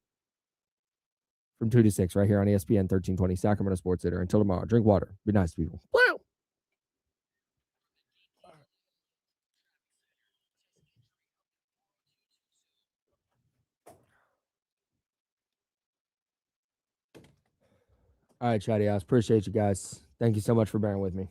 from 2 to 6 right here on ESPN 1320 Sacramento Sports Center. Until tomorrow, drink water. Be nice to people. Wow. All right, Chatty House. Appreciate you guys. Thank you so much for bearing with me.